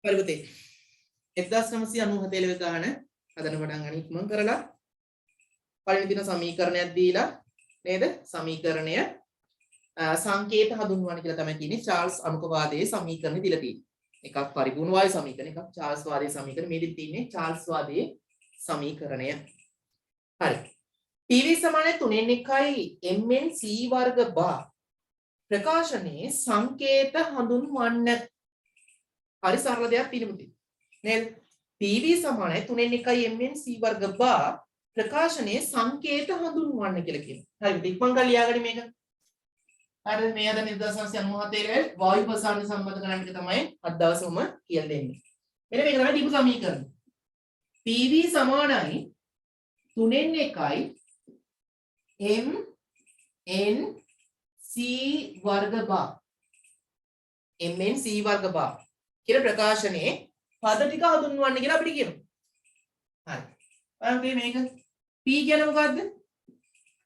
හරි පුතේ 1997 ලෙවල් ගාන හදන්න පටන් ගන්න ඉක්මන් කරලා පළවෙනි දින සමීකරණයක් දීලා නේද සමීකරණය සංකේත හඳුන්වන්න කියලා තමයි කියන්නේ චාල්ස් අනුකවාදයේ සමීකරණ දීලා තියෙන්නේ එකක් පරිපූර්ණ වායු සමීකරණ එකක් චාල්ස් වාදයේ සමීකරණ මේ දෙක තියෙන්නේ චාල්ස් වාදයේ සමීකරණය හරි PV සමාන 3 mn c වර්ග බා ප්‍රකාශනයේ සංකේත හඳුන්වන්න හරි සරල දෙයක් පිළිමුති නේද PV සමාන 3 mn c වර්ග බා ප්‍රකාශනයේ සංකේත හඳුන්වන්න කියලා කියනවා හරි ඉක්මන් කරලා ලියාගන්න මේක හරි මේ අද 1997 වායු ප්‍රසාරණ සම්බන්ධ කරන්න එක තමයි අද දවසේම කියලා දෙන්නේ මෙන්න මේක තමයි දීපු සමීකරණ PV සමානයි 3 m n c වර්ග බා mn c වර්ග බා කියලා ප්‍රකාශනයේ පද ටික හඳුන්වන්න කියලා අපිට කියනවා හරි බලන්න මේක p කියන්නේ මොකද්ද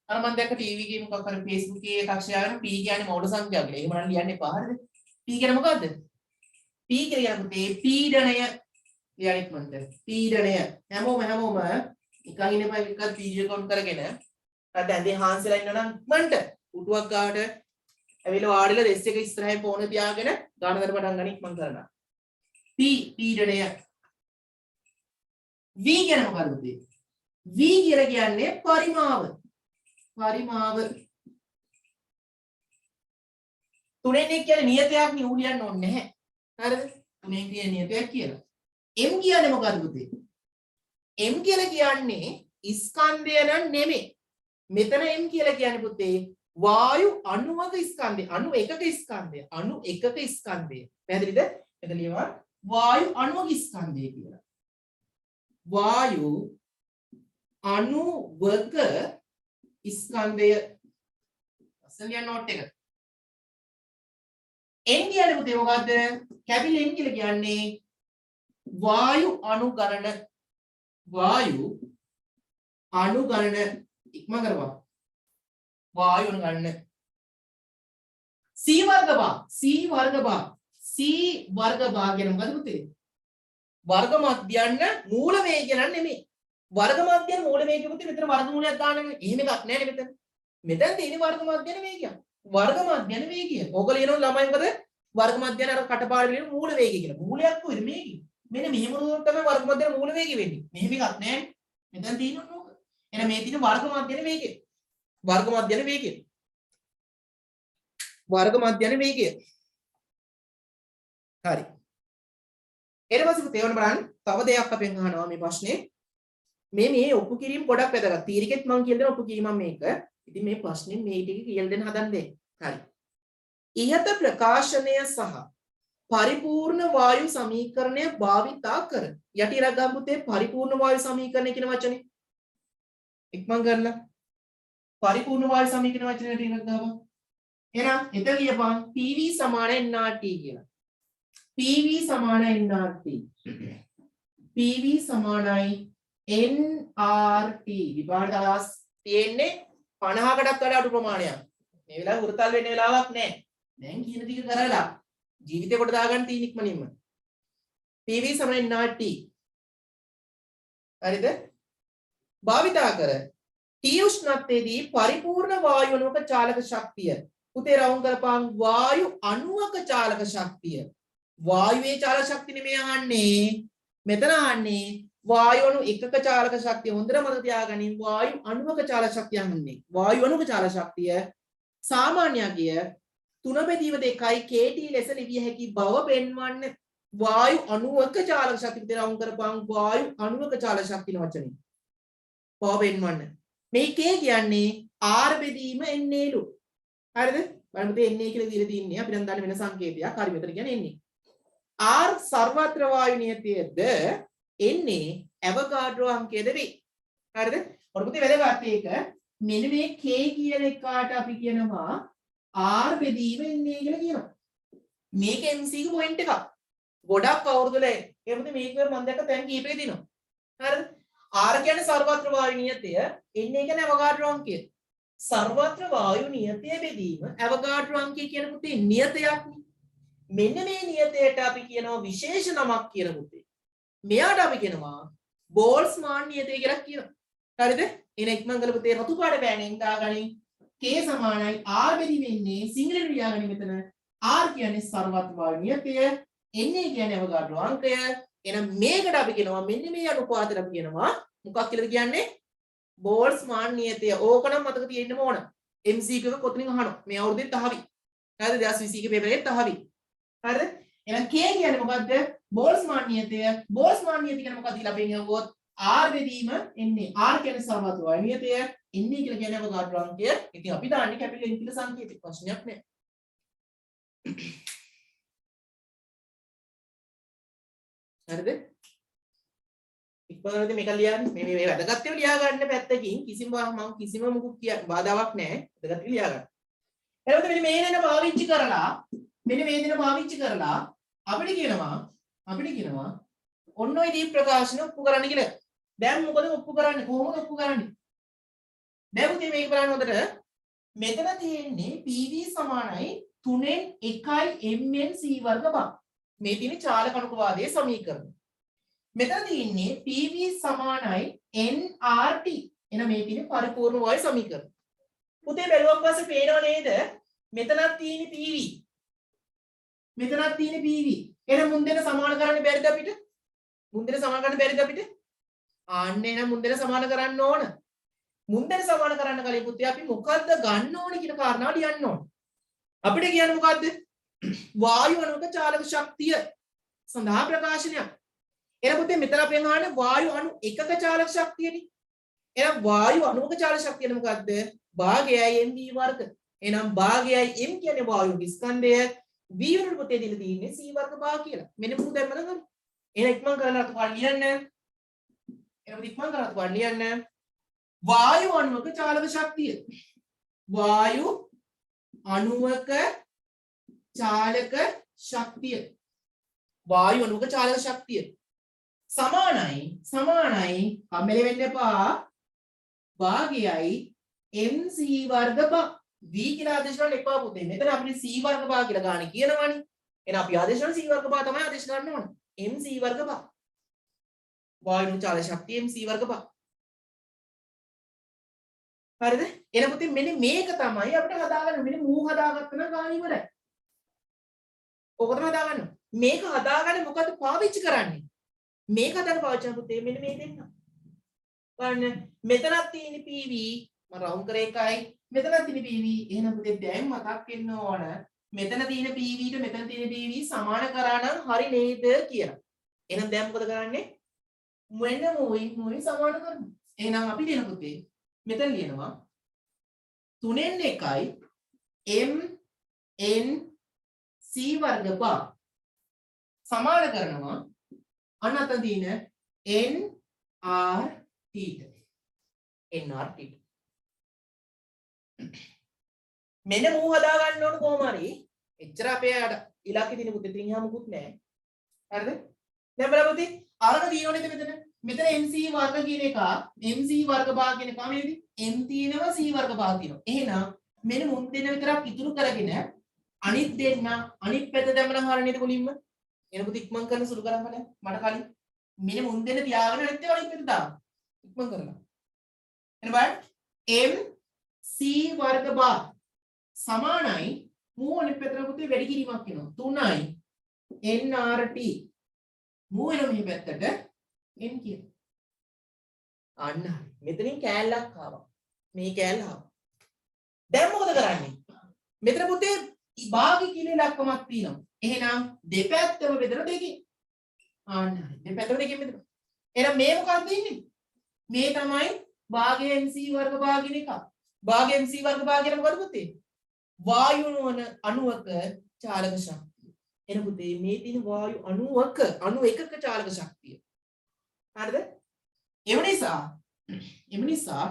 අර මම දැක්ක ටීවී එකේ මොකක් හරි Facebook එකේ කක්ෂයාගෙන p කියන්නේ මෝඩ සංඛ්‍යාව කියලා. එහෙම නම් ලියන්න එපා හරිද? p කියන්නේ මොකද්ද? p කියන්නේ පීඩණය ලියන්න ඉක්මනට. පීඩණය. හැමෝම නිකන් ඉන්න එපා එකක් පීඩිය කවුන්ට් කරගෙන. අර ඇඳේ හාන්සලා ඉන්නවනම් ඉක්මනට උටුවක් ගාවට ඇවිල්ලා වාඩිලා දෙස් එක ඉස්සරහින් ෆෝන් එක තියාගෙන ගාන දර පටන් ගන්න ඉක්මන් කරනවා. p පීඩණය. v කියන්නේ මොකද්ද? v කියලා කියන්නේ පරිමාව. පරිමාව 3 කියන්නේ නියතයක් නේ ඌ ලියන්න ඕනේ නැහැ. හරිද? 3 කියන්නේ නියතයක් කියලා. m කියන්නේ මොකද්ද පුතේ? m කියලා කියන්නේ ස්කන්ධය නම් නෙමෙයි. මෙතන m කියලා කියන්නේ පුතේ වායු අණුවක ස්කන්ධය. අණු එකක ස්කන්ධය. අණු එකක ස්කන්ධය. පැහැදිලිද? එතන ලියවා වායු අණුවක ස්කන්ධය කියලා. වායු අණුවක ස්කන්ධය අසලිය නෝට් එක n කියන්නේ පුතේ මොකද්ද කැපිටල් n කියලා කියන්නේ වායු අණු ගණන ඉක්ම කරපන් වායු අණු ගණන c වර්ග බා කියන මොකද්ද පුතේ වර්ග මධ්‍යන්න මූල වේගය නෙමෙයි වර්ග මධ්‍යන මූල වේගය පුතේ මෙතන වර්ග මූලයක් දාන්න එහෙම එකක් නෑ නේ මෙතන තියෙන්නේ වර්ග මධ්‍යන වේගය වර්ග මධ්‍යන වේගය ඕගොල්ලෝ කියනවා ළමයි මොකද වර්ග මධ්‍යන අර කටපාඩම් වලින් මූල වේගය කියලා මූලයක් කොහෙද මේකේ මෙන්න මෙහෙම උනොත් තමයි වර්ග මධ්‍යන මූල වේගය වෙන්නේ මෙහෙම එකක් නෑ මෙතන තියෙන්නේ ඕක එහෙනම් මේ තියෙන වර්ග මධ්‍යන වේගය වර්ග මධ්‍යන වේගය හරි ඊට පස්සේ පුතේ ඔන්න බලන්න තව දෙයක් අපෙන් අහනවා මේ ප්‍රශ්නේ මේ ඔප්පු කිරීම ගොඩක් වැදගත්. තීරිකෙත් මම කියලා දෙන ඔප්පු කිරීමක් මේක. ඉතින් මේ ප්‍රශ්නේ මේ ටික කියලා දෙන්න හදන්නේ. හරි. ඉහත ප්‍රකාශනය සහ පරිපූර්ණ වායු සමීකරණය භාවිතා කර. යටි ඉරක් ගන්න පුතේ පරිපූර්ණ වායු සමීකරණය කියන වචනේ. ඉක්මන් කරලා. පරිපූර්ණ වායු සමීකරණ වචනේ යටි ඉරක් ගාවා. එහෙනම් එතන ලියපන් PV සමාන nRT කියලා. PV සමාන nRT. PV සමානයි NRT විභාග දවස් තියෙන්නේ 50කටත් වඩා අඩු ප්‍රමාණයක්. මේ වෙලාවේ වෘතල් වෙන්න වෙලාවක් නැහැ. දැන් කියන ටික කරලා ජීවිතේ කොට දාගන්න තියෙන ඉක්මනින්ම. PV සමාන NRT. හරිද? භාවිතා කර T උෂ්ණත්වයේදී පරිපූර්ණ වායු අණුවක චාලක ශක්තිය. පුතේ රවුම් කරපන් වායු අණුවක චාලක ශක්තිය. වායුවේ චාලක ශක්තිය නෙමෙයි අහන්නේ. මෙතන අහන්නේ වායු අණු එකක චාලක ශක්තිය හොඳට මතක තියාගනින් වායු අණුවක චාලක ශක්තිය අහන්නේ වායු අණුවක චාලක ශක්තිය සාමාන්‍යගිය 3/2 KT ලෙස ලිවිය හැකි බව පෙන්වන්න වායු අණුවක චාලක ශක්තිය විතර වුන් කරපන් වායු අණුවක චාලක ශක්තිය වචනේ බව පෙන්වන්න මේ K කියන්නේ R බෙදීම NA ලු හරිද බලන්න පුතේ NA කියලා දීලා තින්නේ අපිට දන්න වෙන සංකේතයක් හරි මෙතන කියන්නේ NA R සර්වත්‍ර වායු නියතයේද එන්නේ ඇවගාඩ්‍රෝ අංකයද වේ. හරිද? ඔන්න පුතේ වැදගත් ඒක. මෙන්න මේ K කියන එකට අපි කියනවා R බෙදීම එන්නේ කියලා කියනවා. මේක MC ගේ පොයින්ට් එකක්. ගොඩක් අවුරුදුල ඒ පුතේ මේක මම දැක්ක තැන් කීපෙක දිනවා. හරිද? R කියන්නේ සර්වත්‍ර වායු නියතය, එන්නේ කියන්නේ ඇවගාඩ්‍රෝ අංකය. සර්වත්‍ර වායු නියතය බෙදීම ඇවගාඩ්‍රෝ අංකය කියන පුතේ නියතයක් නේ. මෙන්න මේ නියතයට අපි කියනවා විශේෂ නමක් කියන පුතේ. මෙයාට අපි කියනවා බෝල්ට්ස්මාන් නියතය කියලා කියනවා. හරිද? එන ඉක්මන් කරලා පුතේ රතු පාට පෑනෙන් දාගනින් k සමානයි r බෙදි වෙන්නේ සිංහලෙන් ලියාගනි මෙතන r කියන්නේ සර්වත් වායු නියතය, na කියන්නේ අවගාඩ්‍රෝ අංකය. එහෙනම් මේකට අපි කියනවා මෙන්න මේ අනුපාතයට අපි කියනවා මොකක් කියලාද කියන්නේ? බෝල්ට්ස්මාන් නියතය. ඕකනම් මතක තියෙන්න ඕන. MCQ එක කොතනින් අහනවා? මේ අවුරුද්දේ තහවි. හරිද? 2021 පේපර් එකේ තහවි. හරිද? එහෙනම් k කියන්නේ මොකද්ද? බෝල්ට්ස්මාන් නියතය. බෝල්ට්ස්මාන් නියතය කියන්නේ මොකක්ද කියලා අපි අහුවොත් r බෙදීම na. r කියන්නේ සර්වත් වායු නියතය. na කියලා කියන්නේ අවගාඩ්‍රෝ අංකය. ඉතින් අපි දාන්නේ කැපිටල් n කියලා සංකේතයක්. ප්‍රශ්නයක් නෑ. හරිද? ඉක්මනට මේක ලියන්න. මේ වැදගත් ඒවා ලියා ගන්න පැත්තකින් කිසිම මොකුත් බාධාවක් නැහැ. වැදගත් ලියා ගන්න. එතකොට මෙන්න මේ දෙන පාවිච්චි කරලා අපිට කියනවා ඔන්න ඔය දීප් ප්‍රකාශන ඔප්පු කරන්න කියලා. දැන් මොකද ඔප්පු කරන්නේ? කොහොමද ඔප්පු කරන්නේ? දැන් පුතේ මේක බලන්න හොඳට. මෙතන තියෙන්නේ PV සමානයි 3න් 1යි mn c වර්ග බා. මේ තියෙන්නේ චාලක අනුකවාදයේ සමීකරණ. මෙතන තියෙන්නේ PV සමානයි nRT. එහෙනම් මේ තියෙන්නේ පරිපූර්ණ වායු සමීකරණ. පුතේ බැලුවක් පස්සේ පේනව නේද? මෙතනක් තියෙන්නේ PV. මෙතනක් තියෙන්නේ PV. එහෙනම් මුන් දෙන සමාන කරන්න බැරිද අපිට? ආන්න එහෙනම් මුන් දෙන සමාන කරන්න ඕන. මුන් දෙන සමාන කරන්න කලින් පුතේ අපි මොකද්ද ගන්න ඕන කියන කාරණාව ලියන්න ඕන. අපිට කියන්නේ මොකද්ද? වායු අණුක චාලක ශක්තිය සඳහා ප්‍රකාශනයක්. එහෙනම් පුතේ මෙතන අපි අහන්නේ වායු අණු එකක චාලක ශක්තියනේ. එහෙනම් වායු අණුක චාලක ශක්තිය මොකද්ද? භාගයයි mv වර්ග. එහෙනම් භාගයයි m කියන්නේ වායු ස්කන්ධය. v වලට පුතේ දීලා තියෙන්නේ c වර්ග භාග කියලා. මෙන්න පුතේ දැන් මතක ගන්න. එහෙනම් ඉක්මන් කරලා අතුපාඩු ලියන්න. වායු අණුක චාලක ශක්තිය. වායු අණුක චාලක ශක්තිය සමානයි කම්මැලි වෙන්න එපා භාගයයි mc වර්ග බා. v කියලා ආදේශ කරන්න එපා පුතේ. මෙතන අපිට c වර්ග බා කියලා ගන්න කියනවනේ. එහෙනම් අපි ආදේශ කරන c වර්ග බා තමයි ආදේශ කරන්න ඕන. mc වර්ග බා. වායු චාලක ශක්තිය mc වර්ග බා. හරිද? එහෙනම් පුතේ මෙන්න මේක තමයි අපිට හදාගන්න. මෙන්න මූ හදාගත්තා නම් ගාන ඉවරයි. ඕක තමයි හදාගන්න. මේක හදාගන්න මොකද පාවිච්චි කරන්නේ? මේක හදාගන්න පාවිච්චි කරන පුතේ මෙන්න මේ දෙන්න. බලන්න මෙතනක් තියෙන PV මම රවුන්ඩ් කරේ එකයි. මෙතනක් තියෙන PV. එහෙනම් පුතේ දැන් මතක් වෙන්න ඕන මෙතන තියෙන PV ට මෙතන තියෙන PV සමාන කරා නම් හරි නේද කියලා. එහෙනම් දැන් මොකද කරන්නේ? මෙන්න මුයි සමාන කරනවා. එහෙනම් අපි ලියන පුතේ මෙතන ලියනවා 3න් 1යි mn c වර්ග බා සමාන කරනවා අනත දින nRT මෙන්න මූ හදා ගන්න ඕන කොහොම හරි. එච්චර අපේ ඉලක්කෙ තියෙන පුතේ තින් යා මුකුත් නැහැ. හරිද? දැන් බලමු පුතේ අරක දිනෝනේද මෙතන mc වර්ග කියන එක mc වර්ග භාග කියන එක මේදී m තියෙනවා c වර්ග භාග තියෙනවා. එහෙනම් මෙන්න මුන් දෙන විතරක් ඉතුරු කරගෙන අනිත් දෙන්න අනිත් පැත්ත දැම්මම හරිය නේද මුලින්ම? එන පුතේ ඉක්මන් කරන සුළු කරන් බලන්න. මට කලින් මෙන්න මුන් දෙන තියාගෙන අනිත් ඒවා අනිත් පැත්ත දාන්න. ඉක්මන් කරලා. එන බලන්න mc වර්ග භාග සමානයි මූ අනිත් පැත්තට පුතේ වැඩි කිරීමක් වෙනවා 3යි nRT මූ එන මේ පැත්තට n කියන. අන්න මෙතනින් කෑල්ලක් ආවා. මේ කෑල්ල ආවා. දැන් මොකද කරන්නේ? මෙතන පුතේ භාගි කියලා ඉලක්කමක් තියෙනවා. එහෙනම් දෙපැත්තම බෙදලා දෙකකින්. අන්න දෙපැත්තම දෙකකින් බෙදලා. එහෙනම් මේ මොකක්ද ඉන්නේ? මේ තමයි භාගය mc වර්ග භාගින එක. භාගය mc වර්ග භාගින මොකද පුතේ? වායු අණුවක චාලක ශක්තිය. එන පුතේ මේ තියෙන වායු අණුවක අණු එකක චාලක ශක්තිය. හරිද? එම නිසා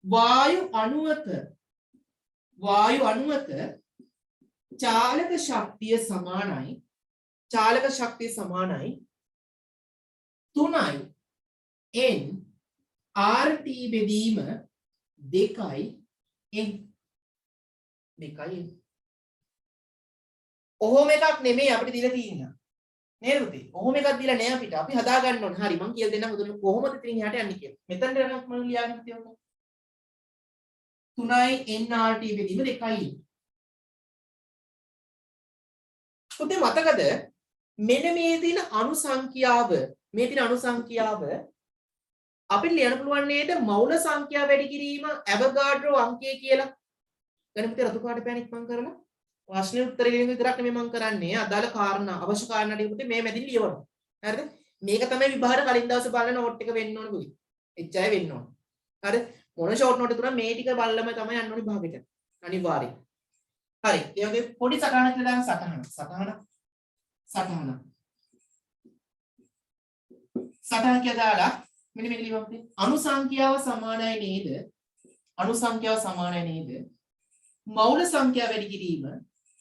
වායු අණුවක චාලක ශක්තිය සමානයි 3යි n RT බෙදීම 2යි n ඔහොම එකක් නෙමෙයි අපිට දීලා තියෙන්නේ. නේද පුතේ? ඔහොම එකක් දීලා නෑ අපිට. අපි හදා ගන්න ඕනේ. හරි මම කියලා දෙන්නම් හොඳට කොහොමද ඉතින් එහාට යන්නේ කියලා. මෙතනට යනක් මම ලියාගෙන තියෙනවා. 3යි nRT බෙදීම 2යි. පුතේ මතකද? මෙන්න මේ තියෙන අණු සංඛ්‍යාව අපිට ලියන්න පුළුවන් නේද මෞල සංඛ්‍යාව වැඩි කිරීම ඇවෝගාඩ්‍රෝ අංකය කියලා. දැන් පුතේ රතු පාට පෑන ඉක්මන් කරලා ප්‍රශ්නේ උත්තර ලියන විතරක් නෙමෙයි මම කරන්නේ. අදාළ කාරණා අවශ්‍ය කාරණා ටික පුතේ මේ මැදින් ලියවන්න. හරිද? මේක තමයි විභාග කලින් දවසේ බලන නෝට් එක වෙන්න ඕන පුතේ. එච්චරයි වෙන්න ඕන. හරි? මොන ෂෝට් නෝට් එක තුන මේ ටික බලලම තමයි යන්න ඕනි භාගෙට. අනිවාර්යයෙන්. හරි. ඒ වගේ පොඩි සටහනක් කියලා දාන්න සටහන කියලා දාලා මෙන්න මේක ලියවන්න පුතේ. අණු සංඛ්‍යාව සමානයි නේද? මෞල සංඛ්‍යාව වැඩි කිරීම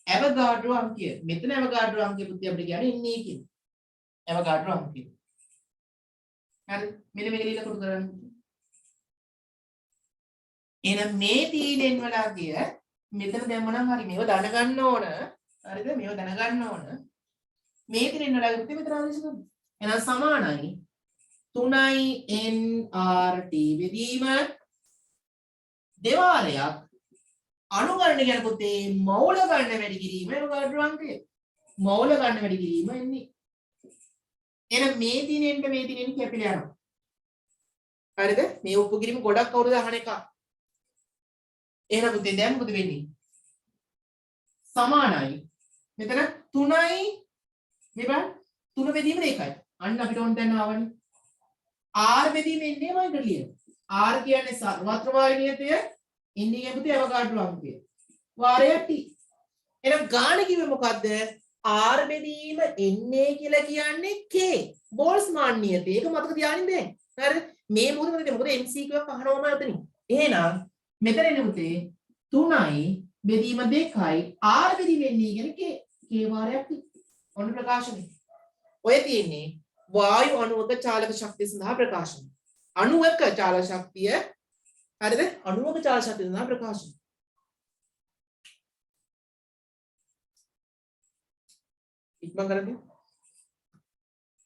ඇවෝගාඩ්‍රෝ අංකය. මෙතන ඇවෝගාඩ්‍රෝ අංකය පුතේ අපිට කියන්නේ එන්නේ කියන. ඇවෝගාඩ්‍රෝ අංකය. හරි. මෙන්න මේක ලියලා කොටු කරන්න. එහෙනම් මේ තීනෙන් වලාගේ මෙතන දැම්මනම් හරි මේව දැනගන්න ඕන. හරිද? මේව දැනගන්න ඕන. මේ තීනෙන් වලාගේ පුතේ මෙතන ආදේශ කරමු. එහෙනම් සමානයි 3යි nRT බෙදීම දෙවාරයක් අණු ගණන කියන පුතේ මෞල ගණන වැඩි කිරීම ඇවෝගාඩ්‍රෝ අංකය. මෞල ගණන වැඩි කිරීම එන්නේ. එහෙනම් මේ දිනෙන්ට කැපිලා යනවා. හරිද? මේ ඔප්පු කිරීම ගොඩක් කවුරුද අහන එක. එහෙනම් පුතේ දැන් මොකද වෙන්නේ? සමානයි. මෙතන 3යි මෙබන් 3 බෙදීම 2යි. අන්න අපිට ඕන දැන් ආවනේ. R බෙදීම එන්නේ මම ඉතින් R කියන්නේ සර්වත්‍ර වායු නියතය ඉන්නේ පුතේ ඇවෝගාඩ්‍රෝ අංකය. වාරයක් T. එහෙනම් ගාණ කිව්වේ මොකද්ද? R බෙදීම එන්නේ කියලා කියන්නේ K. බෝල්ට්ස්මාන් නියතය. ඒක මතක තියාගන්න දැන්. හරිද? මේ මොකද MCQ එකක් අහනවම එතනින්. එහෙනම් මෙතන එන්නේ පුතේ 3යි බෙදීම 2යි R බෙදීම එන්නේ කියන්නේ K. K වාරයක් T. ඔන්න ප්‍රකාශනය. ඔය තියෙන්නේ වායු අණුවක චාලක ශක්තිය සඳහා ප්‍රකාශන. අණුවක චාලක ශක්තිය හරිද? අණුවක චාලක ශක්තිය සඳහා ප්‍රකාශන. ඉක්මන් කරන්නේ.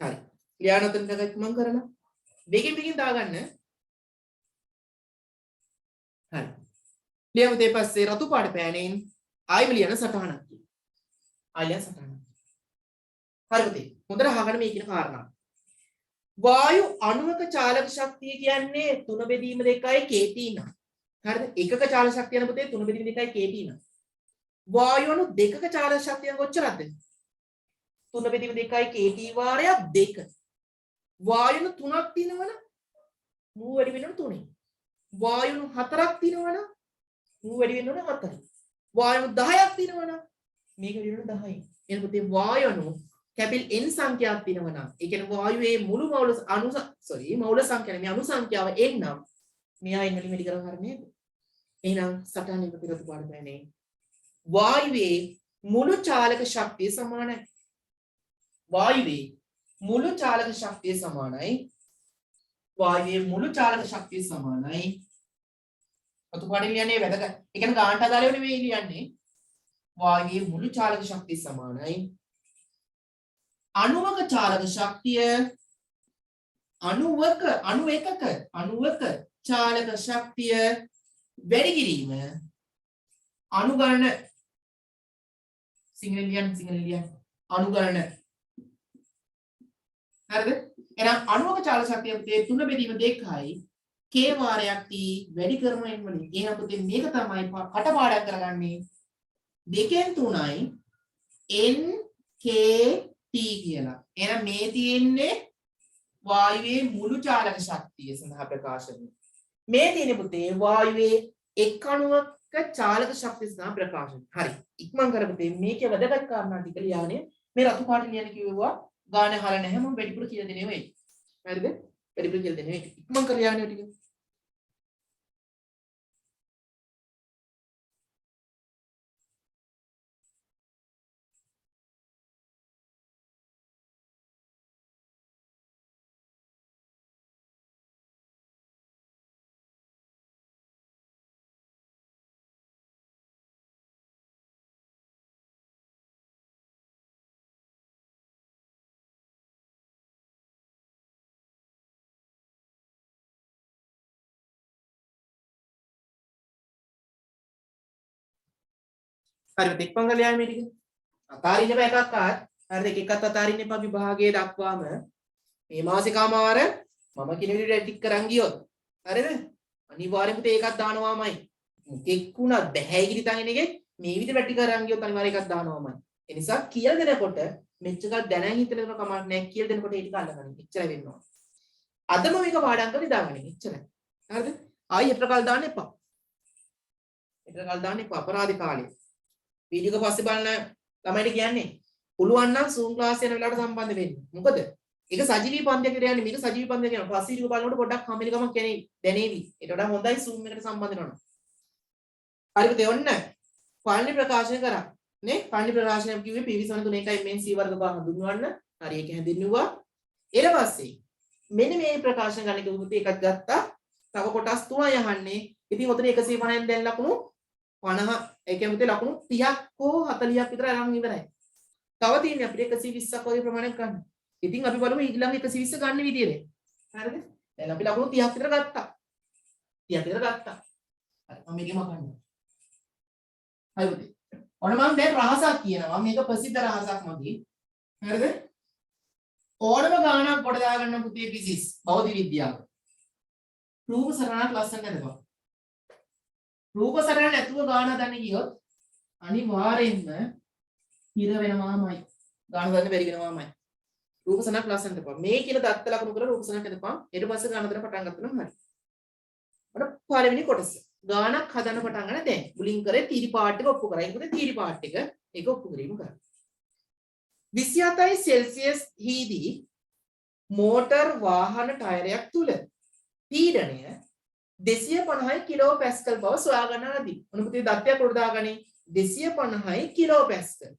හරි. ලියානොතන ටික ඉක්මන් කරලා. වෙකින් දාගන්න. හරි. ලියමු තේ පස්සේ රතු පාට පෑනෙන් ආයෙම ලියන සටහනක්. ආයෙත් සටහනක්. හරි පුතේ. හොඳට අහගන්න මේ කියන කාරණා. වායු අණුවක චාලක ශක්තිය කියන්නේ 3 බෙදීම 2යි kT නම්. හරිද? එකක චාලක ශක්තිය යන පුතේ 3 බෙදීම 2යි kT නම්. වායු අණු දෙකක චාලක ශක්තිය කොච්චරද? 3 බෙදීම 2යි kT වාරයක් 2. වායු අණු 3ක් තියෙනවනම් මූ වැඩි වෙනවනේ 3යි. වායු අණු 4ක් තියෙනවනම් මූ වැඩි වෙනවනේ 4යි. වායු අණු 10ක් තියෙනවනම් මේක වැඩි වෙනවනේ 10යි. එහෙනම් පුතේ වායු අණු කැපිල් n සංඛ්‍යාවක් තියෙනවා නම් ඒ කියන්නේ වායුවේ මුළු මෞල මෞල සංඛ්‍යාව මේ අණු සංඛ්‍යාව n නම් මෙයා n වලින් වැඩි කරලා හරිනේ. එහෙනම් සටහන එක පිරතු පාඩ බෑනේ. වායුවේ මුළු චාලක ශක්තිය සමානයි. වායුවේ මුළු චාලක ශක්තිය සමානයි. වායුවේ මුළු චාලක ශක්තිය සමානයි. රතු පාඩේ ලියන්නේ වැදගත්. ඒ කියන්නේ ගානට අදාළව නෙවෙයි ලියන්නේ. වායුවේ මුළු චාලක ශක්තිය සමානයි. අණුවක චාලක ශක්තිය අණුවක චාලක ශක්තිය වැඩි කිරීම අණු ගණන සිංහලෙන් අණු ගණන හරිද? එහෙනම් අණුවක චාලක ශක්තිය පුතේ 3 බෙදීම 2යි k වාරයක් t වැඩි කරනවා වලින්. එහෙනම් පුතේ මේක තමයි කටපාඩම් කරගන්නේ 2න් 3යි n k T කියලා. එහෙනම් මේ තියෙන්නේ වායුවේ මුළු චාලක ශක්තිය සඳහා ප්‍රකාශනය. මේ තියෙන්නේ පුතේ වායුවේ එක් අණුවක චාලක ශක්තිය සඳහා ප්‍රකාශනය. හරි. ඉක්මන් කර පුතේ මේකේ වැදගත් කාරණා ටික ලියානේ. මේ රතු පාට ලියන්න කිව්වා ගාන අහලා නැහැ මම වැඩිපුර කියලා දෙන්නේ නෙවෙයි. හරිද? වැඩිපුර කියලා දෙන්නේ නෙවෙයි. ඉක්මන් කර ලියානේ ටික. හරිද? එක්පන් කරලා යන්නේ මේ ටික. අතාරින්න බෑ එකක් ආත්. හරිද? එකක් අතාරින්න එපා විභාගයේ දක්වාම. මේ මාසිකාමාර මම කියන විදිහට ටික කරන් ගියොත්. හරිද? අනිවාර්යෙන්ම ඒකක් දානවාමයි. මොකෙක්ුණත් බැහැ කිරි තගෙන එකේ මේ විදිහට පැටි කරන් ගියොත් අනිවාර්යෙන් එකක් දානවාමයි. ඒ නිසා කියලා දෙනකොට මෙච්චර දැනන් හිතන කමක් නැහැ කියලා දෙනකොට ඒ ටික අල්ලගන්න. එච්චර වෙන්න ඕන. අදම මේක පාඩම් කරලා දාගන්න. එච්චරයි. හරිද? ආයි හෙට කල් දාන්න එපා. හෙට කල් දාන්න එපා. අපරාධ කාලේ. වීඩියෝ එක පස්සේ බලන ළමයිට කියන්නේ පුළුවන් නම් Zoom class යන වෙලාවට සම්බන්ධ වෙන්න. මොකද ඒක සජීවී පන්තියකට යන්නේ මේක සජීවී පන්තියක යනවා. පස්සේ වීඩියෝ බලනකොට පොඩ්ඩක් කම්මැලි කමක් දැනේවි. ඒට වඩා හොඳයි Zoom එකට සම්බන්ධ වෙනවා. හරිද? ඔන්න පාලනය ප්‍රකාශන කරා. නේ? පාලනය ප්‍රකාශනය කිව්වේ PV 3 MNC වර්ග පහ හඳුන්වන්න. හරි ඒක හැඳින්නුවා. ඊට පස්සේ මෙන්න මේ ප්‍රකාශන ගන්න කිව්වොත් එකක් ගත්තා. තව කොටස් තුනයි අහන්නේ. ඉතින් ඔතන 150න් දැන් ලකුණු 50 ඒ කියන්නේ ලකුණු 30ක් හෝ 40ක් විතර අරන් ඉවරයි. තව තියෙන්නේ අපිට 120ක් වගේ ප්‍රමාණයක් ගන්න. ඉතින් අපි බලමු ඊළඟ 120 ගන්න විදියට. හරිද? දැන් අපි ලකුණු 30ක් විතර ගත්තා. 30ක් විතර ගත්තා. හරි මම මේකම ගන්නවා. හරිද? ඔන්න මම දැන් රහසක් කියනවා. මේක ප්‍රසිද්ධ රහසක් මගේ. හරිද? ඕනම ගානක් කොට දාගන්න පුතේ පිසිස් භෞතික විද්‍යාව. රූප සරණක් ලස්සනට හදපන්. රූප සරණ නැතුව ගාන දන්නේ ගියොත් අනිවාර්යෙන්ම හිර වෙනවාමයි. ගාන දන්න බැරි වෙනවාමයි. රූප සරණක් ලස්සනට හදපන්. මේ කියන දත්ත ලකුණු කරලා රූප සරණක් හදපන්. ඊට පස්සේ ගාන දන්න පටන් ගත්තා නම් හරි. ඔන්න පළවෙනි කොටස. ගානක් හදන්න පටන් ගන්න දැන්. මුලින් කරේ තීරි පාට් එක ඔප්පු කරා. ඒකද තීරි පාට් එක ඒක ඔප්පු කිරීම කරා. 27 සෙල්සියස් හිදී මෝටර් වාහන ටයරයක් තුල පීඩනය 250 කිලෝ පැස්කල් බව සොයා ගන්න ලදී. මොන පුතේ දත්තයක් උඩ දාගන්නේ 250 කිලෝ පැස්කල්.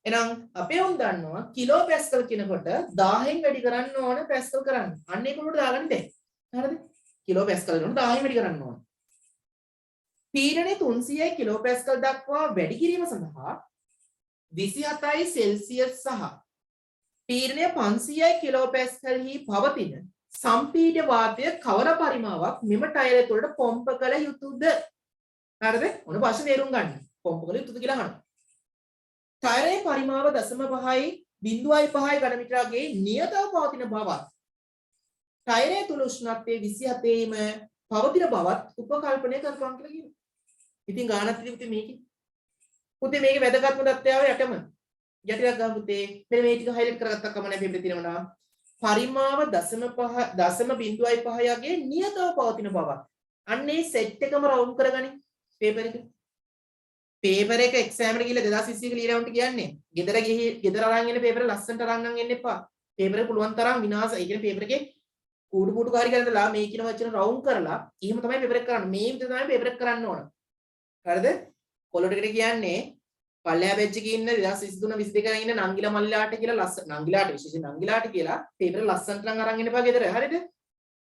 එහෙනම් අපේ උන් දන්නවා කිලෝ පැස්කල් කියනකොට 1000න් වැඩි කරන්න ඕන පැස්කල් කරන්න. අන්න ඒක උඩ දාගන්න දැන්. හරිද? කිලෝ පැස්කල් කරනකොට 1000න් වැඩි කරන්න ඕන. පීඩනය 300 කිලෝ පැස්කල් දක්වා වැඩි කිරීම සඳහා 27 සෙල්සියස් සහ පීඩනය 500 කිලෝ පැස්කල් හි පවතින සම්පීඩ්‍ය වාතය කවර පරිමාවක් මෙම ටයරය තුළට පොම්ප කළ යුතුද? හරිද? ඔන්න ප්‍රශ්නේ තේරුම් ගන්න. පොම්ප කළ යුතුද කියලා අහනවා. ටයරයේ පරිමාව 0.5යි 0.5යි ඝන මීටරගේ නියතව පවතින බවත් ටයරය තුළ උෂ්ණත්වයේ 27යිම පවතින බවත් උපකල්පනය කරපන් කියලා කියනවා. ඉතින් ගානක් තිබුණේ මේකේ. පුතේ මේකේ වැදගත්ම தත්ත්වය යටම යටියක් ගන්න පුතේ. මෙන්න මේ ටික හයිලයිට් කරගත්තා කමන්නේ පේපරේ තියෙනවා. පරිමාව 0.5 යගේ නියතව පවතින බවක්. අන්නේ සෙට් එකම රවුන්ඩ් කරගනි පේපර් එක. පේපර් එක එක්සෑම් එකට ගිහලා 2020 එක ලියනවට කියන්නේ ගෙදර අරන් එන්න පේපර් ලස්සනට අරන් එන්න එපා. පේපර් එක පුළුවන් තරම් විනාශ. ඒ කියන්නේ පේපර් එකේ කූඩු පුඩු කාරි කරලා මේ කියන වචන රවුන්ඩ් කරලා එහෙම තමයි පේපර් එක කරන්නේ. මේ විදිහට තමයි පේපර් එක කරන්න ඕන. හරිද? කොළොටකට කියන්නේ පල්ලෙහා බෙච්ච් එකේ ඉන්න 2023 22 ඉන්න නංගිලා මල්ලාට කියලා ලස්සන නංගිලාට විශේෂයෙන් නංගිලාට කියලා පේපර් ලස්සනට නම් අරන් එන්න එපා ගෙදර. හරිද?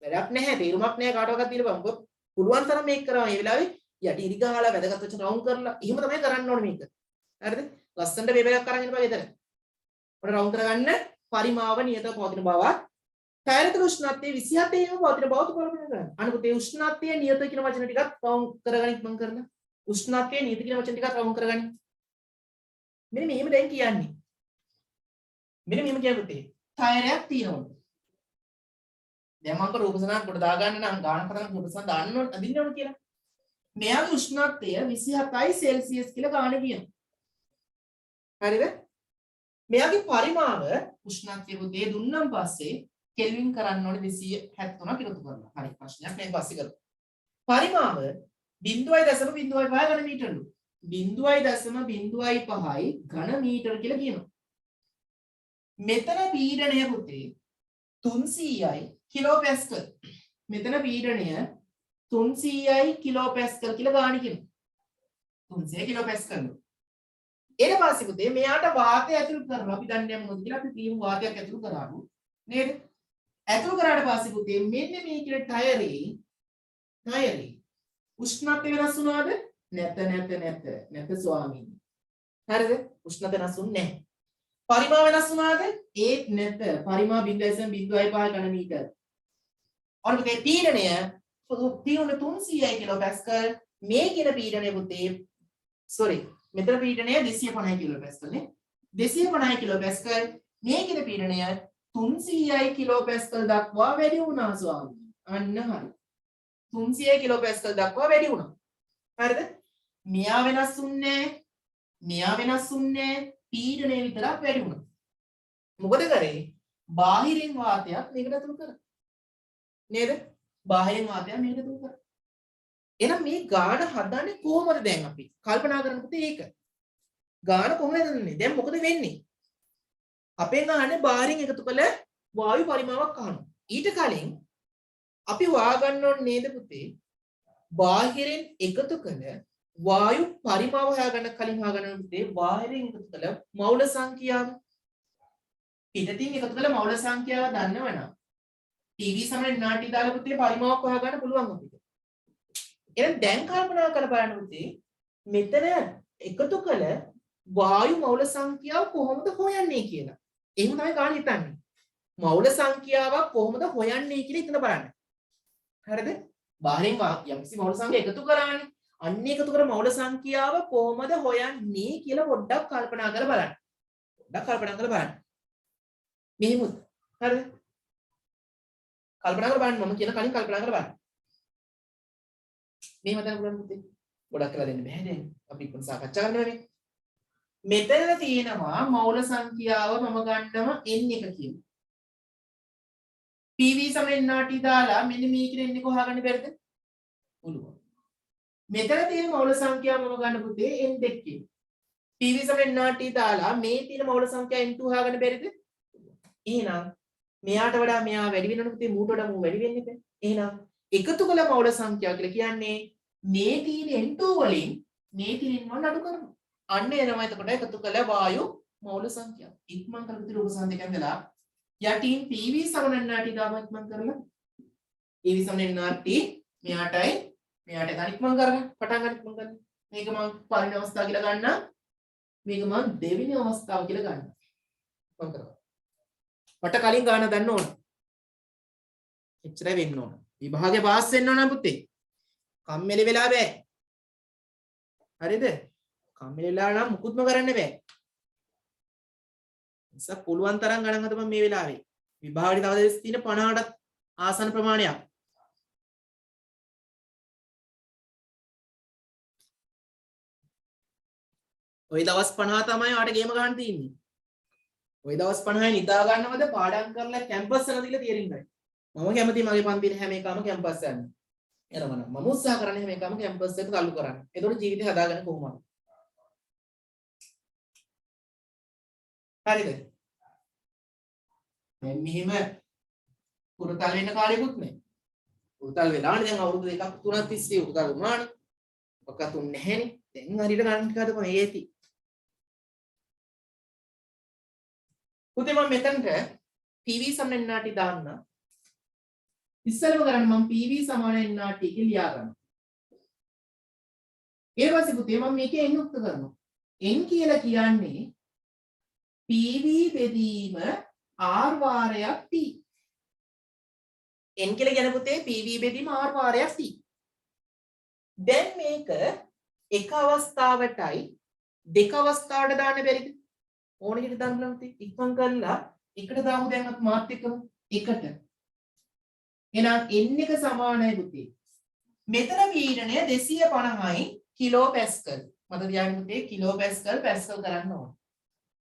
වැඩක් නැහැ. තේරුමක් නැහැ කාටවත් දීලා බලන්න. පුළුවන් තරම් මේක කරනවා. මේ වෙලාවේ යටි ඉරි ගහලා වැදගත් වචන රවුන්ඩ් කරලා එහෙම තමයි කරන්න ඕනේ මේක. හරිද? ලස්සනට පේපර් එකක් අරන් එන්න එපා ගෙදර. ඔන්න රවුන්ඩ් කරගන්න පරිමාව නියතව පවතින බව. ටයර් උෂ්ණත්වයේ 27ේම පවතින බව උපකල්පනය කරන්න. අනිත් ඒ උෂ්ණත්වයේ නියත කියන වචන ටිකක් රවුන්ඩ් කරගනිත් මම කරලා. උෂ්ණත්වයේ නියත කියන වචන ටිකක් රවුන්ඩ් කරගනිත්. මෙන්න මෙහෙම දැන් කියන්නේ. මෙන්න මෙහෙම කියපුතේ. ටයරයක් තියෙනවා. දැන් මම රූපසනාවක් කොට දාගන්න නම් ගාන පදන රූපසන දාන්න ඕන අදින්න ඕන කියලා. මෙයාගේ උෂ්ණත්වය 27 සෙල්සියස් කියලා ගාන කියනවා. හරිද? මෙයාගේ පරිමාව උෂ්ණත්වය පුතේ දුන්නම් පස්සේ කෙල්වින් කරන්න ඕනේ 273ක් එකතු කරලා. හරි ප්‍රශ්නයක් මේ පස්සේ කරමු. පරිමාව 0.05 ඝන මීටරලු. 0.05යි ඝන මීටර කියලා කියනවා. මෙතන පීඩනය පුතේ 300යි කිලෝ පැස්කල්. මෙතන පීඩනය 300යි කිලෝ පැස්කල් කියලා ගාන කියනවා. 300 කිලෝ පැස්කල්. ඊට පස්සේ පුතේ මෙයාට වාතය ඇතුළු කරනවා. අපි දන්නේ නැහැ මොකද කියලා. අපි කියමු වාතයක් ඇතුළු කරාමු. නේද? ඇතුළු කරාට පස්සේ පුතේ මෙන්න මේ කියන ටයරේ උෂ්ණත්වය වෙනස් වුණාද? නැත ස්වාමීනි. හරිද? උෂ්ණත්වය වෙනස් වුන්නේ නැහැ. පරිමාව වෙනස් වුණාද? ඒත් නැත. පරිමාව 0.05 ඝන මීටර. ඔන්න පුතේ පීඩනය 300යි කිලෝ පැස්කල්. මේ කියන පීඩනය පුතේ මෙතන පීඩනය 250 කිලෝපැස්කල් නේ. 250 කිලෝපැස්කල් මේකේ පීඩනය 300යි කිලෝපැස්කල් දක්වා වැඩි වුණා ස්වාමී. අන්න හරි. 300 කිලෝපැස්කල් දක්වා වැඩි වුණා. හරිද? මෙයා වෙනස් වුන්නේ මෙයා වෙනස් වුන්නේ පීඩනය විතරක් වැඩි වුණා. මොකද කරේ? බාහිරින් වාතයක් මේකට ඇතුල් කරා. නේද? බාහිරින් වාතයක් මේකට ඇතුල් කරා. එහෙනම් මේ ගාන හදන්නේ කොහොමද දැන් අපි? කල්පනා කරනකොට ඒක. ගාන කොහොමද හදන්නේ? දැන් මොකද වෙන්නේ? අපෙන් අහන්නේ බාහිරින් එකතු කළ වායු පරිමාවක් අහනවා. ඊට කලින් අපි හොයාගන්න ඕනේ නේද පුතේ? බාහිරින් එකතු කළ වායු පරිමාව හොයාගන්න කලින් හොයාගන්න පුතේ බාහිරින් එකතු කළ මවුල සංඛ්‍යාව. පිටතින් එකතු කළ මවුල සංඛ්‍යාව දන්නවනම් PV සමන නාටි දාලා පුතේ පරිමාවක් හොයාගන්න පුළුවන් අපිට. එහෙනම් දැන් කල්පනා කරලා බලන්න පුතේ මෙතන එකතු කළ වායු මවුල සංඛ්‍යාව කොහොමද හොයන්නේ කියලා. එහෙම තමයි ගාන හිතන්නේ. මවුල සංඛ්‍යාවක් කොහොමද හොයන්නේ කියලා හිතන බලන්න. හරිද? බාහිරින් යම්කිසි මවුල සංඛ්‍යා එකතු කරානේ. අන්න එකතු කර මවුල සංඛ්‍යාව කොහොමද හොයන්නේ කියලා පොඩ්ඩක් කල්පනා කරලා බලන්න. පොඩ්ඩක් කල්පනා කරලා බලන්න. මෙහෙමද? හරිද? කල්පනා කරලා බලන්න මම කියන කලින් කල්පනා කරලා බලන්න. මෙහෙම දැන් පුළුවන් පුතේ. ගොඩක් කරලා දෙන්න බෑ දැන්. අපි ඉක්මන සාකච්ඡා කරනවා නේ. මෙතන තියෙනවා මවුල සංඛ්‍යාව මම ගන්නම n එක කියලා. PV සමෙන් නාටි දාලා මෙන්න මේ කියන n එක හොයාගන්න බැරිද? පුළුවන්. මෙතන තියෙන මවුල සංඛ්‍යාව මම ගන්න පුතේ n2 කියලා. PV සමෙන් නාටි දාලා මේ තියෙන මවුල සංඛ්‍යාව n2 හොයාගන්න බැරිද? එහෙනම් මෙයාට වඩා මෙයා වැඩි වෙනවනේ පුතේ මූට වඩා මූ වැඩි වෙන්නේ නැහැ. එහෙනම් එකතු කළ මවුල සංඛ්‍යාව කියලා කියන්නේ මේ තියෙන n2 වලින් මේ තියෙන n1 අඩු කරනවා. අන්න එනවා එතකොට එකතු කළ වායු මවුල සංඛ්‍යාව. ඉක්මන් කරගත්තු රූප සංදේකයන් වෙලා යටින් PV සමන නාටි දාම ඉක්මන් කරලා PV සමන නාටි මෙයාටයි මෙයාට ගන්න ඉක්මන් කරගන්න පටන් ගන්න ඉක්මන් කරන්න. මේක මම පළවෙනි අවස්ථාව කියලා ගන්නම්. මේක මම දෙවෙනි අවස්ථාව කියලා ගන්නම්. ඉක්මන් කරගන්න. මට කලින් ගාන දන්න ඕන. එච්චරයි වෙන්න ඕන. විභාගේ පාස් වෙන්න ඕන පුතේ. කම්මැලි වෙලා බෑ. හරිද? කම්මැලි වෙලා නම් මුකුත්ම කරන්න බෑ. නිසා පුළුවන් තරම් ගණන් හදපන් මේ වෙලාවේ. විභාගෙට තව දවස් තියෙන 50ටත් ආසන්න ප්‍රමාණයක්. ওই දවස් 50 තමයි ඔයාලට ගේම ගන්න තියෙන්නේ. ওই දවස් 50 නිදා ගන්නවද පාඩම් කරලා කැම්පස් යන දීලා තියරින්ගයි. මම කැමතියි මගේ පන්තියේ හැම එකම කැම්පස් යන්න. එනවනම් මම උත්සාහ කරන්නේ හැම එකම කැම්පස් එකට تعلق කරන්න. ඒතකොට ජීවිතය හදාගන්න කොහොමද? හරිද? දැන් මෙහෙම පුරතල් වෙන්න කාලෙකුත් නැහැ. පුරතල් වෙලානේ දැන් අවුරුදු 2ක් 3ක් තිස්සේ පුරතල් වුණානේ. ඔක්ක තුන් නැහැනේ. දැන් හරියට ගන්න ටික හදපන් ඒති. පුතේ මම මෙතනට PV සමාන NRT දාන්න. ඉස්සරම කරන්න මම PV සමාන NRT කියලා ලියා ගන්නවා. ඊට පස්සේ පුතේ මම මේකේ n උක්ත කරනවා. n කියලා කියන්නේ PV බෙදීම R වාරයක් T. n කියලා කියන පුතේ PV බෙදීම R වාරයක් T. දැන් මේක එක අවස්ථාවටයි දෙක අවස්ථාවට දාන්න බැරිද? ඕන විදිහට දාන්න පුළුවන් පුතේ. ඉක්මන් කරලා එකට දාමු දැන් අපි මාත් එක්කම එකට. එහෙනම් n එක සමානයි පුතේ. මෙතන පීඩනය 250යි කිලෝ පැස්කල්. මට තියාගන්න පුතේ කිලෝ පැස්කල් පැස්කල් කරන්න ඕන.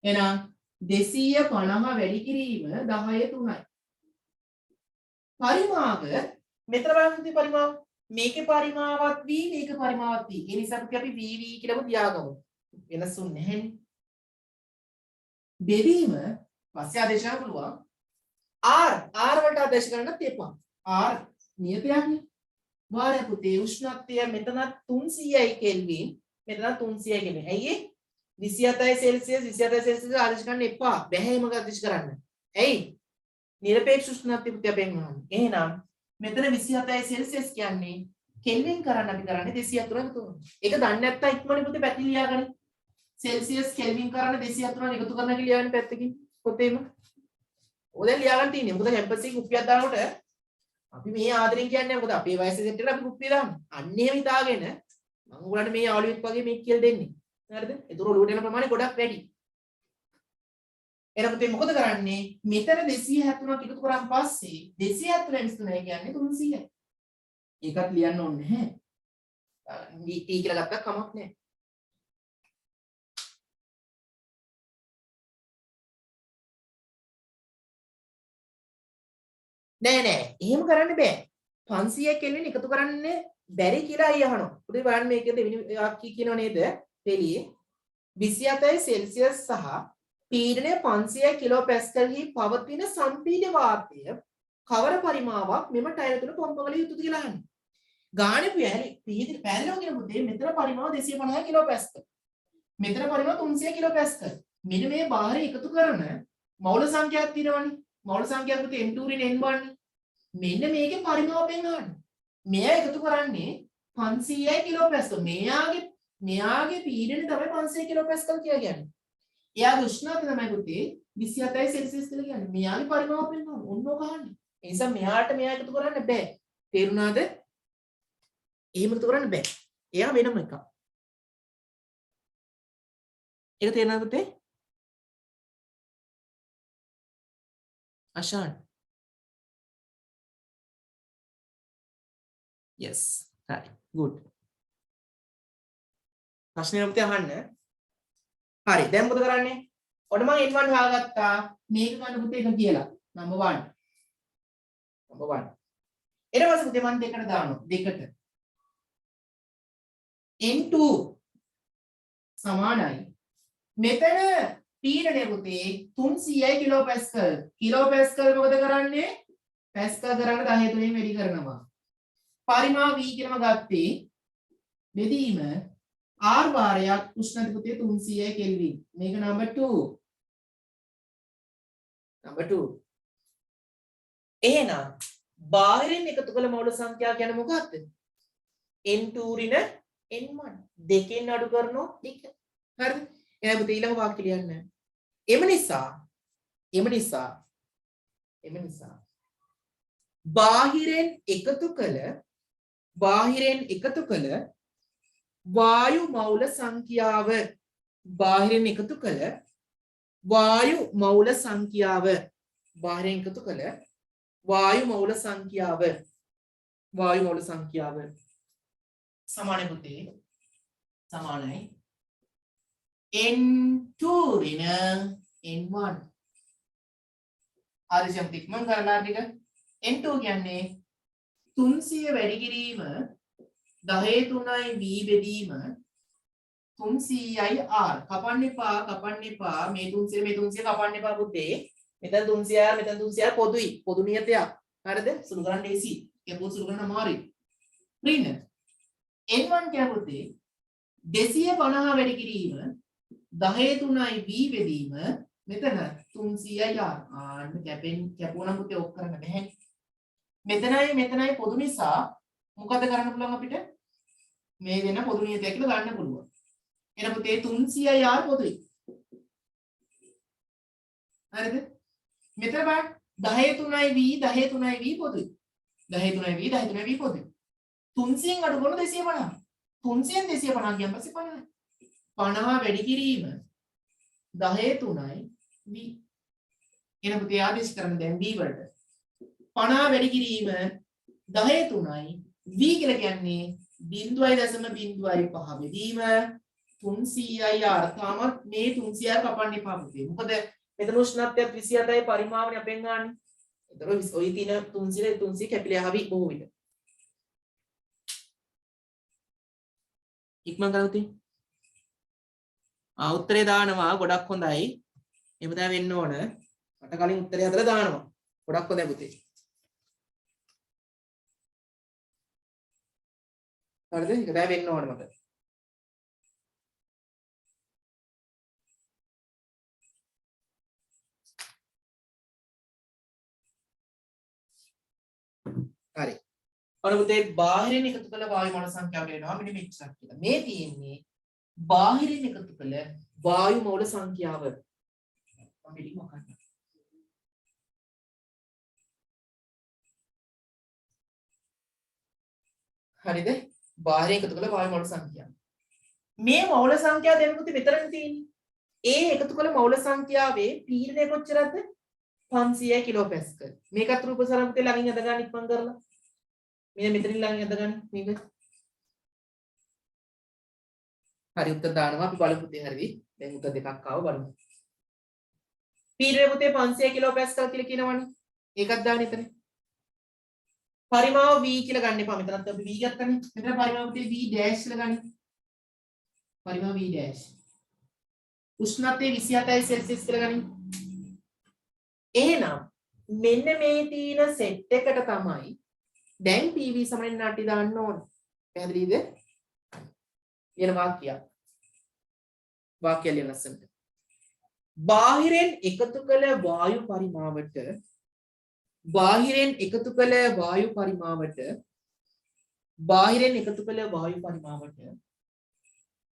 එහෙනම් 250 වැඩි කිරීම 10/3යි. පරිමාව මෙතන බලන්න පුතේ පරිමාව. මේකේ පරිමාවත් v මේක පරිමාවත් v. ඒ නිසා අපි vv කියලාම තියාගමු. වෙනසුන් නැහැනේ. බෙදීම පස්සේ ආදේශ කරන්න පුළුවන්. r වලට ආදේශ කරන්නත් එපා. r නියතයක්නේ. වාරය පුතේ උෂ්ණත්වය මෙතන 300යි කෙල්වින් මෙතන 300යි කෙල්වින්. ඇයි 27යි සෙල්සියස් 27යි සෙල්සියස් ආදේශ කරන්න එපා. බැහැ මොකද ආදේශ කරන්න. ඇයි? නිරපේක්ෂ උෂ්ණත්වය පුතේ අපෙන් අහන්නේ. එහෙනම් මෙතන 27යි සෙල්සියස් කියන්නේ කෙල්වින් කරන්න අපි කරන්නේ 203 එකතු කරනවා. ඒක දන්නේ නැත්නම් ඉක්මනින් පුතේ පැති ලියා ගන්න. සෙල්සියස් කෙල්වින් කරන්න 203 එකතු කරන්න කියලා ලියන්න පැත්තකින් පොතේම. ඔය දැන් ලියා ගන්න තියෙන්නේ. මොකද කැම්පස් එකේ කුප්පියක් දානකොට අපි මේ ආදරෙන් කියන්නේ මොකද අපේ වයසේ සෙට් එකට අපි කුප්පිය දාන්නේ. අන්න එහෙම හිතාගෙන මම උගලන්ට මේ යාළුවෙක් වගේ මේක කියලා දෙන්නේ. හරිද? ඒතර ඔලුවට යන ප්‍රමාණය ගොඩක් වැඩි. එහෙනම් පුතේ මොකද කරන්නේ? මෙතන 273ක් එකතු කරාන් පස්සේ 273 කියන්නේ 300යි. ඒකත් ලියන්න ඕනේ නැහැ. t කියලා ගත්තා කමක් නැහැ. නෑ එහෙම කරන්න බෑ. 500 කෙල්ලෙන් එකතු කරන්න බැරි කියලා අය අහනවා. පුතේ බලන්න මේකේ දෙවෙනි වාක්‍යය කියනව නේද? පෙළියේ 27 සෙල්සියස් සහ පීඩනය 500 කිලෝ පැස්කල්හි පවතින සම්පීඩන වාතය කවර පරිමාවක් මෙම ටයර් තුල පොම්ප කළ යුතුද කියලා අහන්නේ. ගානේ පීඩන පැහැදිලිව කියන පුතේ මෙතන පරිමාව 250 කිලෝ පැස්කල්. මෙතන පරිමාව 300 කිලෝ පැස්කල්. මෙන්න මේ බාහිර එකතු කරන මවුල සංඛ්‍යාවක් තියෙනවනේ. මවුල සංඛ්‍යාව පුතේ n2 රින් n1 නේ. මෙන්න මේකේ පරිමාව පෙන්වන්න. මෙයා එකතු කරන්නේ 500 කිලෝ පැස්කල්. මෙයාගේ පීඩනය තමයි 500 කිලෝ පැස්කල් කියලා කියන්නේ. එයාගේ උෂ්ණත්වය තමයි පුතේ 27 සෙල්සියස් කියලා කියන්නේ. මෙයාගේ පරිමාව පෙන්වන්න. ඔන්න ඔක අහන්නේ. ඒ නිසා මෙයාට මෙයා එකතු කරන්න බෑ. තේරුණාද? එහෙම එකතු කරන්න බෑ. එයා වෙනම එකක්. ඒක තේරුණාද පුතේ? අශාන්. yes. හරි. good. ප්‍රශ්නේ පුතේ අහන්න. හරි. දැන් මොකද කරන්නේ? ඔන්න මම n1 හොයාගත්තා. මේක ගන්න පුතේ එක කියලා. number 1. number 1. ඊට පස්සේ පුතේ මම දෙකට දානවා. දෙකට. n2 සමානයි. මෙතන පීඩනය පුතේ 300යි කිලෝ පැස්කල්. කිලෝ පැස්කල් මොකද කරන්නේ? පැස්කල් කරන්න 10 තුනෙන් වැඩි කරනවා. පරිමාව v කියලාම ගත්තේ බෙදීම r වාරයක් උෂ්ණත්වය පුතේ 300යි කෙල්වින්. මේක number 2. number 2. එහෙනම් බාහිරින් එකතු කළ මවුල සංඛ්‍යාව කියන්නේ මොකක්ද? n2 රින n1 දෙකෙන් අඩු කරනවා 1. හරිද? එහෙනම් පුතේ ඊළඟ වාක්‍ය ලියන්න. එම නිසා බාහිරෙන් එකතු කළ වායු මවුල සංඛ්‍යාව සමානයි පුතේ සමානයි n2 රින n1. හරි ජම් ඉක්මන් කරලා ටික n2 කියන්නේ 300 වැඩි කිරීම 10 3යි v බෙදීම 300යි r. කපන්න එපා මේ 300 කපන්න එපා පුතේ. මෙතන 300 මෙතන 300 පොදුයි. පොදු නියතයක්. හරිද? සුළු කරන්න easy. ඒක සුළු කරන්න අමාරුයි. රින n1 කියන්නේ පුතේ 250 වැඩි කිරීම 10 3යි v බෙදීම මෙතන 300යි r. කැපුණා පුතේ ඔක් කරන්න බැහැ. මෙතනයි පොදු නිසා මොකද කරන්න පුළුවන් අපිට? මේ දෙන පොදු නියතය කියලා ගන්න පුළුවන්. එන පුතේ 300යි r පොදුයි. හරිද? මෙතන බලන්න 10 3යි v පොදුයි. 10 3යි v පොදුයි. 300න් අඩු කරන 250. 300න් 250 කියන් පස්සේ 50. 50 වැඩි කිරීම 10 3යි v. එන පුතේ ආදේශ කරන්න දැන් v වලට. 50 වැඩි කිරීම 10 3යි v කියලා කියන්නේ 0.05 බෙදීම 300යි r. තාමත් මේ 300 කපන්න එපා පුතේ. මොකද මෙතන උෂ්ණත්වය 27යි පරිමාවනේ අපෙන් ගන්න. ඒතර ඔය තියෙන 300 කැපිලා ආවි බොහෝ විට. ඉක්මන් කරලා පුතේ. උත්තරේ දානවා ගොඩක් හොඳයි. එහෙම තමයි වෙන්න ඕන. මට කලින් උත්තරේ හදලා දානවා. ගොඩක් හොඳයි පුතේ. හරිද? ඒක තමයි වෙන්න ඕන මට. හරි. අර පුතේ බාහිරින් එකතු කළ වායු මෝල සංඛ්‍යාවට එනවා මෙන්න මෙච්චරක් කියලා. මේ තියෙන්නේ බාහිරින් එකතු කළ වායු මෝල සංඛ්‍යාව. මම පිටින් මොකක්ද? හරිද? බාහිරින් එකතු කළ වායු මෝල සංඛ්‍යාව. මේ මෞල සංඛ්‍යා දෙන්න පුතේ මෙතනනේ තියෙන්නේ. ඒ එකතු කළ මෞල සංඛ්‍යාවේ පීඩනය කොච්චරද? 500 කිලෝපැස්කල්. මේකත් රූප සරණ පුතේ ළඟින් අද ගන්න ඉක්මන් කරලා. මෙන්න මෙතනින් ළඟින් අද ගන්න මේක. හරි උත්තර දානවා අපි බලමු පුතේ හරිද? දැන් උත්තර දෙකක් ආව බලමු. පීඩනය පුතේ 500 කිලෝපැස්කල් කියලා කියනවනේ. ඒකත් දාන්න එතන. පරිමාව v කියලා ගන්න එපා. මෙතනත් අපි v ගත්තනේ. මෙතන පරිමාව පුතේ v ඩෑෂ් කියලා ගන්න. පරිමාව v ඩෑෂ්. උෂ්ණත්වය 27යි සෙල්සියස් කියලා ගනිමු. එහෙනම් මෙන්න මේ තියෙන සෙට් එකට තමයි දැන් PV සමන නාටි දාන්න ඕන. පැහැදිලිද? කියන වාක්‍යයක්. වාක්‍යය ලියන්න ලස්සනට. බාහිරෙන් එකතු කළ වායු පරිමාවට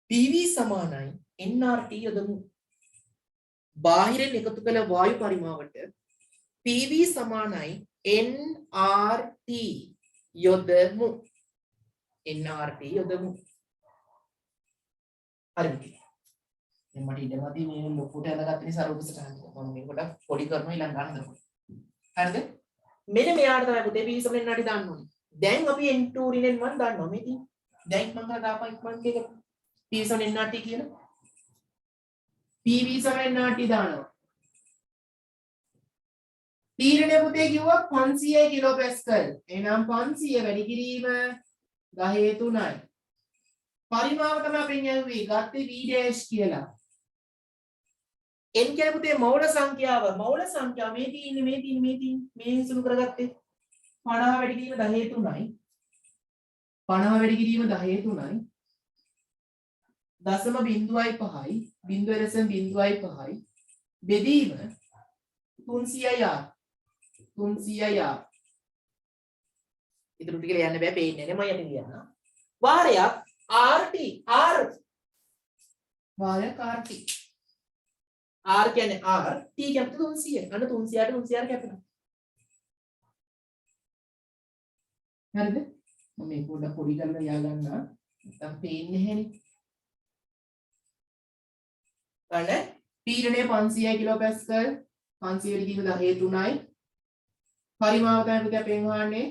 PV සමානයි nRT යොදමු. බාහිරෙන් එකතු කළ වායු පරිමාවට PV සමානයි nRT යොදමු. nRT යොදමු. හරිද? දැන් මට ඉඩමදී මේ ලොකුට හදාගත්ත නිසා රූප සටහන මම මේක පොඩක් පොඩි කරනවා ඊළඟ ගන්න දරනවා. හරිද? මෙන්න මෙයාට තමයි පුතේ PV සමෙන් නඩි දාන්න ඕනේ. දැන් අපි n2 රිනෙන් 1 දාන්නවා මේ තියෙන්නේ. දැන් මම කරලා දාපන් ඉක්මන් එක PV සමෙන් nRT කියලා. PV සමෙන් nRT දානවා. තීරණය පුතේ කිව්වා 500 කිලෝපැස්කල්. එහෙනම් 500 වැඩි කිරීම 10/3යි. පරිමාව තමයි අපි යන්නේ ගත්තේ v dash කියලා. n කියන පුතේ මෞල සංඛ්‍යාව මේ තියෙන්නේ මේ සුළු කරගත්තේ 50 වැඩි කිරීම 10/3යි. 50 වැඩි කිරීම 10/3යි. දශම බිංදුවයි 5යි. 0.5යි. බෙදීම 300යි r. 300යි r. ඉතුරු ටික ලියන්න බෑ පේන්නේ නැහැ මම යටින් ලියන්න. වාරයක් RT R වාරයක් RT R කියන්නේ R T කියන්නේ 300. අන්න 300ට 300 කැපෙනවා. හරිද? මම මේක පොඩි කරලා ලියා ගන්න. නැත්නම් පේන්නේ නැහෙනේ. ගන්න පීඩනය 500 කිලෝපැස්කල් 500 වැඩි කිරීම 10/3යි. පරිමාව තමයි පුතේ අපෙන් වහන්නේ.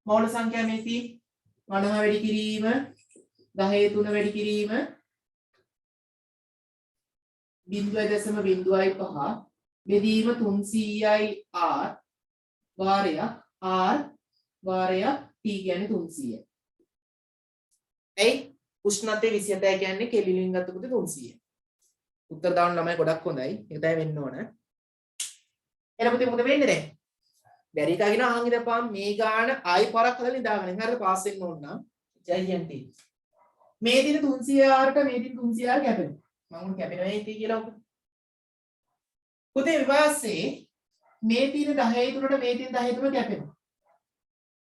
මෞල සංඛ්‍යා මේ තියෙන්නේ 50 වැඩි කිරීම 10/3 වැඩි කිරීම 0.05 බෙදීම 300යි r වාරයක් t කියන්නේ 300යි. එයි උෂ්ණත්වය 27 කියන්නේ කෙල්වින් ගත්ත පුතේ 300යි. උත්තර දාන්න ළමයි ගොඩක් හොඳයි. ඒක තමයි වෙන්න ඕන. එහෙනම් පුතේ මොකද වෙන්නේ දැන්? බැරි එකගෙන අහන් ඉඳපන් මේ ගාන ආයි පාරක් හදලා ඉඳාගෙන. හරියට පාස් වෙන්න ඕන නම් ජයන්ට. මේ දින 300rට මේ දින 300r කැපෙනවා. මම කැපෙනවා ඒටි කියලා ඔක. පුතේ විවාසයේ මේ දින 10/3ට මේ දින 10/3 කැපෙනවා.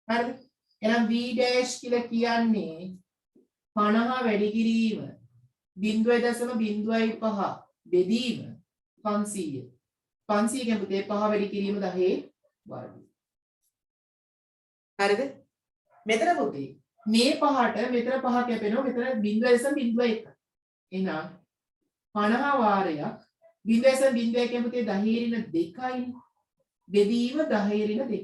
හරිද? එහෙනම් v dash කියලා කියන්නේ 50 වැඩි කිරීම 0.05 බෙදීම 500. 500 කියන්නේ පුතේ 5 වැඩි කිරීම 10 වර්ගය. හරිද? මෙතන පුතේ මේ පහට මෙතන 5 කැපෙනවා මෙතන 0.01. එහෙනම් 50 වාරයක් 0.01 කියන පුතේ 10/2යි. බෙදීම 10/2.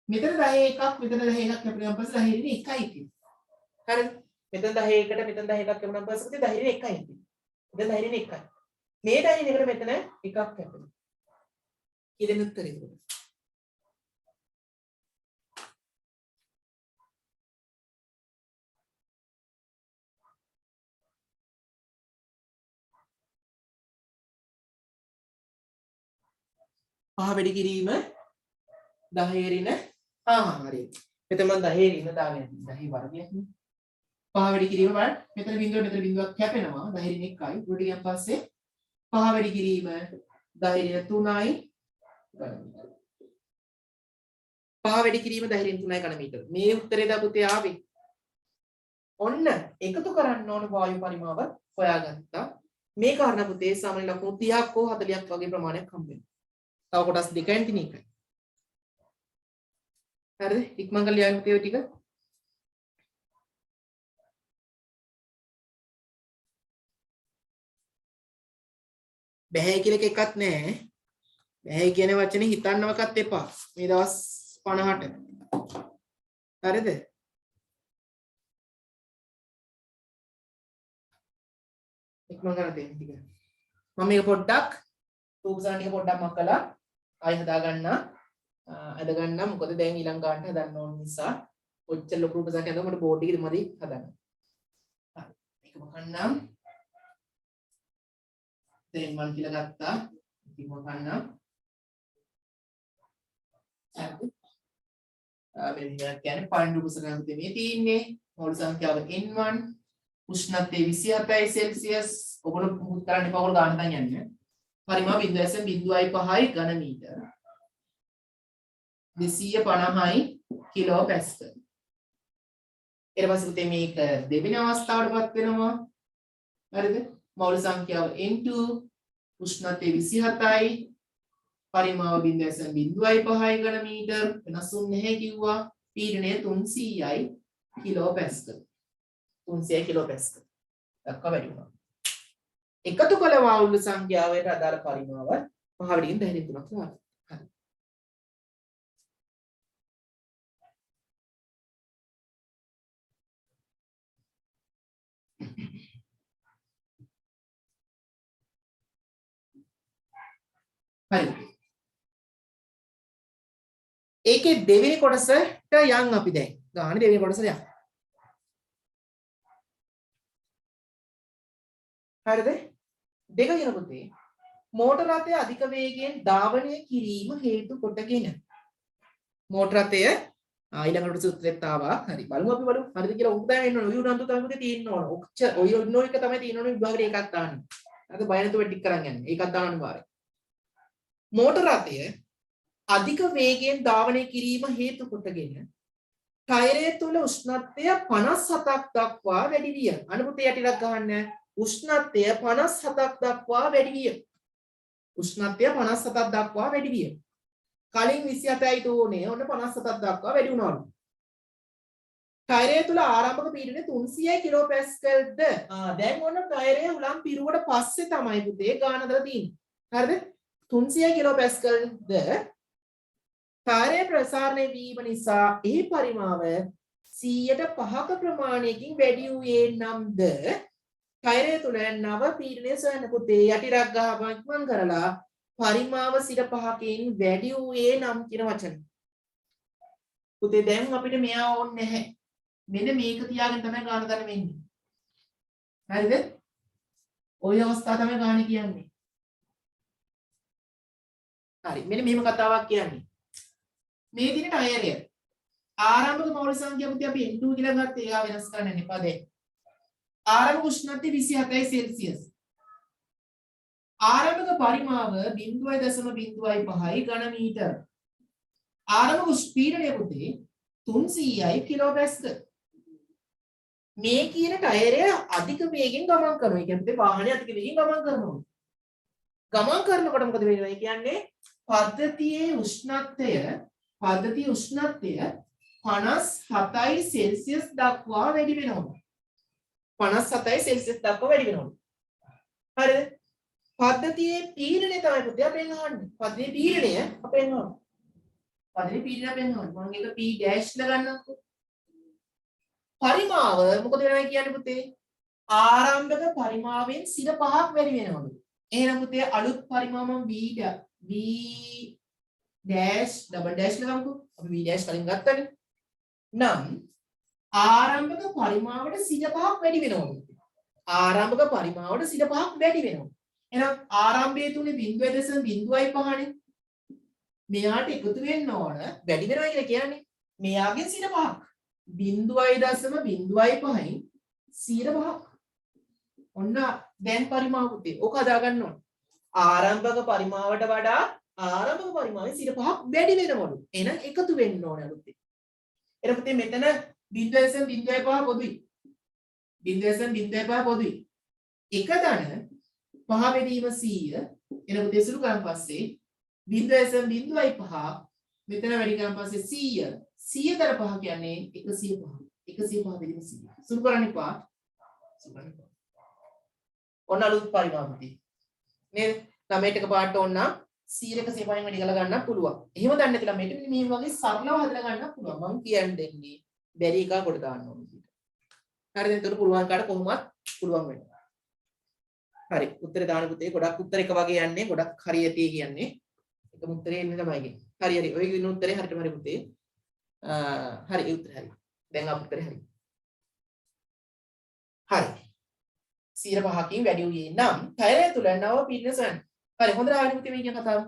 මෙතන 10 එකක් මෙතන 10 එකක් කැපෙනවා පස්සේ 10/1යි තියෙන්නේ. හරිද? මෙතන 10 එකට මෙතන 10 එකක් කැපුණාම පස්සේ 10/1යි තියෙන්නේ. මෙතන 10/1යි. මේ 10 එකට මෙතන එකක් කැපෙනවා. ඉතින් උත්තරේ දුන්නා. පහ වැඩි කිරීම 10 රින හරි. මෙතන මම 10 රින දාගෙන 10 වර්ගයක් නේ. පහ වැඩි කිරීම බලන්න මෙතන බිඳුවක් කැපෙනවා 10 රින 1යි. උඩට ගියන් පස්සේ පහ වැඩි කිරීම 10 රින 3යි. පහ වැඩි කිරීම 10 රින 3යි කන මීටර. මේ උත්තරේ දා පුතේ ආවේ. ඔන්න එකතු කරන්න ඕන වායු පරිමාව හොයාගත්තා. මේ කාරණා පුතේ සාමාන්‍ය ලකුණු 30ක් හෝ 40ක් වගේ ප්‍රමාණයක් හම්බ වෙනවා. තව කොටස් දෙකෙන් තියෙන එකයි. හරිද? ඉක්මන් කරලා ලියන්න පුතේ ඔය ටික. බැහැ කියලා එකක් නැහැ. බැහැ කියන වචනේ හිතන්නවකත් එපා. මේ දවස් 50ට. හරිද? ඉක්මන් කරලා දෙන්න ටික. මම මේක පොඩ්ඩක් රූපසාන ටික පොඩ්ඩක් මකලා ආයෙ හදා ගන්න. අද ගන්න මොකද දැන් ඊළඟ ගන්න හදන්න ඕන නිසා ඔච්චර ලොකු රූපසාන හදන්න මට බෝඩ් එකේ මදි හදන්න. හරි. මේක මකන්නම්. දැන් මම කියලා ගත්තා. ඉතින් මකන්නම්. හරි. මෙන්න කියන්නේ පළවෙනි රූපසාන දෙමේ තියෙන්නේ. මූල සංඛ්‍යාව n1 උෂ්ණත්වය 27යි සෙල්සියස්. ඔයගොල්ලෝ මුත් කරන්න එපා. ඔයගොල්ලෝ ගන්න තන් යන්නේ. පරිමාව 0.5යි ඝන මීටර. 250යි කිලෝ පැස්කල්. ඊට පස්සේ පුතේ මේක දෙවෙනි අවස්ථාවටපත් වෙනවා. හරිද? මූල සංඛ්‍යාව n2 උෂ්ණත්වය 27යි පරිමාව 0.5යි ඝන මීටර. වෙනසුන් නැහැ කිව්වා. පීඩනය 300යි කිලෝ පැස්කල්. 300 kilo Pascal. දක්වා වැඩි වුණා. එකතු කළ වායු සංඛ්‍යාවට අදාළ පරිමාව 5 වලින් 10 3ක් වාරයි. හරි. ඒකේ දෙවෙනි කොටසට යන් අපි දැන්. ගානේ දෙවෙනි කොටසට යන්. හරිද? දෙක කියන පුතේ මෝටර රථය අධික වේගයෙන් ධාවනය කිරීම හේතු කොටගෙන මෝටර රථය ඊළඟට සූත්‍රෙත් ආවා. හරි බලමු අපි බලමු. හරිද කියලා උත්තර වෙන්න ඕන. ඔය උනන්දු තමයි පුතේ තියෙන්න ඕන. ඔය ඉන්නෝ එක තමයි තියෙන්න ඕන විභාගෙට එකක් දාන්න. අද බය නැතුව ටික කරන් යන්න. ඒකක් දාන්න අනිවාර්යයි. මෝටර රථය අධික වේගයෙන් ධාවනය කිරීම හේතු කොටගෙන ටයරය තුල උෂ්ණත්වය 57ක් දක්වා වැඩි විය. අන්න පුතේ යටිලක් ගහන්න. උෂ්ණත්වය 57ක් දක්වා වැඩි විය. උෂ්ණත්වය 57ක් දක්වා වැඩි විය. කලින් 27යි තෝනේ ඔන්න 57ක් දක්වා වැඩි වුණාලු. ටයරය තුල ආරම්භක පීඩනය 300 කිලෝ පැස්කල්ද. දැන් ඔන්න ටයරය උලම් පිරුවට පස්සේ තමයි පුතේ ගාන දාලා තියෙන්නේ. හරිද? 300 කිලෝ පැස්කල්ද ටයරය ප්‍රසාරණය වීම නිසා එහි පරිමාව 105ක ප්‍රමාණයකින් වැඩි වූයේ නම්ද ටයරය තුල නව පීඩනය සොයන පුතේ යටිරක් ගහපන් කරලා පරිමාව 105කින් වැඩි වූයේ නම් කියන වචන. පුතේ දැන් අපිට මෙයා ඕනේ නැහැ. මෙන්න මේක තියාගෙන තමයි ගාන ගන්න වෙන්නේ. හරිද? ওই අවස්ථාව තමයි ගාන කියන්නේ. හරි. මෙන්න මෙහෙම කතාවක් කියන්නේ. මේ දින ටයරය ආරම්භක මූල සංඛ්‍යාව පුතේ අපි n2 කියලා ගත්තා. ඒවා වෙනස් කරන්න එපා දැන්. ආරම්භක උෂ්ණත්වය 27යි සෙල්සියස්. ආරම්භක පරිමාව 0.05යි ඝන මීටර. ආරම්භක පීඩනය පුතේ 300යි කිලෝ පැස්කල්. මේ කියන ටයරය අධික වේගෙන් ගමන් කරනවා. ඒ කියන්නේ වාහනේ අධික වේගෙන් ගමන් කරනවා. ගමන් කරනකොට මොකද වෙන්නේ? කියන්නේ පද්ධතියේ උෂ්ණත්වය 57යි සෙල්සියස් දක්වා වැඩි වෙනවා. 57යි සෙල්සියස් දක්වා වැඩි වෙනවා. හරිද? පද්ධතියේ පීඩනය තමයි පුතේ අපෙන් අහන්නේ. පද්ධතියේ පීඩනය අපෙන් අහනවා. පද්ධතියේ පීඩනය අපෙන් අහනවා. මම ඒක P ඩෑෂ් ලා ගන්නම්කෝ. පරිමාව මොකද වෙනවා කියන්නේ පුතේ? ආරම්භක පරිමාවෙන් 5ක් වැඩි වෙනවලු. එහෙනම් පුතේ අලුත් පරිමාවම V ඩෑෂ් ඩබල් ඩෑෂ් ලගමුකෝ. අපි V ඩෑෂ් කලින් ගත්තනේ. නම් ආරම්භක පරිමාවට 5ක් වැඩි වෙනවලු. ආරම්භක පරිමාවට 5ක් වැඩි වෙනවා. එහෙනම් ආරම්භයේ තුනේ 0.05නේ. මෙයාට එකතු වෙන්න ඕන වැඩි වෙනවා කියලා කියන්නේ. මෙයාගෙන් 5ක් 0.05න් 5ක්. ඔන්න දැන් පරිමාව පුතේ. ඕක හදා ගන්න ඕන. ආරම්භක පරිමාවට වඩා ආරම්භක පරිමාවෙන් 5ක් වැඩි වෙනවලු. එහෙනම් එකතු වෙන්න ඕන පුතේ. එහෙනම් පුතේ මෙතන 0.05 පොදුයි. 0.05 පොදුයි. එක ධන 5 බෙදීම 100. එහෙනම් පුතේ සුළු කරන් පස්සේ 0.05 මෙතන වැඩි කරන් පස්සේ 100. 100 දර 5 කියන්නේ 105. 105 බෙදීම 100. සුළු කරන්න එපා. සුළු කරන්න එපා. ඔන්න අලුත් පරිමාව පුතේ. නේද? ළමයට එකපාරට ඕන නම් 100% වැඩි කරලා ගන්න පුළුවන්. එහෙම දන්නේ නැති ළමයට මෙන්න මේ වගේ සරලව හදලා ගන්න පුළුවන්. මම කියන්නේ බැරි එකා කොට දාන්න ඕන විදිහට. හරිද? එතකොට පුළුවන් කාට කොහොමවත් පුළුවන් වෙනවා. හරි. උත්තර දාන පුතේ ගොඩක් උත්තර එක වගේ යන්නේ. ගොඩක් හරියටි කියන්නේ. එකම උත්තරේ එන්නේ තමයි කියන්නේ. හරි හරි. ඔය කියන උත්තරේ හරියටම හරි පුතේ. හරි ඒ උත්තරේ හරි. දැන් ආපු උත්තරේ හරි. හරි. 105කින් වැඩි වූයේ නම් ටයරය තුල නව පිටනස් ගන්න. හරි හොඳට ආවද පුතේ මේ කියන කතාව?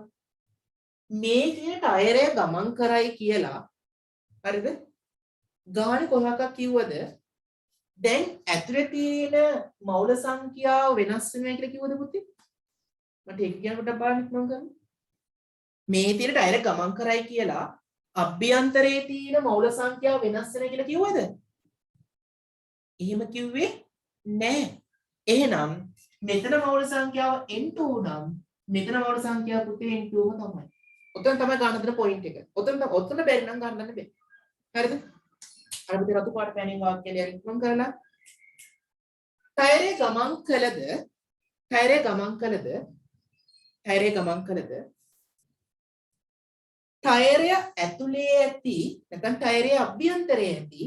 මේ කියන ටයරය ගමන් කරයි කියලා හරිද? ගානේ කොහොමක කිව්වද? දැන් ඇතුලේ තියෙන මෞල සංඛ්‍යාව වෙනස් වෙනවා කියලා කිව්වද පුතේ? මට ඒක කියන කොට බලන්න මම කරන්නේ. මේ තියෙන ටයරය ගමන් කරයි කියලා අභ්‍යන්තරයේ තියෙන මෞල සංඛ්‍යාව වෙනස් වෙනවා කියලා කිව්වද? එහෙම කිව්වේ නෑ. එහෙනම් මෙතන මෞල සංඛ්‍යාව n2 නම් මෙතන මෞල සංඛ්‍යාව පුතේ n2ම තමයි. ඔතන තමයි ගන්න දෙන පොයින්ට් එක. ඔතන බැරි නම් ගන්නන්න බෑ. හරිද? අර පුතේ රතු පාට පැනින් වාක්‍යය ලියන්න මම කරලා ටයරේ ගමන් කළද ටයරය ඇතුලේ ඇති නැත්නම් ටයරේ අභ්‍යන්තරයේ ඇති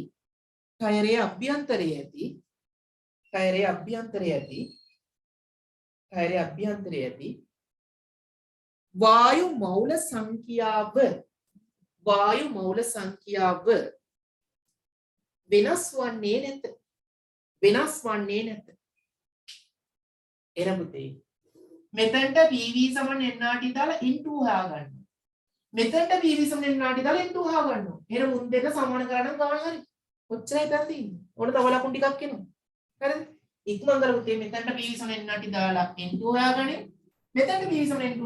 වායු මෞල සංඛ්‍යාව වෙනස් වන්නේ නැත. එහෙනම් පුතේ මෙතනට PV සමන් NRT දාලා n2 හොයාගන්න. මෙතනට PV සමන් NRT දාලා n2 හොයාගන්න. එහෙනම් මුන් දෙක සමාන කරගන්න ගාන හරි. ඔච්චරයි දැන් තියෙන්නේ. ඕන තව ලකුණු ටිකක් එනවා. හරිද? ඉක්මන් කර පුතේ මෙතනට PV සමන් NRT දාලා n2 හොයාගන්න. මෙතනට PV සමන් n2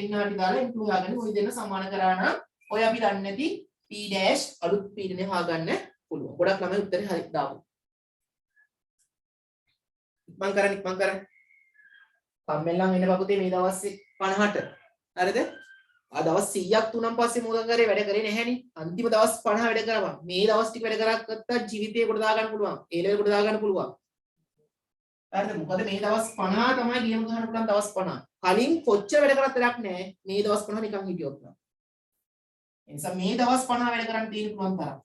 NRT දාලා n2 හොයාගන්න. ওই දෙන්න සමාන කරා නම් ඔය අපි දන්නේ නැති P dash අලුත් පීඩනය හොයාගන්න පුළුවන්. ගොඩක් ළමයි උත්තරේ හරි දාපු. ඉක්මන් කරන්න. කම්මෙල්ලන් එන්න බපුතේ මේ දවස් 50ට. හරිද? ආ දවස් 100ක් තුනන් පස්සේ මොකද කරේ වැඩ කරේ නැහැනේ. අන්තිම දවස් 50 වැඩ කරපන්. මේ දවස් ටික වැඩ කරගත්තා ජීවිතේ කොට දා ගන්න පුළුවන්. ඒ ලෙවල් කොට දා ගන්න පුළුවන්. හරිද? මොකද මේ දවස් 50 තමයි ගේම් ගහන්න පුළුවන් දවස් 50. කලින් කොච්චර වැඩ කරත් වැඩක් නැහැ. මේ දවස් 50 නිකන් හිටියොත් නම්. ඒ නිසා මේ දවස් 50 වැඩ කරන්න තියෙන පුළුවන් තරම්.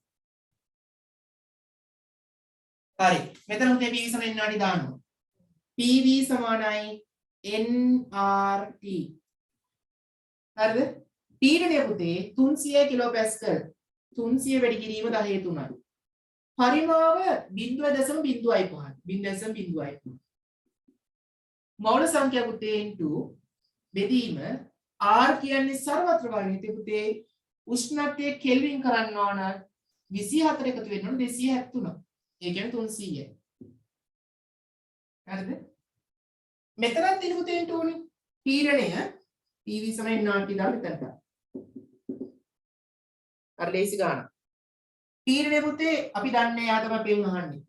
හරි. මෙතන උතේ PV සමාන NRT දානවා. PV සමානයි NRT. හරිද? පීඩනය පුතේ 300 කිලෝපැස්කල්. 300 වැඩි කිරීම 10/3යි. පරිමාව 0.05. මෞල සංඛ්‍යා පුතේ * බෙදීම R කියන්නේ සර්වත්‍ර වර්ගය පුතේ උෂ්ණත්වය කෙල්වින් කරන්න ඕන 24 එකතු වෙන්න ඕන 273. ඒ කියන්නේ 300යි. හරිද? මෙතනත් දිනු පුතේ * උනේ පීඩනය PV සමය NRT දාලා මෙතනට. අර ලේසි ගන්න. පීඩනය පුතේ අපි දන්නේ යා තමයි පෙන් අහන්නේ.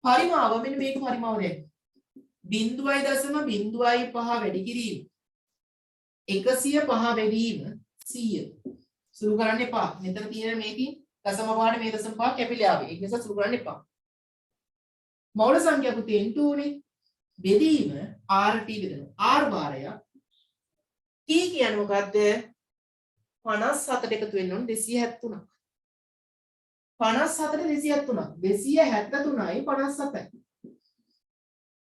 පරිමාව මෙන්න මේක පරිමාව දැන්. 0.05 වැඩි කිරීම. 105 වැඩිම 100. සුළු කරන්න එපා. මෙතන තියෙන මේකේ දශම පහට මේ දශම පහ කැපිලා ආවේ. ඒක නිසා සුළු කරන්න එපා. මෞල සංඛ්‍යා පුතේ n2 උනේ. බෙදීම RT බෙදනවා. R භාරය T කියන්නේ මොකද්ද? 57ට එකතු වෙන්න ඕන 273ක්. 57ට 273ක්. 273යි 57යි.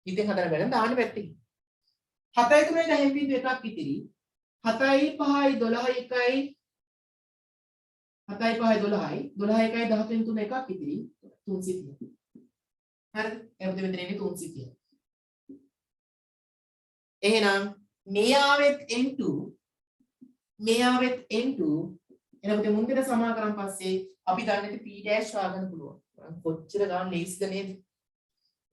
ඉතින් හතර බැලන් දාන්න පැත්තකින්. 7යි 3යි 10 බිඳු එකක් ඉතිරි. 7යි 5යි 12යි 1යි 7යි 5යි 12යි 12යි 1යි 13 3 එකක් ඉතිරි 330. හරිද? එතකොට මෙතන ඉන්නේ 330. එහෙනම් මෙයාවෙත් n2 එනකොට මුන්දේට සමාන කරන් පස්සේ අපි දන්නේ p dash හොයාගන්න පුළුවන්. කොච්චර ගන්න ලේසිද නේද?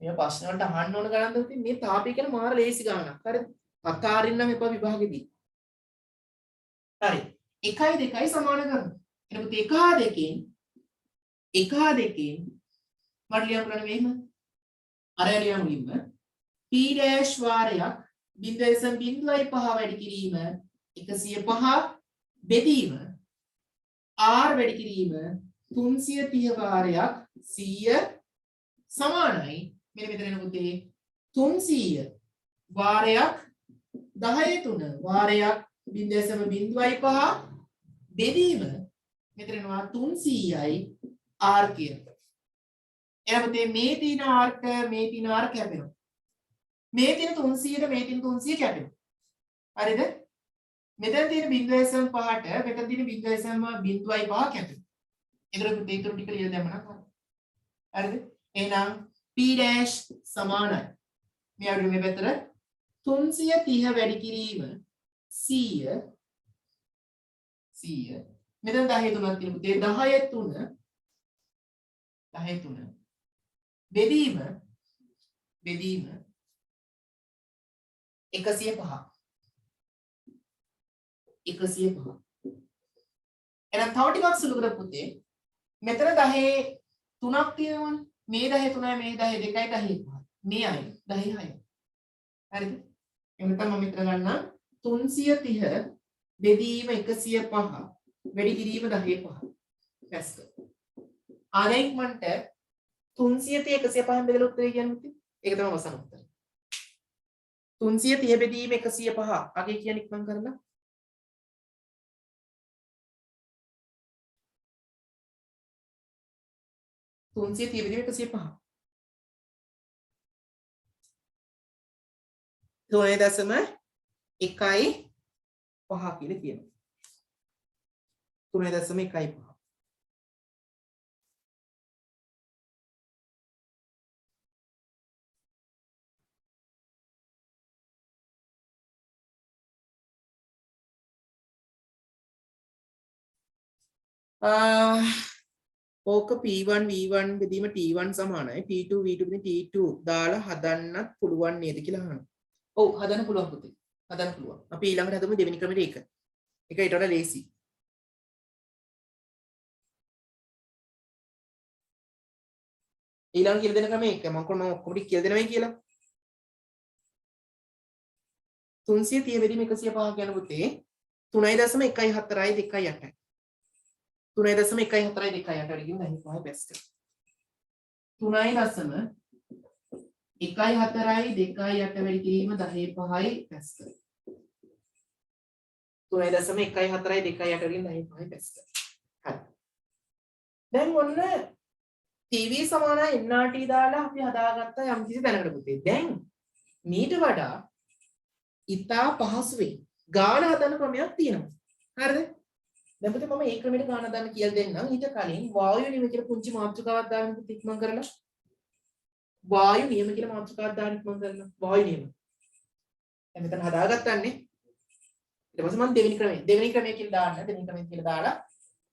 මේ ප්‍රශ්න වලට අහන්න ඕන ගණන් දෙන්නේ මේ තාපය කියන මාර ලේසි ගණනක්. හරිද? අතාරින්නම් එපා විභාගෙදී. හරි. 1යි 2යි සමාන කරමු. එනකොට 1 හා 2කින් මට ලියන්න පුළුවන් මෙහෙම. අර ලියන්න මුලින්ම p dash වාරයක් 0.05 වැඩි කිරීම 105 බෙදීම R වැඩි කිරීම 330 වාරයක් 100 සමානයි මෙන්න මෙතන එන පුතේ 300 වාරයක් 10 3 වාරයක් 0.05 බෙදීම මෙතන එනවා 300යි r කියනවා. එහෙනම් පුතේ මේ තියෙන r ක මේ තියෙන r කැපෙනවා. මේ තියෙන 300ට මේ තියෙන 300 කැපෙනවා. හරිද? මෙතන තියෙන 0.5ට මෙතන තියෙන 0.05 කැපෙනවා. ඒතර පුතේ ඊටු ටික ලියලා දැම්මම හරියි. හරිද? එහෙනම් p' සමානයි. මේ අඩු මේ පැත්තට 330 වැඩි කිරීම 100 මෙතන 10 3ක් තියෙන පුතේ 10 3 බෙදීම 105 එහෙනම් තව ටිකක් සුළු කරපු පුතේ මෙතන 10 3ක් තියෙනවනේ මේ 10 3යි මේ 10 2යි 10 5 මේ අය 10 6 හරිද එහෙනම් මම මෙතන ගන්නම් 330 බෙදීම 105 වැඩි කිරීම 10 5 අනෙක්මන්ට 330 105න් බෙදලා උත්තරේ කියන්නේ පුතේ ඒක තමයි අවසන් උත්තරය 330 බෙදීම 105 අගේ කියන්නේ ඉක්මන් කරලා 330 බෙදීම 105 3.1.5 කියලා කියනවා 3.1.5 ඕක P1 V1 බෙදීම T1 සමානයි P2 V2 බෙදීම T2 දාලා හදන්නත් පුළුවන් නේද කියලා අහනවා. ඔව් හදන්න පුළුවන් පුතේ. හදන්න පුළුවන්. අපි ඊළඟට හදමු දෙවෙනි ක්‍රමෙට ඒක. ඒක ඊට වඩා ලේසි. ඊළඟ කියලා දෙන ක්‍රමය ඒක. මම කොහොම ඔක්කොම ටික කියලා දෙනවයි කියලා. 330 බෙදීම 105 කියන පුතේ 3.14යි 2.8යි. 3.14යි 2.8 වැඩි කිරීම 10 බෙස්ට්. 3.14යි 2.8 වැඩි කිරීම 10 බෙස්ට්. 3.14යි 2.8 වැඩි කිරීම 10 බෙස්ට්. හරි. දැන් ඔන්න TV සමානයි NRT දාලා අපි හදාගත්ත යම් කිසි දැනකට පුතේ. දැන් මීට වඩා ඉතා පහසුවෙන් ගාන හදන ක්‍රමයක් තියෙනවා. හරිද? දැන් පුතේ මම මේ ක්‍රමෙට ගාන හදන්න කියලා දෙන්නම්. ඊට කලින් වායු නියම කියලා පුංචි මාතෘකාවක් දාන්න පුතේ ඉක්මන් කරලා. වායු නියම කියලා මාතෘකාවක් දාන්න ඉක්මන් කරලා. වායු නියම. දැන් මෙතන හදාගත්තන්නේ. ඊට පස්සේ මම දෙවෙනි ක්‍රමය කියලා දාන්න. දෙවෙනි ක්‍රමය කියලා දාලා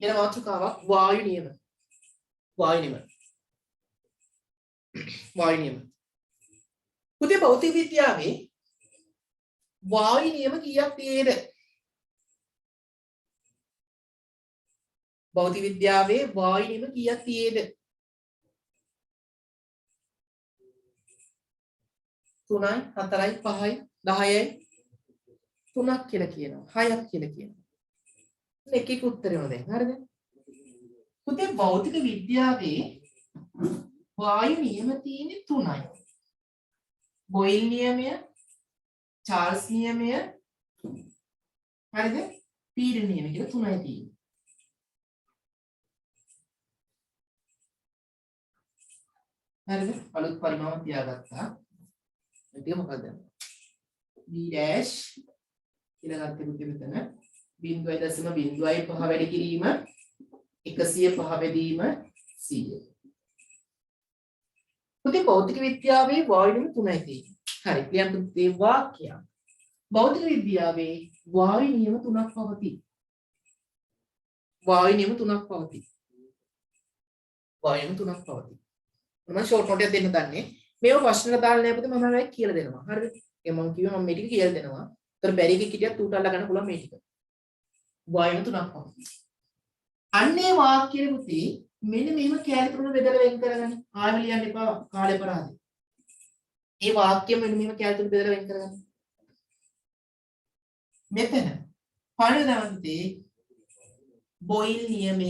ඊට මාතෘකාවක් වායු නියම. වායු නියම. වායු නියම. පුතේ භෞතික විද්‍යාවේ වායු නියම කීයක් තියෙද? භෞතික විද්‍යාවේ වායු නියම කීයක් තියෙද? 3යි 4යි 5යි 10යි 3ක් කියලා කියනවා 6ක් කියලා කියනවා. එක එක උත්තරේ මොනද? හරිද? පුතේ භෞතික විද්‍යාවේ වායු නියම තියෙන්නේ 3යි. බොයිල් නියමය, චාල්ස් නියමය, හරිද? පීඩන නියමය කියලා 3යි තියෙන්නේ. හරිද? අලුත් පරිමාණ තියාගත්තා. ඒ ටික මොකක්ද? B' කියලා ගත්තේ පුතේ මෙතන 0.05 වැඩි කිරීම 105 බෙදීම 100. පුතේ භෞතික විද්‍යාවේ වායු නියම 3යි තියෙන්නේ. හරි. ලියන්න පුතේ වාක්‍යයක්. භෞතික විද්‍යාවේ වායු නියම 3ක් පවතී. වායු නියම 3ක් පවතී. වායු නියම 3ක් පවතී. මම ෂෝට් නෝට් එකක් දෙන්න දන්නේ. මේව ප්‍රශ්නකට දාලා නැහැ පුතේ මම හැබැයි කියලා දෙනවා. හරිද? ඒ මම කිව්වා මම මේ ටික කියලා දෙනවා. ඒතර බැරි එකක් හිටියත් ඌට අල්ල ගන්න පුළුවන් මේ ටික. වායු නියම 3ක් පවතී. අන්නේ වාක්‍යෙ පුතේ මෙන්න මෙහෙම කැලේ තුන බෙදලා වෙන් කරගන්න. ආයෙම ලියන්න එපා කාලේ අපරාධය. ඒ වාක්‍යය මෙන්න මෙහෙම කැලේ තුන බෙදලා වෙන් කරගන්න. මෙතන පළවෙනි බොයිල් නියමය.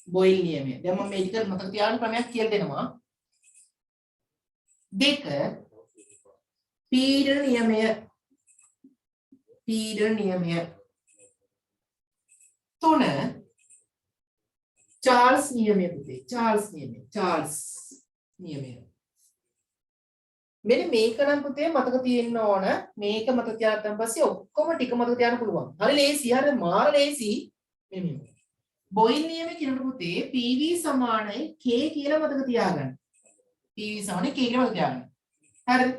බොයිල් නියමය. දැන් මම මේ ටික මතක තියාගන්න ක්‍රමයක් කියලා දෙනවා. 2 පීඩන නියමය 3 චාල්ස් නියමය පුතේ චාල්ස් නියමය මෙන්න මේක නම් පුතේ මතක තියෙන්න ඕන මේක මතක තියාගත්තන් පස්සේ ඔක්කොම ටික මතක තියාගන්න පුළුවන් හරි ලේසි හරි මාර ලේසි මෙන්න මේ බොයිල් නියමය කියනකොට පුතේ PV සමානයි K කියලා මතක තියාගන්න PV සමානයි K කියලා මතක තියාගන්න හරිද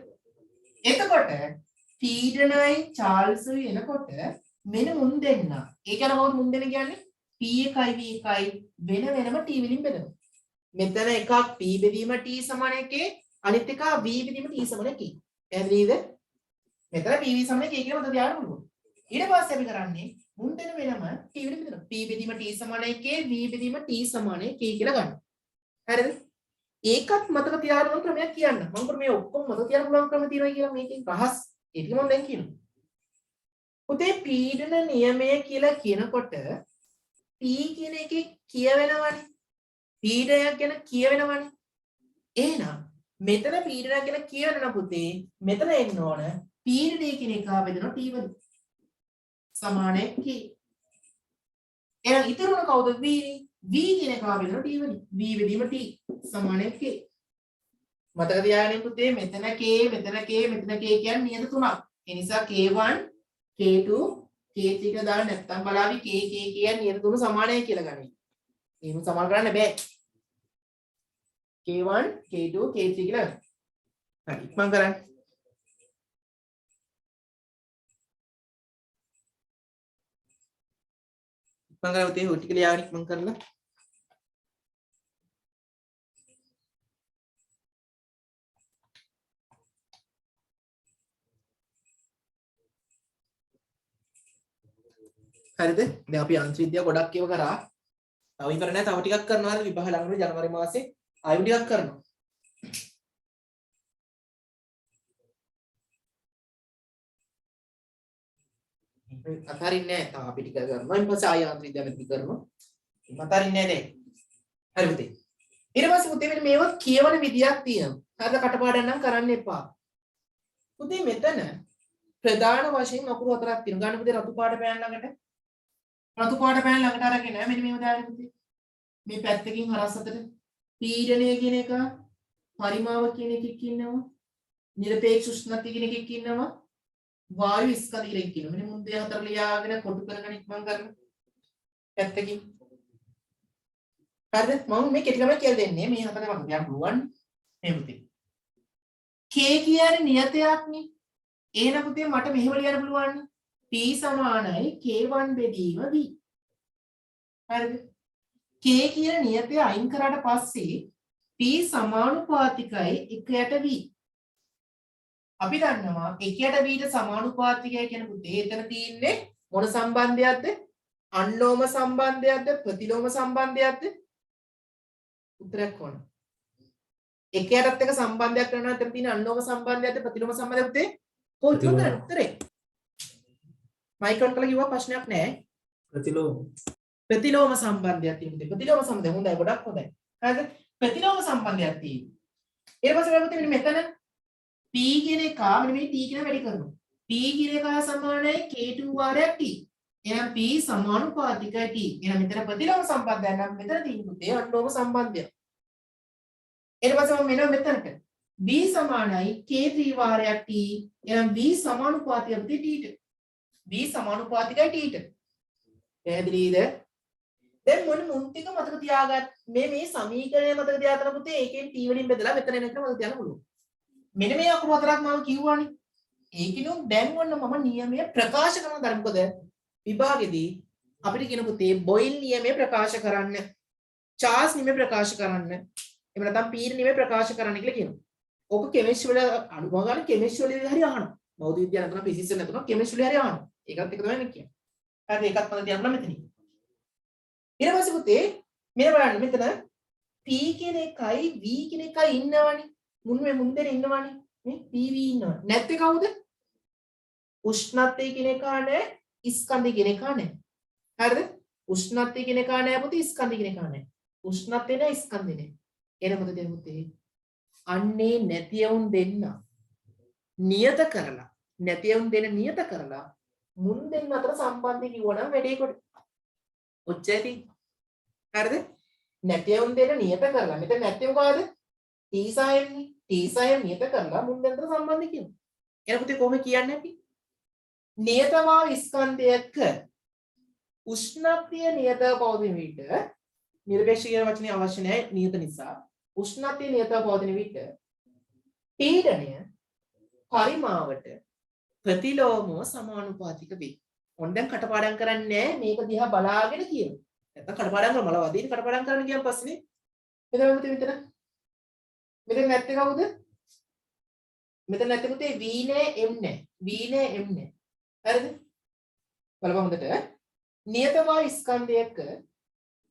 එතකොට පීඩනයි චාල්ස්යි එනකොට මෙන්න මුන් දෙන්න ඒ කියන්නේ මොකද මුන් දෙන්න කියන්නේ P1යි V1යි වෙන වෙනම T වලින් බෙදනවා මෙතන එකක් P බෙදීම T සමාන එකේ අනිත් එක V බෙදීම T සමාන එකේ පැහැදිලිද මෙතන PV සමාන K කියලා මතක තියාගන්න පුළුවන් ඊට පස්සේ අපි කරන්නේ මුන් දෙන වෙනම T වලින් බෙදනවා P බෙදීම T සමාන එකේ V බෙදීම T සමාන එකේ කියලා ගන්න හරිද ඒකත් මතක තියාගන්න ඕන ක්‍රමයක් කියන්න මම මේ ඔක්කොම මතක තියාගන්න පුළුවන් ක්‍රම තියෙනවා කියලා මේකෙන් රහස් ඒක මම දැන් කියනවා පුතේ පීඩන නියමය කියලා කියනකොට P කියන එකේ කියවෙනවනේ පීඩනයක් ගැන කියවෙනවනේ එහෙනම් මෙතන පීඩනයක් ගැන කියවෙනවා පුතේ මෙතන එන්න ඕන පීඩනය කියන එක බෙදෙනවා T වලින් සමාන K එහෙනම් ඉතුරුන කවුද V V කියන එක බෙදෙනවා T වලින් V බෙදීම T සමාන K මතක තියාගන්න පුතේ මෙතන K මෙතන K මෙතන K කියන්නේ නියත තුනක් ඒ නිසා K1 K2 K3 කියලා දාන්න නැත්නම් බලාවි K කියන්නේ නියත තුන සමානයි කියලා ගනිමු. එහෙම සමාන කරන්න බෑ. K1 K2 K3 කියලා. හරි ඉක්මන් කරන්න. ඉක්මන් කරලා පුතේ ඔය ටික ලියාගෙන ඉක්මන් කරලා හරිද දැන් අපි අංශ විද්‍යාව ගොඩක් ඒවා කරා තව ඉවර නැහැ තව ටිකක් කරනවා හරිද විභාග ළඟට ජනවාරි මාසේ ආයෙ ටිකක් කරනවා අතරින්නේ නැහැ තාම අපි ටික කරනවා ඊට පස්සේ ආයෙ අංශ විද්‍යාව මෙතන කරනවා අතරින්නේ නැහැ දැන් හරි පුතේ ඊට පස්සේ පුතේ මෙන්න මේවා කියවන විදියක් තියෙනවා හරිද කටපාඩම් නම් කරන්න එපා පුතේ මෙතන ප්‍රධාන වශයෙන් අකුරු හතරක් තියෙනවා ගන්න පුතේ රතු පාට පෑන් ළඟට රතු පාට පෑන් ළඟට අරගෙන මෙන්න මේව දාන්න පුතේ මේ පැත්තකින් හරස් අතට පීඩනය කියන එක පරිමාව කියන එකක් ඉන්නවා නිරපේක්ෂ උෂ්ණත්වය කියන එකක් ඉන්නවා වායු ස්කන්ධ කියන එකක් ඉන්නවා මෙන්න මුන්දේ හතර ලියාගෙන කොටු කරගෙන ඉක්මන් කරන පැත්තකින් හරිද මම මේ කෙටි ක්‍රමයක් කියලා දෙන්නේ මේ හතරේ මම කියන්න පුළුවන් මේ පුතේ K කියන්නේ නියතයක්නේ එහෙනම් පුතේ මට මෙහෙම ලියන්න පුළුවන් P සමානයි K1 බෙදීම V. හරිද? K කියන නියතය අයින් කරාට පස්සේ P සමානුපාතිකයි 1යට V. අපි දන්නවා 1යට V ට සමානුපාතිකයි කියන පුතේ එතන තියෙන්නේ මොන සම්බන්ධයක්ද? අන්ලෝම සම්බන්ධයක්ද? ප්‍රතිලෝම සම්බන්ධයක්ද? උත්තරයක් ඕන. 1යටත් එක සම්බන්ධයක් කරනවා එතන තියෙන අන්ලෝම සම්බන්ධයක්ද? ප්‍රතිලෝම සම්බන්ධයක්ද? කොහොමද උත්තරේ? මයික්‍රොන් කළා කිව්වා ප්‍රශ්නයක් නැහැ. ප්‍රතිලෝම සම්බන්ධයක් තියෙනවා. ප්‍රතිලෝම සම්බන්ධය හොඳයි ගොඩක් හොඳයි. හරිද? ප්‍රතිලෝම සම්බන්ධයක් තියෙනවා. ඊට පස්සේ බලමු මෙන්න මෙතන P කියන එක මෙන්න මේ T කියන වැඩි කරනවා. P කියන එක සමානයි K2 වාරයක් T. එහෙනම් P සමානුපාතිකයි T. එහෙනම් මෙතන ප්‍රතිලෝම සම්බන්ධයක් නම් මෙතන තියෙන්නේ අන්ලෝම සම්බන්ධය. ඊට පස්සේ මෙන්න මෙතනට V සමානයි K3 වාරයක් T. එහෙනම් V සමානුපාතිකයි T ට. V සමානුපාතිකයි T ට. පැහැදිලිද? දැන් මොන මුන් ටික මතක තියාගන්න මේ සමීකරණය මතක තියාගන්න පුතේ ඒකෙන් T වලින් බෙදලා මෙතන එනකම් මතක තියාගන්න පුළුවන්. මෙන්න මේ අකුරු හතරක් මම කිව්වනේ. ඒකිනුම් දැන් ඔන්න මම නියමය ප්‍රකාශ කරන දර මොකද විභාගෙදී අපිට කියන පුතේ බොයිල් නියමය ප්‍රකාශ කරන්න, චාල්ස් නියමය ප්‍රකාශ කරන්න, එහෙම නැත්නම් පීර් නියමය ප්‍රකාශ කරන්න කියලා කියනවා. ඕක කෙමිස්ට්‍රි වල අනුභව ගන්න කෙමිස්ට්‍රි වලදී හරි අහනවා. බෞද්ධ විද්‍යාව නැත්නම් ෆිසික්ස් නැත්නම් කෙමිස්ට්‍රි වල හරි අහනවා. ඒකත් එක තමයි කියන්නේ. හරි ඒකත් මම තියන්නම් මෙතනින්. ඊට පස්සේ පුතේ මෙන්න බලන්න මෙතන P කියන එකයි V කියන එකයි ඉන්නවනේ. මුන්දෙන ඉන්නවනේ. මේ PV ඉන්නවා. නැත්තේ කවුද? උෂ්ණත්වය කියන එක නැහැ, ස්කන්ධය කියන එක නැහැ. හරිද? උෂ්ණත්වය කියන එක නැහැ පුතේ, ස්කන්ධය කියන එක නැහැ. උෂ්ණත්වය නැහැ, ස්කන්ධය නැහැ. එන මොකද පුතේ? අන්නේ නැති යවුන් දෙන්න. නියත කරලා නැතිවුන් දෙන නියත කරලා මුන් දෙන්න අතර සම්බන්ධය කිව්වනම් වැඩේ කොට. ඔච්චරයි. හරිද? නැතිවුන් දෙන නියත කරලා මෙතන නැති මොකද? t සායන්නේ. t සාය නියත කරලා මුන් දෙන්න අතර සම්බන්ධය කියනවා. එහෙනම් පුතේ කොහොමද කියන්නේ අපි? නියතමාව ස්කන්ධයක උෂ්ණත්වය නියතව පවතින විට නිරපේක්ෂ කියන වචනේ අවශ්‍ය නැහැ නියත නිසා. උෂ්ණත්වය නියතව පවතින විට පීඩනය පරිමාවට ප්‍රතිලෝමව සමානුපාතික වේ. ඔන්න දැන් කටපාඩම් කරන්නේ මේක දිහා බලාගෙන කියනවා. නැත්නම් කටපාඩම් කරලා මල වදින කටපාඩම් කරන්න ගියන් පස්සේනේ. මෙතන නැත්තේ කවුද? මෙතන නැත්තේ පුතේ v නෑ m නෑ. v නෑ m නෑ. හරිද? බලපන් හොඳට. නියතවා ස්කන්ධයක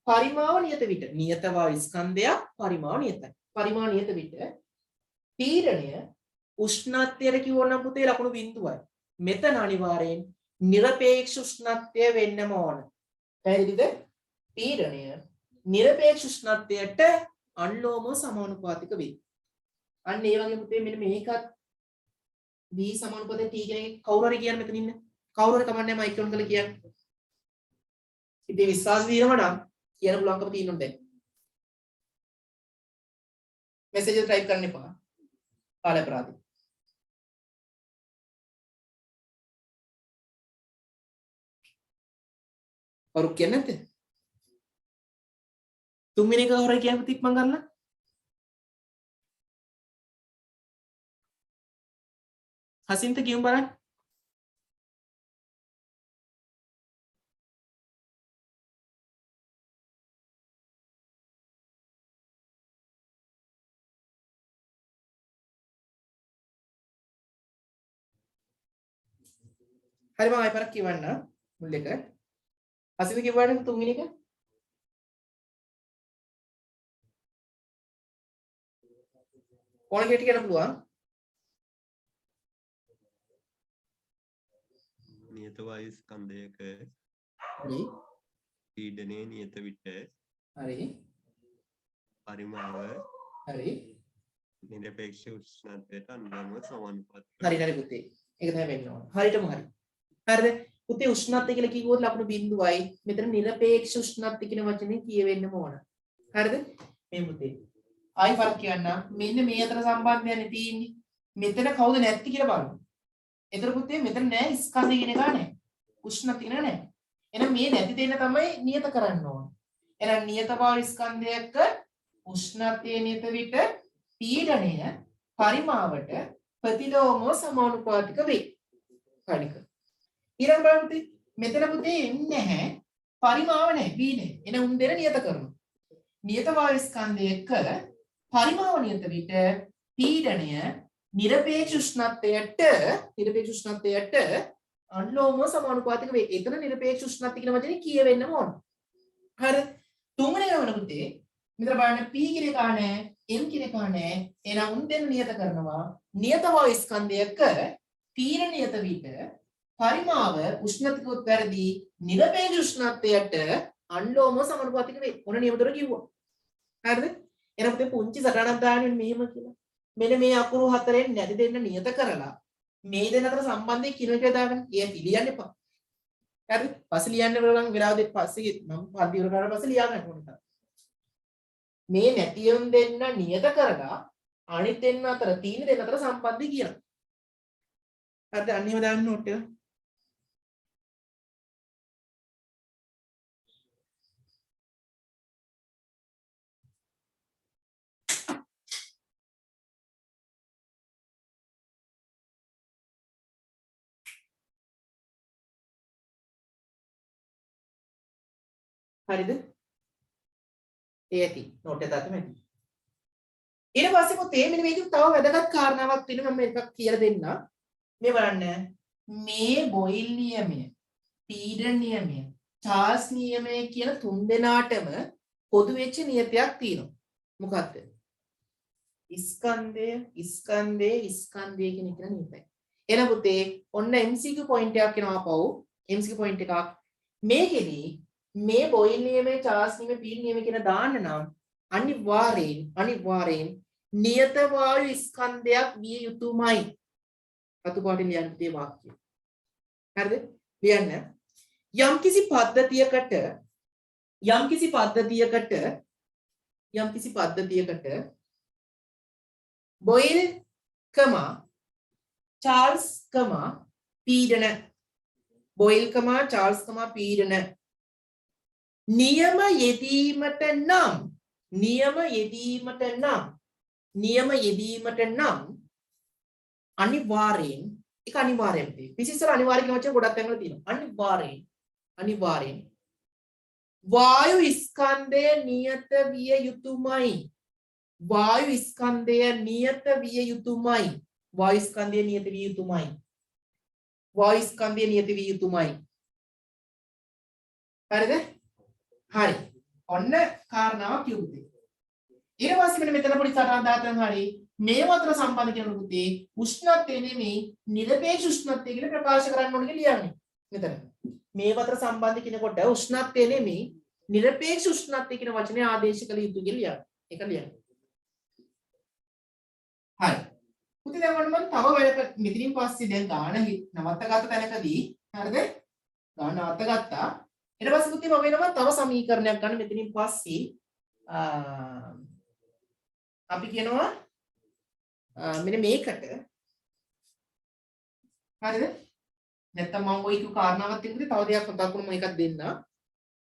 පරිමාව නියත විට නියතවා ස්කන්ධයක් පරිමාව නියතයි. පරිමාව නියත විට පීඩනය උෂ්ණත්වයට කිව්වොනම් පුතේ ලකුණු බිඳුවයි. මෙතන අනිවාර්යෙන් නිරපේක්ෂ උෂ්ණත්වය වෙන්නම ඕන. පැහැදිලිද? පීඩනය නිරපේක්ෂ උෂ්ණත්වයට අනුලෝමව සමානුපාතික වේ. අන්න ඒ වගේ පුතේ මෙන්න මේකත් v සමානුපාතය t කියන එක කවුරු හරි කියන්නේ මෙතන ඉන්න. කවුරු හරි කමන්නේ මයික් ඔන් කරලා කියන්න. ඉතින් විශ්වාස දිනව නම් කියන පුළුවන්කම තියෙනුම් දැන්. මෙසේජ් එක ටයිප් කරන්න එපා. කාල අපරාධي. කවුරු කියන්නේ නැද්ද? තුන්වෙනි එක කවුරු කියන්නේ පුතික් මං ගන්න? හසින්ත කියමු බලන්න. හරි මම ආයෙ පාරක් කියවන්න මුල් එක. හසින්ත කියවන්න තුන්වෙනි එක. ඕන කෙටි කියන්න පුළුවන්. නියත වායු ස්කන්ධයක හරි. පීඩනයේ නියත විට හරි. පරිමාව හරි. නිරපේක්ෂ උෂ්ණත්වයට අනුලෝමව සමානුපාතික. හරි හරි පුතේ. ඒක තමයි වෙන්න ඕන. හරියටම හරි. හරිද? පුතේ උෂ්ණත්වය කියලා කිව්වොත් ලකුණු බිඳුවයි. මෙතන නිරපේක්ෂ උෂ්ණත්වය කියන වචනේ කියවෙන්නම ඕන. හරිද? මේ පුතේ. ආයි ෆරක් කියන්න. මෙන්න මේ අතර සම්බන්ධයනේ තියෙන්නේ. මෙතන කවුද නැති කියලා බලන්න. එතන පුතේ මෙතන නෑ ස්කන්ධය කියන එක නෑ. උෂ්ණත්වය කියන නෑ. එහෙනම් මේ නැති දෙන්න තමයි නියත කරන්න ඕන. එහෙනම් නියත බව ස්කන්ධයක උෂ්ණත්වය නියත විට පීඩනය පරිමාවට ප්‍රතිලෝමව සමානුපාතික වේ. කණික. ඊළඟ බලන්න පුතේ මෙතන පුතේ එන්නේ නැහැ. පරිමාව නැහැ. v නැහැ. එහෙනම් උන් දෙන නියත කරනවා. නියත වායු ස්කන්ධයක පරිමාව නියත විට පීඩනය නිරපේක්ෂ උෂ්ණත්වයට අනුලෝමව සමානුපාතික වේ. එතන නිරපේක්ෂ උෂ්ණත්වය කියන වචනේ කියවෙන්නම ඕන. හරි. තුන්වෙනි ගමන පුතේ මෙතන බලන්න p කියන එක නැහැ, m කියන එක නැහැ. එහෙනම් උන් දෙන්න නියත කරනවා. නියත වායු ස්කන්ධයක පීඩන නියත විට පරිමාව උෂ්ණත්වයත් වැඩි නිරපේක්ෂ උෂ්ණත්වයට අනුලෝමව සමානුපාතික වේ. ඔන්න නියමතර කිව්වා. හරිද? එහෙනම් පුතේ පුංචි සටහනක් දාන්නේ මෙහෙම කියලා. මෙන්න මේ අකුරු හතරෙන් නැති දෙන්න නියත කරලා මේ දෙන්න අතර සම්බන්ධය කිලෝමීටර් දාගන්න. ඒ පිළියන්න එපා. හරිද? පස්සේ ලියන්න වෙලාව වෙලාව දෙක පස්සේ මම පන්ති ඉවර කරලා පස්සේ ලියා ගන්න ඕනේ. මේ නැතියම් දෙන්න නියත කරලා අනිත් දෙන්න අතර තීන දෙන්න අතර සම්බන්ධය කියනවා. හරිද? අන්න එහෙම දාන්න නෝට් එක. හරිද? ඒ ඇති නෝට් එක දාන්න මැදි. ඊට පස්සේ පුතේ මෙන්න මේක තව වැදගත් කාරණාවක් තියෙනවා මම එකක් කියලා දෙන්න. මේ බලන්න මේ බොයිල් නියමය, පීඩන නියමය, චාල්ස් නියමය කියන තුන් දෙනාටම පොදු වෙච්ච නියතයක් තියෙනවා. මොකක්ද? ස්කන්ධය කියන එක නියතයි. එහෙනම් පුතේ ඔන්න MCQ පොයින්ට් එකක් එනවා පව්. MCQ පොයින්ට් එකක් මේකෙදි මේ බොයිල් නියමයේ චාල්ස් නියමයේ පීඩන නියමයේ කියන දාන්න නම් අනිවාර්යෙන් නියත වායු ස්කන්ධයක් විය යුතුමයි. රතු පාටින් ලියන්න පුතේ වාක්‍යය. හරිද? ලියන්න. යම්කිසි පද්ධතියකට බොයිල් චාල්ස් පීඩන නියම යෙදීමට නම් අනිවාර්යෙන් ඒක අනිවාර්යෙන් විශේෂ අනිවාර්ය කියන වචන ගොඩක් තැන්වල තියෙනවා. අනිවාර්යෙන් වායු ස්කන්ධය නියත විය යුතුමයි. වායු ස්කන්ධය නියත විය යුතුමයි. හරිද? හරි. ඔන්න කාරණාවක් කිව්වේ. ඊට පස්සේ මෙන්න මෙතන පොඩි සටහන් දාතන් හරි මේ අතර සම්බන්ධ කරන පුතේ උෂ්ණත්වය නෙමෙයි නිරපේක්ෂ උෂ්ණත්වය කියලා ප්‍රකාශ කරන්න ඕනේ කියලා ලියන්නේ. මෙතන. මේ අතර සම්බන්ධ කියනකොට උෂ්ණත්වය නෙමෙයි නිරපේක්ෂ උෂ්ණත්වය කියන වචනේ ආදේශ කළ යුතු කියලා ලියන්න. ඒක ලියන්න. හරි. පුතේ දැන් මම තව වැඩ මෙතනින් පස්සේ දැන් ගාන නවත්තගත්ත තැනකදී හරිද? ගාන නවත්තගත්තා. ඊට පස්සේ පුතේ මම වෙනවා තව සමීකරණයක් ගන්න මෙතනින් පස්සේ අපි කියනවා මෙන්න මේකට හරිද? නැත්තම් මම ওই කිව්ව කාරණාවත් එක්කද තව දෙයක් මතක් මම එකක් දෙන්න.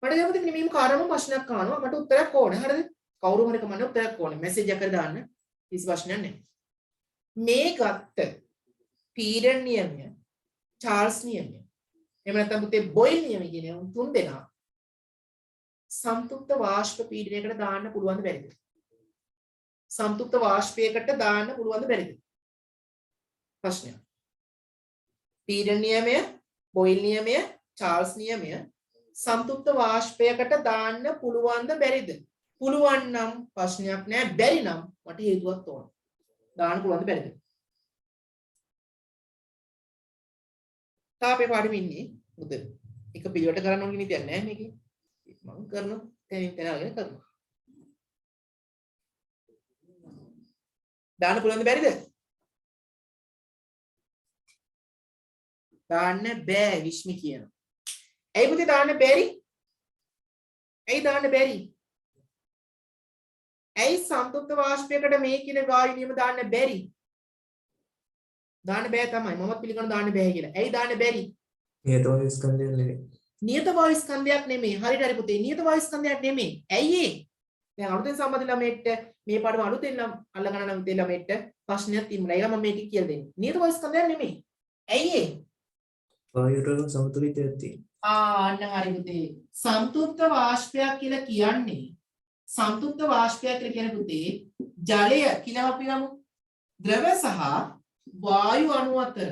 මට දැන් පුතේ මෙන්න මේ කාරණාව ප්‍රශ්නයක් අහනවා. මට උත්තරයක් ඕනේ. හරිද? කවුරු හරි කමන්නේ උත්තරයක් ඕනේ. මැසේජ් එකකට දාන්න. කිසි ප්‍රශ්නයක් නැහැ. මේ ගත්ත පීඩන නියමය චාල්ස් නියමය එහෙම නැත්නම් පුතේ බොයිල් නියමය කියන තුන් දෙනා සම්ප්‍රයුක්ත වාෂ්ප පීඩනයකට දාන්න පුළුවන්ද බැරිද? සම්ප්‍රයුක්ත වාෂ්පයකට දාන්න පුළුවන්ද බැරිද? ප්‍රශ්නය. පීඩන නියමය, බොයිල් නියමය, චාල්ස් නියමය සම්ප්‍රයුක්ත වාෂ්පයකට දාන්න පුළුවන්ද බැරිද? පුළුවන් නම් ප්‍රශ්නයක් නෑ. බැරි නම් මට හේතුවක් ඕන. දාන්න පුළුවන්ද බැරිද? තාපේ පාඩමේ ඉන්නේ මුද එක පිළිවෙලට කරන්න ඕන කියන විදියක් නෑ මේකේ. මම කරනවා තැනින් අරගෙන කරනවා. දාන්න පුළුවන්ද බැරිද? දාන්න බෑ විශ්මි කියනවා. ඇයි පුතේ දාන්න බැරි? ඇයි දාන්න බැරි? ඇයි සම්ප්‍රයුක්ත වාෂ්පයකට මේ කියන වායු නියම දාන්න බැරි? දාන්න බෑ තමයි. මමත් පිළිගන්න දාන්න බෑ කියලා. ඇයි දාන්න බැරි? නියත වායු ස්කන්ධයක් නෙමෙයි. නියත වායු ස්කන්ධයක් නෙමෙයි. හරියට හරි පුතේ. නියත වායු ස්කන්ධයක් නෙමෙයි. ඇයි ඒ? දැන් අලුතෙන් සම්බන්ධ ළමයෙක්ට මේ පාඩම අලුතෙන් නම් අල්ලගන්න නම් පුතේ ළමයෙක්ට ප්‍රශ්නයක් තිබුණා. ඒක මම මේක කියලා දෙන්නේ. නියත වායු ස්කන්ධයක් නෙමෙයි. ඇයි ඒ? වායුවට සමතුලිතයක් තියෙනවා. අන්න හරි පුතේ. සම්ප්‍රයුක්ත වාෂ්පයක් කියලා කියන්නේ සම්ප්‍රයුක්ත වාෂ්පයක් කියලා කියන්නේ පුතේ ජලය කියලා අපි ගමු. ද්‍රව සහ වායු අණු අතර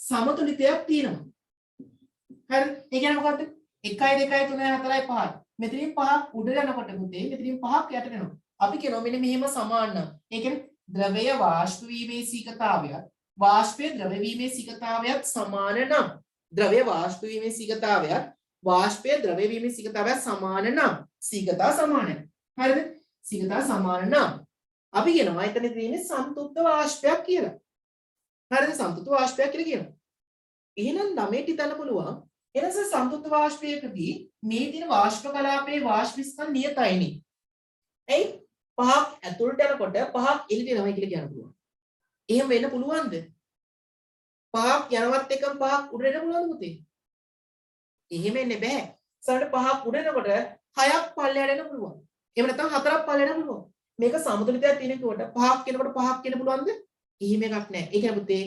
සමතුලිතයක් තියෙනවා. හරි? ඒ කියන්නේ මොකද්ද? 1 2 3 4 5. මෙතනින් 5ක් උඩ යනකොට පුතේ මෙතනින් 5ක් යට යනවා. අපි කියනවා මෙන්න මෙහෙම සමාන නම්. ඒ කියන්නේ ද්‍රවය වාෂ්ප වීමේ සීගතාවයත් වාෂ්පයේ ද්‍රව වීමේ සීගතාවයත් සමාන නම්. ද්‍රවය වාෂ්ප වීමේ සීගතාවයත් වාෂ්පයේ ද්‍රව වීමේ සීගතාවයත් සමාන නම්. සීගතා සමානයි. හරිද? සීගතා සමාන නම් අපි කියනවා එතන තියෙන්නේ සම්ප්‍රයුක්ත වාෂ්පයක් කියලා. හරිද? සම්ප්‍රයුක්ත වාෂ්පයක් කියලා කියනවා. එහෙනම් ළමයට හිතන්න පුළුවන් එනස සම්ප්‍රයුක්ත වාෂ්පයකදී මේ දින වාෂ්ප කලාපයේ වාෂ්ප ස්කන්ධ නියතයිනේ. එයි පහක් ඇතුළට යනකොට පහක් එළියට යනවා කියලා කියන්න පුළුවන්. එහෙම වෙන්න පුළුවන්ද? පහක් යනවත් එකම පහක් උඩට එන්න පුළුවන්ද පුතේ? එහෙම එන්නේ බෑ. සමහරවිට පහක් උඩ එනකොට හයක් පල්ලයට එන්න පුළුවන්. එහෙම නැත්නම් හතරක් පල්ලයට එන්න පුළුවන්. මේක සමතුලිතයක් තියෙනකොට පහක් කෙනකොට පහක් එන්න පුළුවන්ද? එහෙම එකක් නෑ. ඒ කියන්නේ පුතේ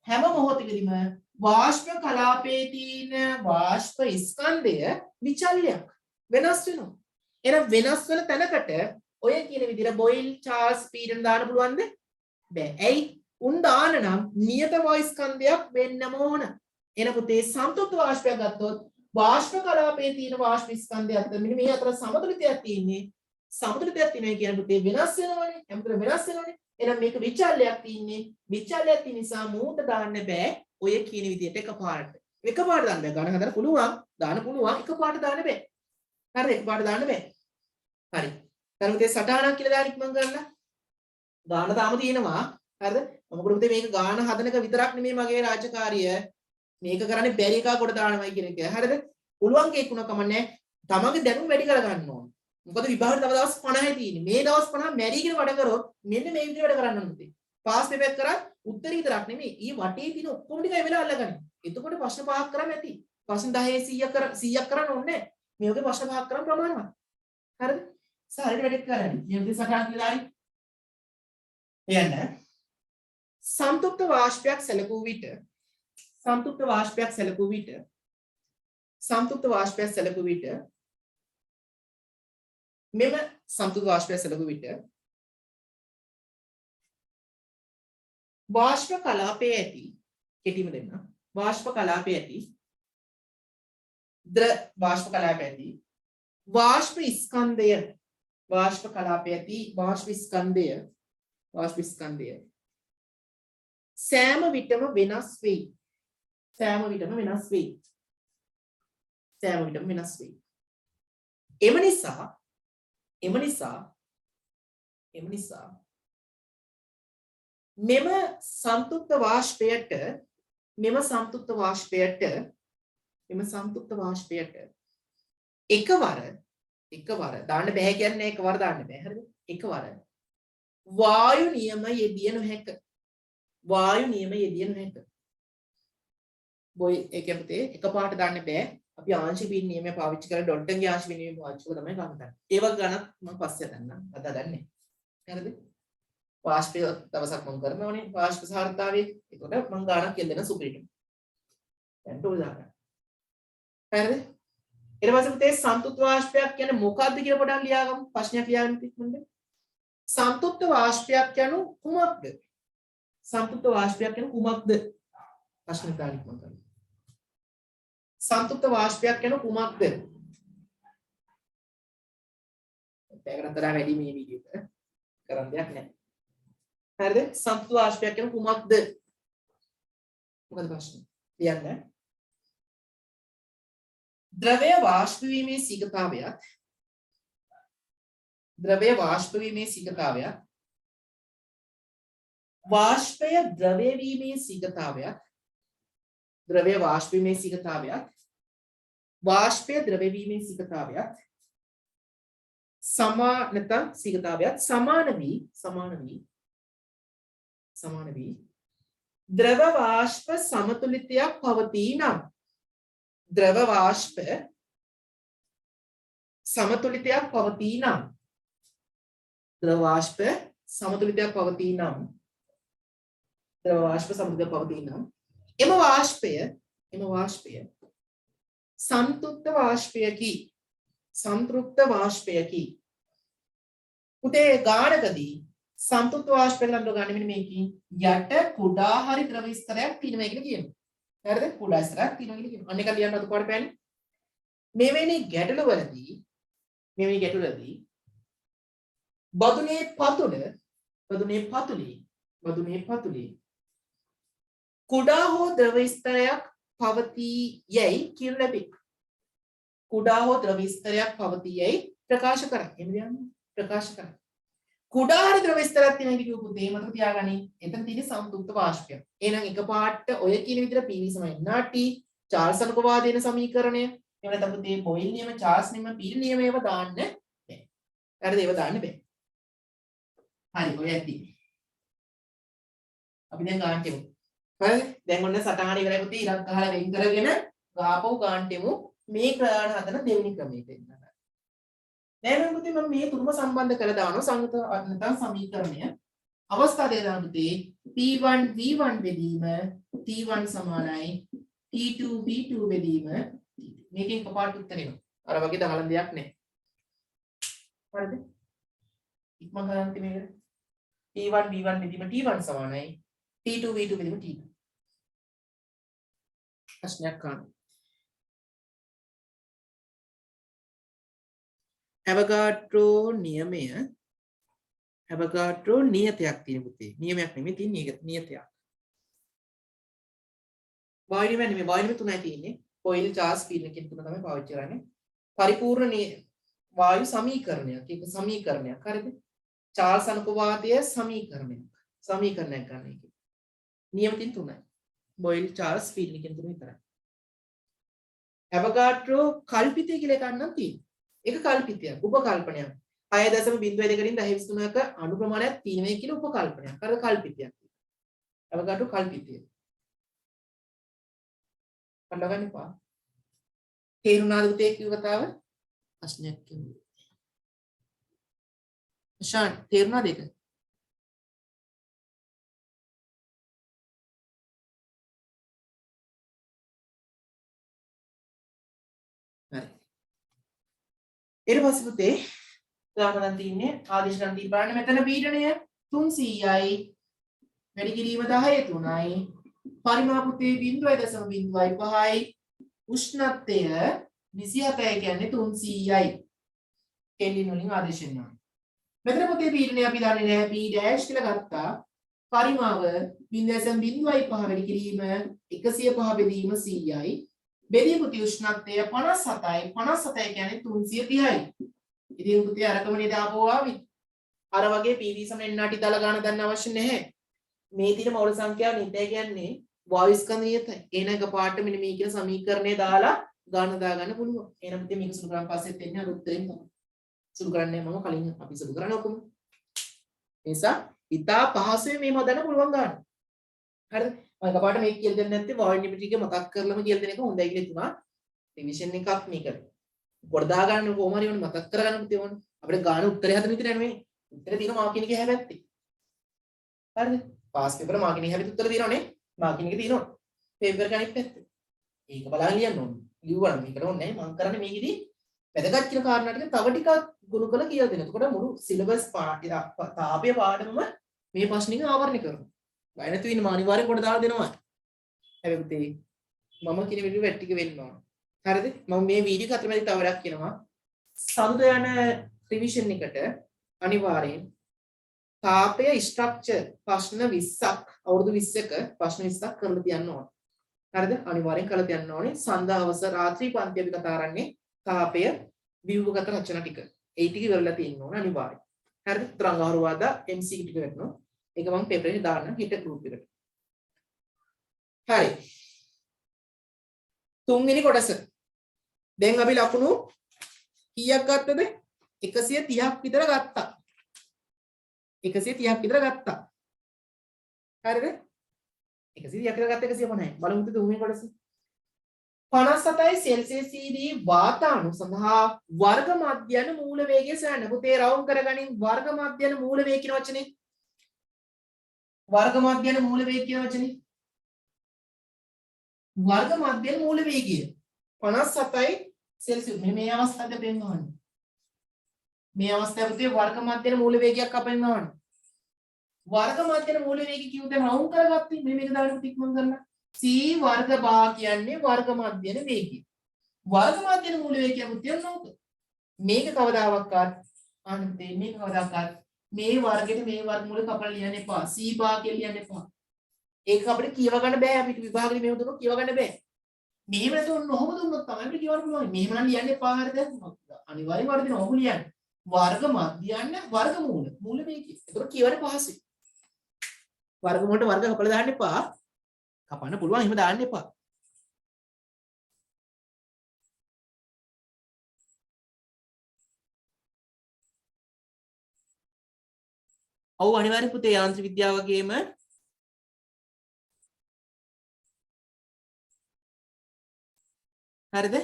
හැම මොහොතකදීම වාෂ්ප කලාපයේ තියෙන වාෂ්ප ස්කන්ධය විචල්‍යයක් වෙනස් වෙනවා. එහෙනම් වෙනස් වෙන තැනකට ඔය කියන විදිහට බොයිල් චාල්ස් පීඩන දාන්න පුළුවන්ද? බෑ. ඇයි? උන් දාන නම් නියත වායු ස්කන්ධයක් වෙන්නම ඕන. එන පුතේ සම්ප්‍රයුක්ත වාෂ්පයක් ගත්තොත් වාෂ්ප කලාපයේ තියෙන වාෂ්ප ස්කන්ධය අතර මෙන්න මේ අතර සමතුලිතයක් තියෙන්නේ. සමතුලිතයක් තියෙනවා කියන පුතේ වෙනස් වෙනවනේ. හැමතැන වෙනස් වෙනවනේ. එහෙනම් මේක විචල්‍යයක් තියෙන්නේ. විචල්‍යයක් තියෙන නිසා මූට දාන්න බෑ. ඔය කියන විදිහට එකපාරට. එකපාරට දාන්න බෑ. ගණන් හදන්න පුළුවන්. දාන්න පුළුවන්. එකපාරට දාන්න බෑ. හරිද? එකපාරට දාන්න බෑ. හරි. ඊට පස්සේ සටහනක් කියලා දාන්න ඉක්මන් කරලා. ගාන තාම තියෙනවා. හරිද? මොකද පුතේ මේක ගාන හදන එක විතරක් නෙමෙයි මගේ රාජකාරිය. මේක කරන්නේ බැරි එකා කොට දානවයි කියන එක. හරිද? පුළුවන් කෙනෙක් වුණා කමන්නේ. තමන්ගේ දැනුම වැඩි කරගන්න ඕන. මොකද විභාගෙට තව දවස් 50යි තියෙන්නේ. මේ දවස් 50 මැරිගෙන වැඩ කරොත් මෙන්න මේ විදිහට වැඩ කරන්න ඕනේ පුතේ. පාස් පේපර් කරත් උත්තර විතරක් නෙමෙයි. ඊ වටේ තියෙන ඔක්කොම ටික ඒ වෙලාව අල්ලගන්න. එතකොට ප්‍රශ්න පහක් කරන්න ඇති. ප්‍රශ්න 10 100ක් කරන්න ඕනේ නැහැ. මේ වගේ ප්‍රශ්න පහක් කරන් ප්‍රමාණවත්. හරිද? සාරිට වැඩ කරන්නේ. මේ විදිහට සටහන් කියලා හරි. එයන්න. සම්තුප්ත වාෂ්පයක් සැලකූ විට සම්තුප්ත වාෂ්පයක් සැලකූ විට සම්තුප්ත වාෂ්පයක් සැලකූ විට මෙම සම්තුප්ත වාෂ්පයක් සැලකූ විට වාෂ්ප කලාපයේ ඇති කෙටිම දෙන්න වාෂ්ප කලාපයේ ඇති වාෂ්ප කලාපයේ ඇති වාෂ්ප ස්කන්ධය වාෂ්ප කලාපයේ ඇති වාෂ්ප ස්කන්ධය සෑම විටම වෙනස් වෙයි. සෑම විටම වෙනස් වෙයි. සෑම විටම වෙනස් වෙයි. එම නිසා මෙම සම්තුප්ත වාෂ්පයට එකවර දාන්න බෑ කියන්නේ එකවර දාන්න බෑ. හරිද? එකවර වායු නියම යෙදිය නොහැක. වායු නියම යෙදිය නොහැක. බොයි ඒකෙ පුතේ එකපාරට දාන්න බෑ. අපි ආංශික බින් නියමය පාවිච්චි කරලා ඩොට්ටන්ගේ ආංශික බින් නියමය පාවිච්චි කරලා තමයි ගන්න ගන්න. ඒ වගේ ගණන් මම පස්සේ දන්නම්. අද දන්නේ. හරිද? වාෂ්පය දවසක් මම කරනවනේ වාෂ්ප සාරතාවයේ. ඒකට මම ගානක් කියලා දෙන සුපිරිට. දැන් ටෝල් දාගන්න. හරිද? ඊට පස්සේ පුතේ සම්තුප්ත වාෂ්පයක් කියන්නේ මොකක්ද කියලා පොඩ්ඩක් ලියාගමු. ප්‍රශ්නයක් ලියාගන්න ඉක්මනට. සම්තුප්ත වාෂ්පයක් කියන්නේ කුමක්ද? සම්තුප්ත වාෂ්පයක් කියන්නේ කුමක්ද? ප්‍රශ්න කාලික මම කරනවා. සම්තුප්ත වාෂ්පයක් කියන්නේ කුමක්ද? පැයකට තරම් වැඩි මේ වීඩියෝ එක කරන්න දෙයක් නැහැ. හරිද? සම්තුප්ත වාෂ්පයක් කියන්නේ කුමක්ද? මොකද ප්‍රශ්නේ? ලියන්න. ද්‍රවය වාෂ්ප වීමේ සීඝතාවයත් වාෂ්පය ද්‍රවය වීමේ සීඝතාවයත් සමාන වී ද්‍රව වාෂ්ප සමතුලිතයක් පවතී නම් ද්‍රව වාෂ්ප සමතුලිතයක් පවතී නම් එම වාෂ්පය සම්තෘප්ත වාෂ්පයකි. පුතේ ගානකදී සම්තෘප්ත වාෂ්පය නම් ගන්න මෙන්න මේකේ යට කුඩා හරි ද්‍රව ස්තරයක් තියෙනවා කියලා කියනවා. හරිද? කුඩා ස්තරයක් තියෙනවා කියලා කියනවා. අන්න එක ලියන්න අත පාඩ පෑන්නේ. මෙවැනි ගැටලුවලදී බදුනේ පතුලේ කුඩා හෝ ද්‍රව ස්තරයක් පවතී යයි කියනු ලැබේ. ප්‍රකාශ කරයි. එහෙම කියන්නේ ප්‍රකාශ කරයි. කුඩා හරි ද්‍රව ස්තරයක් තියෙනවා කියපු පුතේ මතක තියාගනි. එතන තියෙන සම්තුප්ත වාෂ්පය. එහෙනම් එකපාරට ඔය කියන විදිහට PV සමයි NRT චාල්ස් අනුකවාදීන සමීකරණය. එහෙම නැත්නම් පුතේ බොයිල් නියම චාල්ස් නියම පීල් නියම ඒවා දාන්න බෑ. හරිද? ඒවා දාන්න බෑ. හරි ඔය ඇති. අපි දැන් ගාන්ට් එමු. හරි? දැන් ඔන්න සටහන ඉවරයි පුතේ. ඉරක් ගහලා වෙන් කරගෙන ගාපව් ගාන්ට් එමු. මේ ක්‍රාණ හදන දෙවෙනි ක්‍රමයට එන්න. දැන් පුතේ මම මේ තුනම සම්බන්ධ කරලා දානවා සංගත නැත්නම් සමීකරණය. අවස්ථා දෙක දාන්න පුතේ. P1 V1 බෙදීම T1 සමානයි T2 V2 බෙදීම මේකෙන් කපාට උත්තර එනවා. අර වගේ දහලන් දෙයක් නැහැ. හරිද? ඉක්මන් ගන්න මේක. P1 V1 බෙදීම T1 සමානයි T2 V2 බෙදීම T2. ප්‍රශ්නයක් ගන්න. ඇවගාඩ්‍රෝ නියතයක් තියෙන පුතේ. නියමයක් නෙමෙයි තියෙන්නේ නියතයක්. වායු නියම නෙමෙයි වායු නියම තුනයි තියෙන්නේ. කොයිල් චාර්ල්ස් පීල් කියන තුන තමයි පාවිච්චි කරන්නේ. පරිපූර්ණ වායු සමීකරණයක්. ඒක සමීකරණයක්. හරිද? චාර්ල්ස් අනුකවාදයේ සමීකරණයක් ගන්න එක. නියම තින් 3යි. බොයිල් චාල්ස් ෆීල්ඩ් එකෙන් 3 විතරයි. ඇවෝගාඩ්‍රෝ කල්පිතය කියලා එකක් නම් තියෙනවා. ඒක කල්පිතයක්, උපකල්පනයක්. 6.02 කින් 1023ක අණු ප්‍රමාණයක් තියෙනවා කියලා උපකල්පනයක්. අර කල්පිතයක්. ඇවෝගාඩ්‍රෝ කල්පිතය. අල්ලගන්න එපා. තේරුණාද පුතේ කිව්ව කතාව? ප්‍රශ්නයක් කිව්වේ. ශාන් තේරුණාද ඒක? හරි. ඊට පස්සේ පුතේ උදාහරණ තියෙන්නේ ආදේශ ගන්න දී බලන්න මෙතන පීඩනය 300යි වැඩි කිරීම 10 3යි පරිමාප පුතේ 0.05යි උෂ්ණත්වය 27යි කියන්නේ 300යි කෙල්වින් වලින් ආදේශ වෙනවා. මෙතන පුතේ පීඩනය අපි දන්නේ නැහැ P dash කියලා ගත්තා. පරිමාව 0.05 වැඩි කිරීම 105 බෙදීම 100යි. බෙදීම පුතේ උෂ්ණත්වය 57යි 57 කියන්නේ 330යි. ඉතින් පුතේ අරකම නේද ආපුව ආවි. අර වගේ PV සම NRT දාලා ගන්න දන්න අවශ්‍ය නැහැ. මේ තියෙන මූල සංඛ්‍යාව නිතය කියන්නේ වායු ස්කන්ධ නියතයි. එන එක පාට මෙන්න මේ කියන සමීකරණය දාලා ගන්න දාගන්න පුළුවන්. එහෙනම් පුතේ මේක සුළු කරන් පස්සෙත් එන්නේ අර උත්තරෙන් තමයි. සුළු කරන්නේ මම කලින් අපි සුළු කරන්නේ ඔක්කොම. ඒ නිසා ඉතා පහසුවෙන් මේව හදන්න පුළුවන් ගන්න. හරිද? මම එකපාරට මේක කියලා දෙන්නේ නැත්තේ වෝල්ට් මෙට්‍රික් එක මතක් කරලම කියලා දෙන එක හොඳයි කියලා හිතුණා. රිවිෂන් එකක් මේක. පොඩ දාගන්න කොහොම හරි වුණ මතක් කරගන්න පුතේ වුණ. අපිට ගාන උත්තරය හදන්න විතරයි නෙමෙයි. උත්තරේ තියෙන මාකින් එකේ හැබැයි. හරිද? පාස් පේපර් මාකින් එකේ හැබැයි උත්තර තියෙනවනේ. මාකින් එකේ තියෙනවා. පේපර් එක අනිත් පැත්තේ. ඒක බලන්න ලියන්න ඕනේ. ලියුවා මේකට ඕනේ නැහැ. මම කරන්නේ මේකෙදි වැදගත් කියන කාරණා ටික තව ටිකක් ගුණ කරලා කියලා දෙන්න. එතකොට මුළු සිලබස් පාඩය තාපය පාඩමම මේ ප්‍රශ්නික ආවරණය කරනවා. බය නැතුව ඉන්න අනිවාර්යෙන් කොට දාලා දෙනවා. හැබැයි පුතේ මම කියන විදිහට වැට් ටික වෙන්න ඕන. හරිද? මම මේ වීඩියෝ එක අතරමැදි තව වැඩක් කියනවා. සඳ යන රිවිෂන් එකට අනිවාර්යෙන් තාපය ස්ට්‍රක්චර් ප්‍රශ්න 20ක් අවුරුදු 20ක ප්‍රශ්න 20ක් කරලා තියන්න ඕන. හරිද? අනිවාර්යෙන් කරලා තියන්න ඕනේ. සඳ හවස රාත්‍රී පන්ති අපි කතා කරන්නේ තාපය ව්‍යුහගත රචන ටික. ඒ ටික ඉවරලා තියෙන්න ඕන අනිවාර්යෙන්. හරිද? තරංගහරුවාදා MCQ ටික වෙනවා. ඒක මම පේපර් එකේ දාන්න හිට ගෲප් එකට. හරි. තුන්වෙනි කොටස. දැන් අපි ලකුණු කීයක් ගත්තද? 130ක් විතර ගත්තා. 130ක් විතර ගත්තා. හරිද? 130ක් විතර ගත්ත 150යි. බලමු තුන්වෙනි කොටස. 57යි සෙල්සියසීදී වාතාණු සඳහා වර්ග මධ්‍යන මූල වේගය සොයන්න. පුතේ රවුන්ඩ් කරගනින් වර්ග මධ්‍යන මූල වේගය කියන වචනේ. වර්ග මධ්‍යන මූල වේගය කියන වචනේ. වර්ග මධ්‍යන මූල වේගය 57යි සෙල්සියස්. මේ අවස්ථාවේ පෙන්වන්නේ. මේ අවස්ථාවේ වර්ග මධ්‍යන මූල වේගයක් අපෙන් ගන්න. වර්ග මධ්‍යන මූල වේගය කිව්වද රවුන්ඩ් කරගත්තේ මේක දාලා තික්මන් කරලා. C වර්ග බා කියන්නේ වර්ග මධ්‍යන වේගය. වර්ග මධ්‍යන මූල වේගය පුතේ නෝක. මේක කවදාවත් අන්තේ මේක කවදාවත් මේ වර්ගෙට මේ වර්ගමූල කපලා ලියන්න එපා. C බා කියලා ලියන්න එපා. ඒක අපිට කියව ගන්න බෑ. අපිට විභාගෙට මෙහෙම දුන්නොත් කියව ගන්න බෑ. මෙහෙම නැතුව නොහොම දුන්නොත් තමයි අපිට කියවන්න පුළුවන්. මෙහෙම නම් ලියන්න එපා. හරිද? අනිවාර්යයෙන් වර්ධින ඔහොම ලියන්න. වර්ග මධ්‍යයන් වර්ගමූල මූල වේගය. ඒකට කියවන්න පහසුයි. වර්ගමූලට වර්ග කපලා දාන්න එපා. කපන්න පුළුවන් එහෙම දාන්න එපා. ඔව් අනිවාර්ය පුතේ යාන්ත්‍රික විද්‍යාව වගේම හරිද?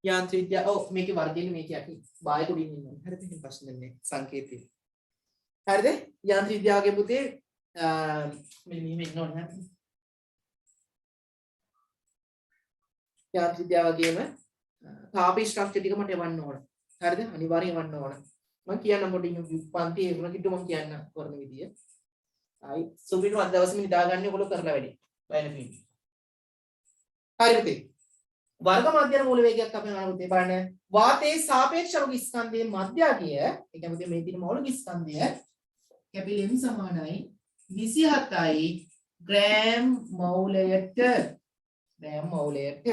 යාන්ත්‍රික විද්‍යාව ඔව් මේකේ වර්ගයෙන් මේකේ අපි බාහිර උඩින් ඉන්නවා. හරිද? ඉතින් ප්‍රශ්න නැහැ සංකේතය. හරිද? යාන්ත්‍රික විද්‍යාව වගේ පුතේ මෙන්න මෙහෙම ඉන්න ඕනේ. යාන්ත්‍රික විද්‍යාව වගේම තාපී ස්ට්‍රක්චර් ටික මට එවන්න ඕන. හරිද? අනිවාර්යෙන් එවන්න ඕන. මම කියන්න පොඩි පන්ති ඒවන කිට්ටු මම කියන්න කරන විදිය. ආයි සුබිනු අද දවසේම නිදාගන්නේ ඔයගොල්ලෝ කරලා වැඩි. බය නැති වෙන්න. හරි පුතේ. වර්ග මධ්‍යන මූල වේගයක් අපි ගන්න පුතේ බලන්න. වාතයේ සාපේක්ෂ අණු ස්කන්ධයේ මධ්‍යගය, ඒ කියන්නේ පුතේ මේ තියෙන මූලික ස්කන්ධය කැපිලෙම් සමානයි 27යි ග්‍රෑම් මෝලයට. ග්‍රෑම් මෝලයට.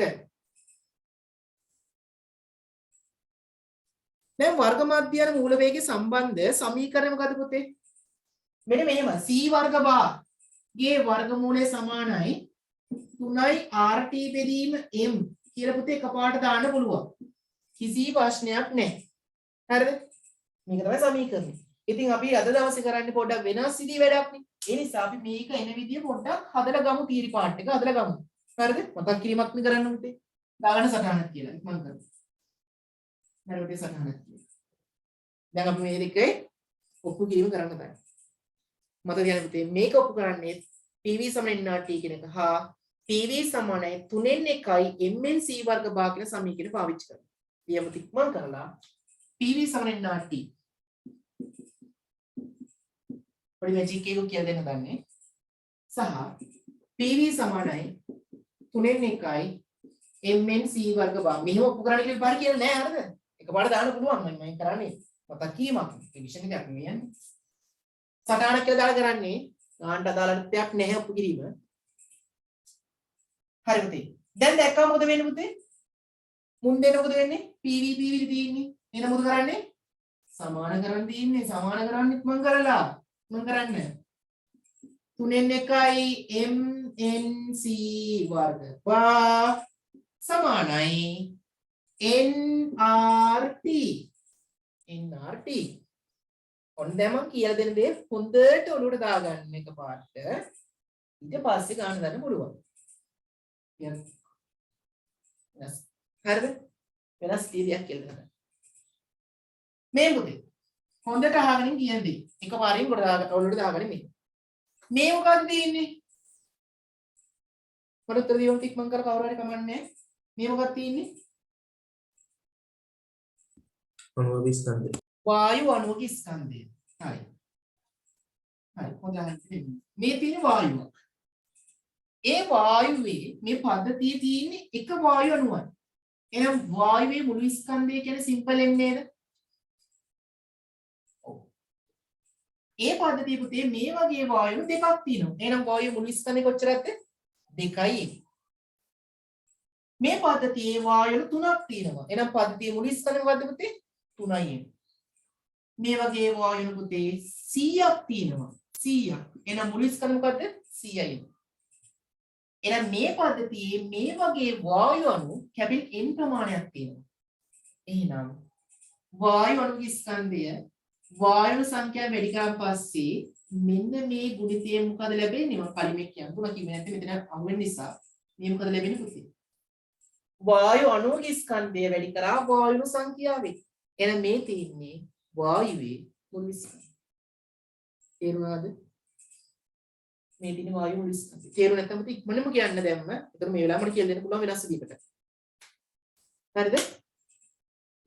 දැන් වර්ග මධ්‍යන මූල වේගයේ සම්බන්ධ සමීකරණය මොකද පුතේ? මෙන්න මෙහෙම C වර්ග බා ගේ වර්ගමූලය සමානයි 3යි RT බෙදීම m කියලා පුතේ එකපාරට දාන්න පුළුවන්. කිසි ප්‍රශ්නයක් නැහැ. හරිද? මේක තමයි සමීකරණය. ඉතින් අපි අද දවසේ කරන්නේ පොඩ්ඩක් වෙනස් විදිහේ වැඩක් නේ. ඒ නිසා අපි මේක එන විදිය පොඩ්ඩක් හදලා ගමු තීරි පාර්ට් එක හදලා ගමු. හරිද? මතක් කිරීමක් නේ කරන්න පුතේ. දාගන්න සටහනක් කියලා. ඉක්මන් කරමු. හරියට සටහනක් කියලා. දැන් අපි මේ දෙකේ ඔප්පු කිරීම කරන්න බෑ. මතක තියාගන්න පුතේ මේක ඔප්පු කරන්නේ PV සමාන NRT කියන එක හා PV සමානයි 3n 1යි mn c වර්ග භාගින සමීකරණය පාවිච්චි කරනවා. ලියමු ඉක්මන් කරලා PV සමාන NRT පොඩි මැජික් එකක් කියලා දෙන්න දන්නේ සහ PV සමානයි 3n 1යි mn c වර්ග භාග මෙහෙම ඔප්පු කරන්න කියලා පාර කියලා නෑ හරිද? එකපාරට දාන්න පුළුවන් මම කරන්නේ මතක් කීමක් රිවිෂන් එකක් නෙවෙයි යන්නේ. සටහනක් කියලා දාලා කරන්නේ ගානට අදාළත්වයක් නැහැ ඔප්පු කිරීම. හරි පුතේ. දැන් දැක්කම මොකද වෙන්නේ පුතේ? මුන් දෙන්න මොකද වෙන්නේ? PV තියෙන්නේ. එන මොකද කරන්නේ? සමාන කරන් තියෙන්නේ. සමාන කරන්නෙත් මං කරලා. මං කරන්නේ 3n 1යි mnc වර්ග සමානයි nrt. nrt. ඔන්න දැන් මං කියලා දෙන දේ හොඳට ඔලුවට දාගන්න එකපාරට. ඊට පස්සේ ගන්න ගන්න පුළුවන්. yes. හරිද? වෙනස් කීයක් කියලා ගන්න. මේ මොකද? හොඳට අහගෙන කියන්නේ. එකපාරින් කොට දාගන්න ඔලුවට දාගන්න මේ. මේ මොකක්ද තියෙන්නේ? මට උත්තර දෙන්න ඉක්මන් කර කවුරු හරි කමන්නේ. මේ මොකක්ද තියෙන්නේ? අණුවක ස්කන්ධය. වායු අණුවක ස්කන්ධය. හරි. හරි. හොඳයි. මේ තියෙන වායුවක්. ඒ වායුවේ මේ පද්ධතියේ තියෙන්නේ එක වායු අණුවක්. එහෙනම් වායුවේ මුළු ස්කන්ධය කියන්නේ සිම්පල් M නේද? ඔව්. ඒ පද්ධතිය පුතේ මේ වගේ වායු දෙකක් තියෙනවා. එහෙනම් වායු මුළු ස්කන්ධය කොච්චරද? 2යි. මේ පද්ධතියේ වායු 3ක් තියෙනවා. එහෙනම් පද්ධතියේ මුළු ස්කන්ධය මොකද්ද පුතේ? 3යි. මේ වගේ වායු පුතේ 100ක් තියෙනවා. 100ක්. එහෙනම් මුළු ස්කන්ධය මොකද්ද? 100යි. එහෙනම් මේ පද්ධතියේ මේ වගේ වායු අණු කැපිල් n ප්‍රමාණයක් තියෙනවා. එහෙනම් වායු අණුගේ ස්කන්ධය වායු සංඛ්‍යාව වැඩි කරන් පස්සේ මෙන්න මේ ගුණිතය මොකද ලැබෙන්නේ? මම කලින් කියන්නුනා කිව්වේ නැත්නම් මෙතන අහුවෙන නිසා මේ මොකද ලැබෙන්නේ පුතේ? වායු අණුගේ ස්කන්ධය වැඩි කරා වායු සංඛ්‍යාවෙන්. එහෙනම් මේ තියෙන්නේ වායුවේ මුළු ස්කන්ධය. තේරුණාද? මේ තියෙන වායු මුළු ස්කන්ධය. තේරුණ නැත්නම් පුතේ ඉක්මනටම කියන්න දැම්ම. ඒතර මේ වෙලාවට කියලා දෙන්න පුළුවන් වෙනස් විදිහකට. හරිද?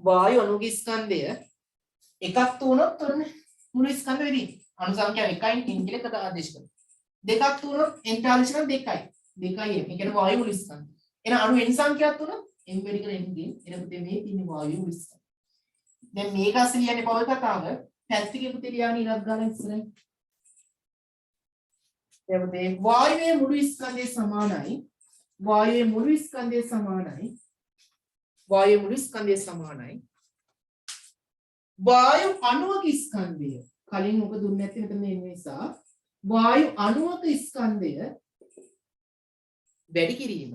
වායු අණුගේ ස්කන්ධය එකක් තුනක් තුන මුළු ස්කන්ධ වෙදී. අණු සංඛ්‍යාව 1යි n කියලා එකට ආදේශ කරනවා. දෙකක් තුනක් n ආදේශ කරන 2යි. 2යි m. ඒ කියන්නේ වායු මුළු ස්කන්ධය. එහෙනම් අණු n සංඛ්‍යාවක් තුන m වැඩි කරන n ගේ. එහෙනම් පුතේ මේ තියෙන වායු මුළු ස්කන්ධය. දැන් මේක අස්සේ ලියන්නේ පොල් කතාව පැත්තකින් පුතේ ලියන්නේ ඉරක් ගන්න ඉස්සරහින්. එතකොට වායුවේ මුළු ස්කන්ධය සමානයි. වායුවේ මුළු ස්කන්ධය සමානයි. වායුවේ මුළු ස්කන්ධය සමානයි. වායු අණුවක ස්කන්ධය කලින් මොක දුන්නේ නැති මෙතන මේ නිසා වායු අණුවක ස්කන්ධය වැඩි කිරීම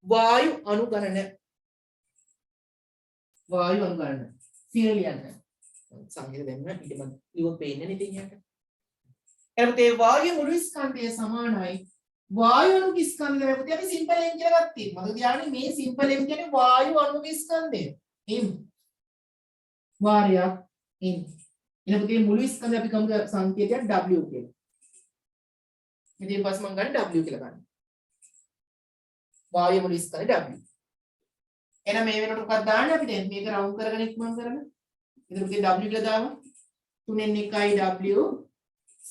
වායු අණු ගණන සියලියන්න සංකේත දෙන්න ඊට මම ලියුම් පේන්නේ නේ ඉතින් යට. එතකොට ඒ වායු මුළු ස්කන්ධය සමානයි වායු අණුක ස්කන්ධය වෙපුතේ අපි සිම්පල් m කියලා ගත්තේ. මම කියන්නේ මේ සිම්පල් m කියන්නේ වායු අණුක ස්කන්ධය. m වාරයක් n. එතකොට මේ මුළු ස්කන්ධය අපි කමු සංකේතයක් w කියලා. ඉතින් පස්සේ මම ගන්න w කියලා ගන්න. වායු මුළු ස්කන්ධය w. එහෙනම් මේ වෙනකොට මොකක්ද දාන්නේ අපිට? මේක රවුන්ඩ් කරගෙන ඉක්මන් කරන. එතකොට w කියලා දාමු. 3n 1යි w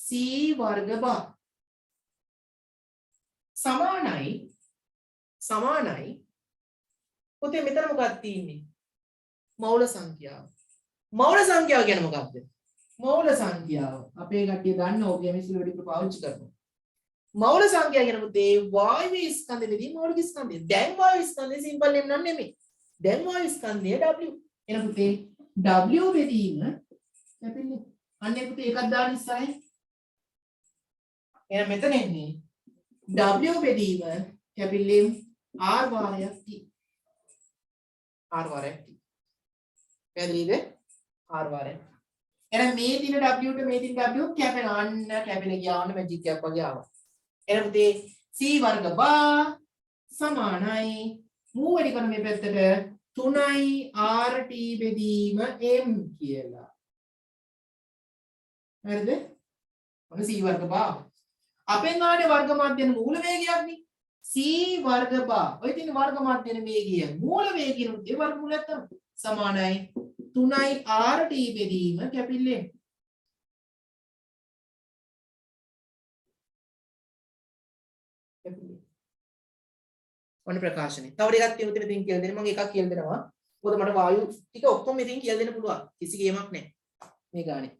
c වර්ග බා සමානයි පුතේ මෙතන මොකක්ද තියෙන්නේ? මෞල සංඛ්‍යාව. මෞල සංඛ්‍යාව කියන්නේ මොකක්ද? මෞල සංඛ්‍යාව අපේ කට්ටිය දන්න ඕක කෙමිස්ට්‍රි වලදී පාවිච්චි කරනවා. මෞල සංඛ්‍යාව කියන පුතේ වායු ස්කන්ධෙ නෙදී මෞලික ස්කන්ධය. දැන් වායු ස්කන්ධය සිම්පල් නම් නෙමෙයි. දැන් වායු ස්කන්ධය w. එන පුතේ w බෙදීම කැපෙන්නේ. අන්න පුතේ එකක් දාන්න ඉස්සරහින්. එහෙනම් මෙතන එන්නේ W බෙදීම කැපිල්ලෙන් R වාරයක් T. R වාරයක් T. පැහැදිලිද? R වාරයක්. එහෙනම් මේ දින W ට මේ දින W කැපෙන අන්න කැපෙන ගියාන මැජික් එකක් වගේ ආවා. එහෙනම් පුතේ C වර්ග බා සමානයි මූ වැඩි කරන මේ පැත්තට 3යි RT බෙදීම M කියලා. හරිද? ඔන්න C වර්ග බා. අපෙන් ආනේ වර්ග මාධ්‍යන මූල වේගයක් නේ. C වර්ග බා. ඔය තියෙන වර්ග මාධ්‍යන වේගය මූල වේගින ඒ වර්ග මූලය තමයි සමානයි 3යි RT බෙදීම කැපිල්ලෙන්. ඔන්න ප්‍රකාශනය. තව ටිකක් තියෙනවා ඉතින් කියලා දෙන්න මම එකක් කියලා දෙනවා. මොකද මට වායු ටික ඔක්කොම ඉතින් කියලා දෙන්න පුළුවන්. කිසි ගේමක් නැහැ. මේ ගානේ.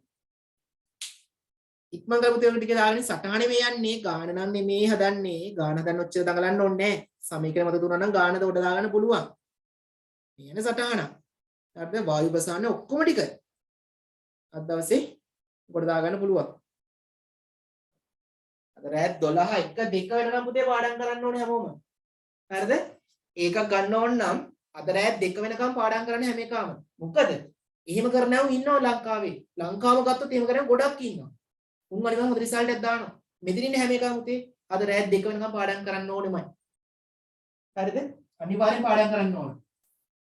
ඉක්මන් කරපු තේරුම් ටික දාගෙන සටහනේ මේ යන්නේ ගාන නම් නෙමේ හදන්නේ. ගාන හදන්න ඔච්චර දඟලන්න ඕනේ නැහැ. සමීකරණ මත දුන්නා නම් ගානද උඩ දාගන්න පුළුවන්. මේ යන සටහන. හරිද? වායු ප්‍රසාරණ ඔක්කොම ටික. අද දවසේ උඩ දාගන්න පුළුවන්. අද රාත් 12 1 2 වෙනකම් පුතේ පාඩම් කරන්න ඕනේ හැමෝම. හරිද? ඒකක් ගන්න ඕන නම් අද රාත් 2 වෙනකම් පාඩම් කරන්න හැම එකම. මොකද? එහෙම කරනව ඉන්නවා ලංකාවේ. ලංකාව ගත්තොත් එහෙම කරන ගොඩක් ඉන්නවා. උන් අනිවාර්යෙන් හොඳ රිසල්ට් එකක් දානවා. මෙතන ඉන්න හැම එකම පුතේ අද රාත් 2 වෙනකම් පාඩම් කරන්න ඕනෙමයි. හරිද? අනිවාර්යෙන් පාඩම් කරන්න ඕන.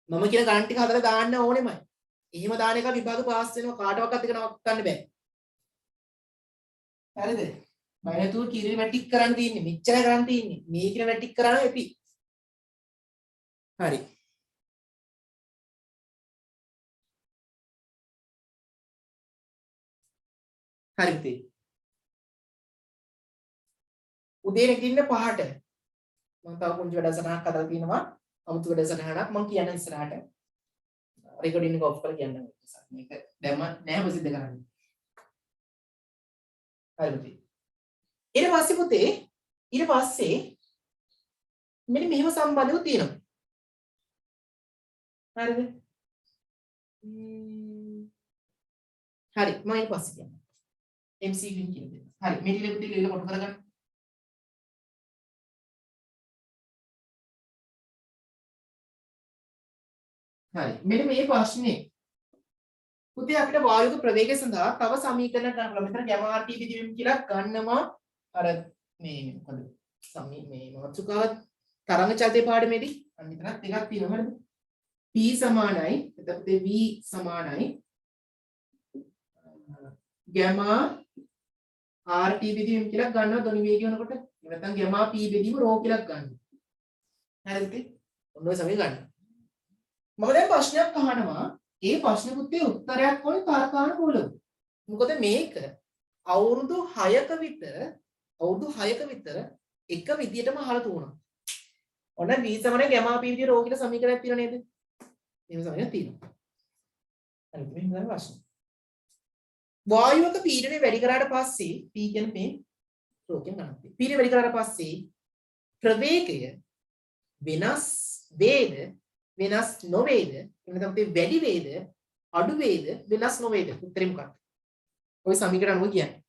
මම කියන ගණන් ටික හදලා දාන්න ඕනෙමයි. එහෙම දාන එක විභාග පාස් වෙනවා කාටවත් එක නවත්තන්න බෑ. හරිද? බය නැතුව කිරි මැටික් කරන්න තියෙන්නේ. මෙච්චර කරන්න තියෙන්නේ. මේ කිරි මැටික් කරනවා එපි. හරි. හරි පුතේ. උදේ නැගින්න 5ට මම තව පුංචි වැඩසටහනක් හදලා තියෙනවා. අමුතු වැඩසටහනක් මම කියන්න ඉස්සරහට. රෙකෝඩින් එක ඔෆ් කරලා කියන්න ඕනේ. මේක දැම්ම නෑ ප්‍රසිද්ධ කරන්න. හරි පුතේ. ඊට පස්සේ පුතේ ඊට පස්සේ මෙන්න මෙහෙම සම්බන්ධව තියෙනවා. හරිද? හරි මම ඊට පස්සේ කියන්නම්. MCQ කියන දේ. හරි මේ ටික පුතේ ලියලා කොට කරගන්න. හරි මෙන්න මේ ප්‍රශ්නේ පුතේ අපිට වායුක ප්‍රවේගය සඳහා තව සමීකරණ ගන්න මෙතන ගැමා RT බෙදීම කියලා ගන්නවා අර මේ මොකද මේ මාතෘකාව තරංග චලිතය පාඩමේදී අන්න මෙතනත් එකක් තියෙනවා හරිද P සමානයි එතකොට V සමානයි ගැමා RT බෙදීම කියලා ගන්නවා ධ්වනි වේගය වෙනකොට නැත්නම් ගැමා P බෙදීම රෝ කියලා ගන්නවා හරිද ඔන්න ඔය සමය ගන්න මම දැන් ප්‍රශ්නයක් අහනවා ඒ ප්‍රශ්න පුතේ උත්තරයක් ඕනේ තර්කාන මූලව. මොකද මේක අවුරුදු 6ක විතර එක විදියටම අහලා තුණා. ඔන්න V සමාන ගැමා P විදිය රෝ කියලා සමීකරණයක් තියෙනව නේද? එහෙම සමීකරණයක් තියෙනවා. හරි මේ ගන්න ප්‍රශ්න. වායුවක පීඩනය වැඩි කරාට පස්සේ P කියන්නේ මේ රෝ කියන ගණන්. පීඩනය වැඩි කරාට පස්සේ ප්‍රවේගය වෙනස් වේද වෙනස් නොවේද එන්න තමයි වැඩි වේද අඩු වේද වෙනස් නොවේද උත්තරේ මොකක්ද ඔය සමීකරණ අනුව කියන්නේ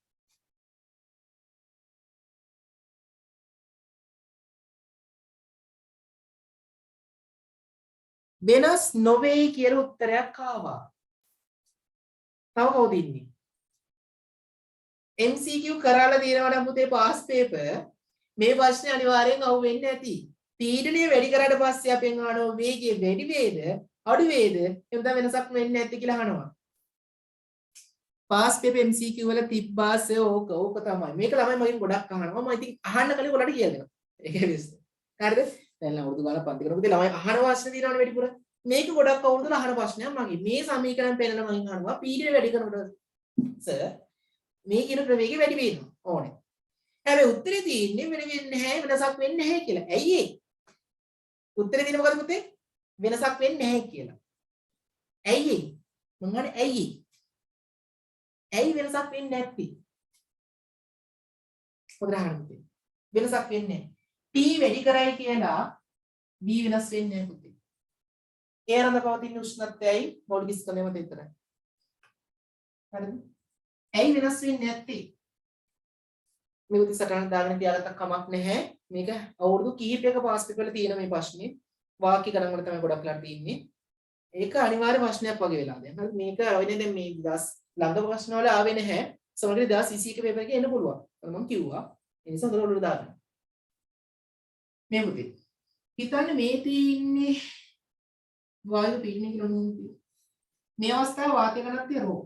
වෙනස් නොවේ කියලා උත්තරයක් ආවා තව කවුද ඉන්නේ MCQ කරලා තියෙනවා නම් පුතේ පාස් පේපර් මේ ප්‍රශ්නේ අනිවාර්යෙන් අහු වෙන්නේ නැති පීඩනය වැඩි කරාට පස්සේ අපෙන් අහනවා වේගය වැඩි වේද අඩු වේද එහෙනම් වෙනසක් වෙන්නේ නැද්ද කියලා අහනවා. පාස් පේපර් MCQ වල තිබ්බාස ඕක තමයි. මේක ළමයි මගෙන් ගොඩක් අහනවා. මම ඉතින් අහන්න කලින් ඔයාලට කියලා දෙනවා. ඒකයි විශ්ස. හරිද? දැන් අවුරුදු ගානක් පන්ති කරනකොට ළමයි අහන ප්‍රශ්න තියෙනවනේ වැඩිපුර. මේක ගොඩක් අවුරුදුල අහන ප්‍රශ්නයක් මගේ. මේ සමීකරණ පෙන්නන මගෙන් අහනවා පීඩනය වැඩි කරනකොට සර් මේ කියන ප්‍රවේගය වැඩි වෙනවා ඕනේ. හැබැයි උත්තරේ තියෙන්නේ වෙන්නේ නැහැ වෙනසක් වෙන්නේ නැහැ කියලා. ඇයි ඒ? උත්තරේ තියෙන්නේ මොකද පුතේ? වෙනසක් වෙන්නේ නැහැ කියලා. ඇයි ඒ? මං අහන්නේ ඇයි ඒ? ඇයි වෙනසක් වෙන්නේ නැත්තේ? හොඳට අහන්න පුතේ. වෙනසක් වෙන්නේ නැහැ. T වැඩි කරයි කියලා V වෙනස් වෙන්නේ නැහැ පුතේ. ඒ රඳ පවතින උෂ්ණත්වයයි මෝලික ස්කන්ධය මත විතරයි. හරිද? ඇයි වෙනස් වෙන්නේ නැත්තේ? මේ උති සටහන දාගෙන තියාගත්ත කමක් නැහැ. මේක අවුරුදු කිහිපයක පාස් පේපර් වල තියෙන මේ ප්‍රශ්නේ. වාක්‍ය ගණන් වල තමයි ගොඩක් ලා තියෙන්නේ. ඒක අනිවාර්ය ප්‍රශ්නයක් වගේ වෙලා දැන්. හරි මේක වෙන්නේ දැන් මේ දස් ළඟ ප්‍රශ්න වල ආවේ නැහැ. සමහර 2021 පේපර් එකේ එන්න පුළුවන්. මම කිව්වා. ඒ නිසා උඩට දාගන්න. මේ පුතේ. හිතන්න මේ තියෙන්නේ වායු පීඩනය කියලා නෝන. මේ අවස්ථාවේ වාතය ගණන්තය රෝ.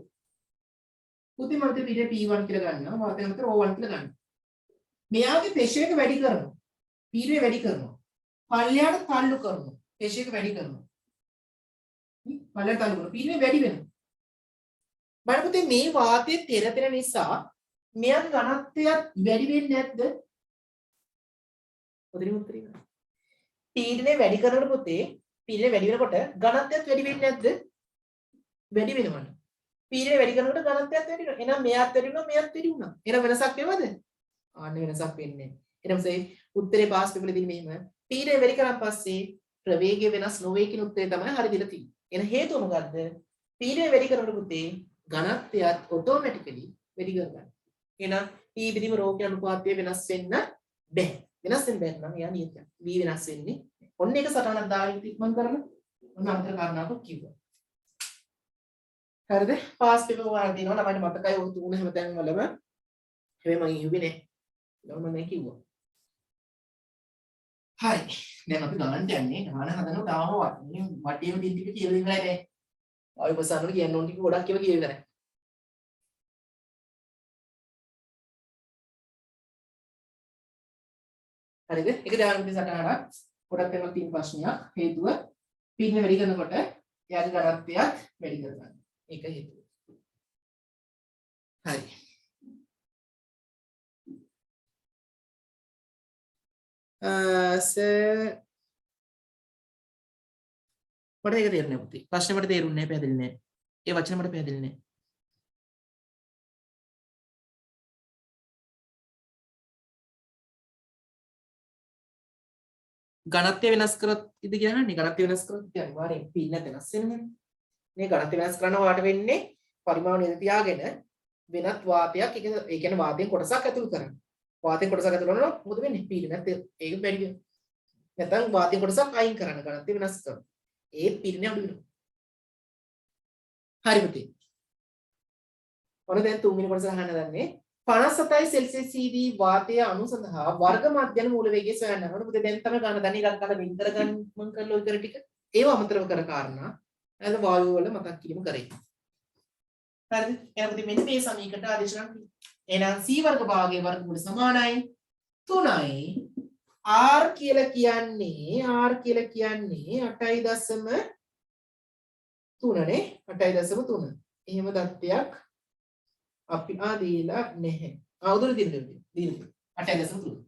පුතේ මම පිටේ P1 කියලා ගන්නවා. වාතය ගණන්තය ρ1 කියලා ගන්නවා. මෙයාගේ ප්‍රෙෂර් එක වැඩි කරනවා. පීඩනය වැඩි කරනවා. පල්ලයට තල්ලු කරනවා. ප්‍රෙෂර් එක වැඩි කරනවා. පල්ලයට තල්ලු කරනවා. පීඩනය වැඩි වෙනවා. බලන්න පුතේ මේ වාතයේ තෙරපෙන නිසා මෙයාගේ ඝනත්වයත් වැඩි වෙන්නේ නැද්ද? උදේට උත්තරේ ගන්න. පීඩනය වැඩි කරනකොට පුතේ පීඩනය වැඩි වෙනකොට ඝනත්වයත් වැඩි වෙන්නේ නැද්ද? වැඩි වෙනවනේ. පීඩනය වැඩි කරනකොට ඝනත්වයත් වැඩි වෙනවා. එහෙනම් මෙයාත් වැඩි වෙනවා මෙයාත් වැඩි වුණා. එහෙනම් වෙනසක් වෙනවද? ආන්න වෙනසක් වෙන්නේ නැහැ. ඊට පස්සේ උත්තරේ පාස් පේපර් එකේ තියෙන මෙහෙම පීඩනය වැඩි කරාන් පස්සේ ප්‍රවේගය වෙනස් නොවේ කියන උත්තරේ තමයි හරි දීලා තියෙන්නේ. එන හේතුව මොකද්ද? පීඩනය වැඩි කරනකොට පුතේ ඝනත්වයත් ඔටෝමැටිකලි වැඩි කරගන්න. එහෙනම් P බෙදීම රෝ කියන අනුපාතය වෙනස් වෙන්න බැහැ. වෙනස් වෙන්න බැහැ නම් යා නියතයි. V වෙනස් වෙන්නේ. ඔන්න ඒක සටහනක් දාගෙන ඉක්මන් කරලා ඔන්න අන්තර කාරණාවක් කිව්වා. හරිද? පාස් පේපර් වල දිනනවා ළමයින්ට මතකයි ඔය තුන හැමතැන් වලම. හැබැයි මම ඉුවේ නෑ. ළමයි මම කිව්වා. හරි. දැන් අපි ගණන්ට යන්නේ. ගණන හදනවා තාම වටේම දින් ටික කියලා ඉවරයි නෑ. ආයෙ බසන්නට කියන්න ඕන ටික ගොඩක් ඒවා කියලා ඉවරයි. හරිද? ඒක දාන විදිහ සටහනක් ගොඩක් වෙනවා තියෙන ප්‍රශ්නයක්. හේතුව පීඩනය වැඩි කරනකොට එයාගේ ඝනත්වයත් වැඩි කරගන්න. ඒක හේතුව. හරි. මට ඒක තේරුණේ පුතේ. ප්‍රශ්නේ මට තේරුන්නේ නැහැ, පැහැදිලි නැහැ. ඒ වචන මට පැහැදිලි නැහැ. ඝනත්වය වෙනස් කරොත් ඉද කියන්නේ ඝනත්වය වෙනස් කරොත් අනිවාර්යෙන් පීඩනය වෙනස් වෙනවනේ. මේ ඝනත්වය වෙනස් කරනවා වාට වෙන්නේ පරිමාණු නේද තියාගෙන වෙනත් වාතයක් ඒ කියන්නේ වාතයෙන් කොටසක් ඇතුළු කරනවා. වාතයෙන් කොටසක් ඇතුළු කරනවා මොකද වෙන්නේ? පීඩනයත් ඒක වැඩි වෙනවා. නැත්නම් වාතයෙන් කොටසක් අයින් කරන ඝනත්වය වෙනස් කරනවා. ඒත් පීඩනය අඩු වෙනවා. හරි පුතේ. ඔන්න දැන් තුන්වෙනි කොටස අහන්න දන්නේ 57 සෙල්සියස් දී වාතයේ අණු සඳහා වර්ග මධ්‍යන මූල වේගය සොයන්න. මොකද දැන් තමයි ගන්න දන්නේ ඊළඟ කාලේ වින් කරගන්න මම කරලා ඔය කර ටික. ඒව අමතරව කර කාරණා. අද වායුව වල මතක් කිරීම කරේ. හරිද? එහෙනම් මෙන්න මේ සමීකරණ ආදේශයක්. එහෙනම් c වර්ග භාගයේ වර්ගමූල සමානයි 3යි. r කියලා කියන්නේ 8.3 නේ 8.3. එහෙම தත්ත්වයක් අපි ආදීලා නැහැ. උදුර දින්න 8.3.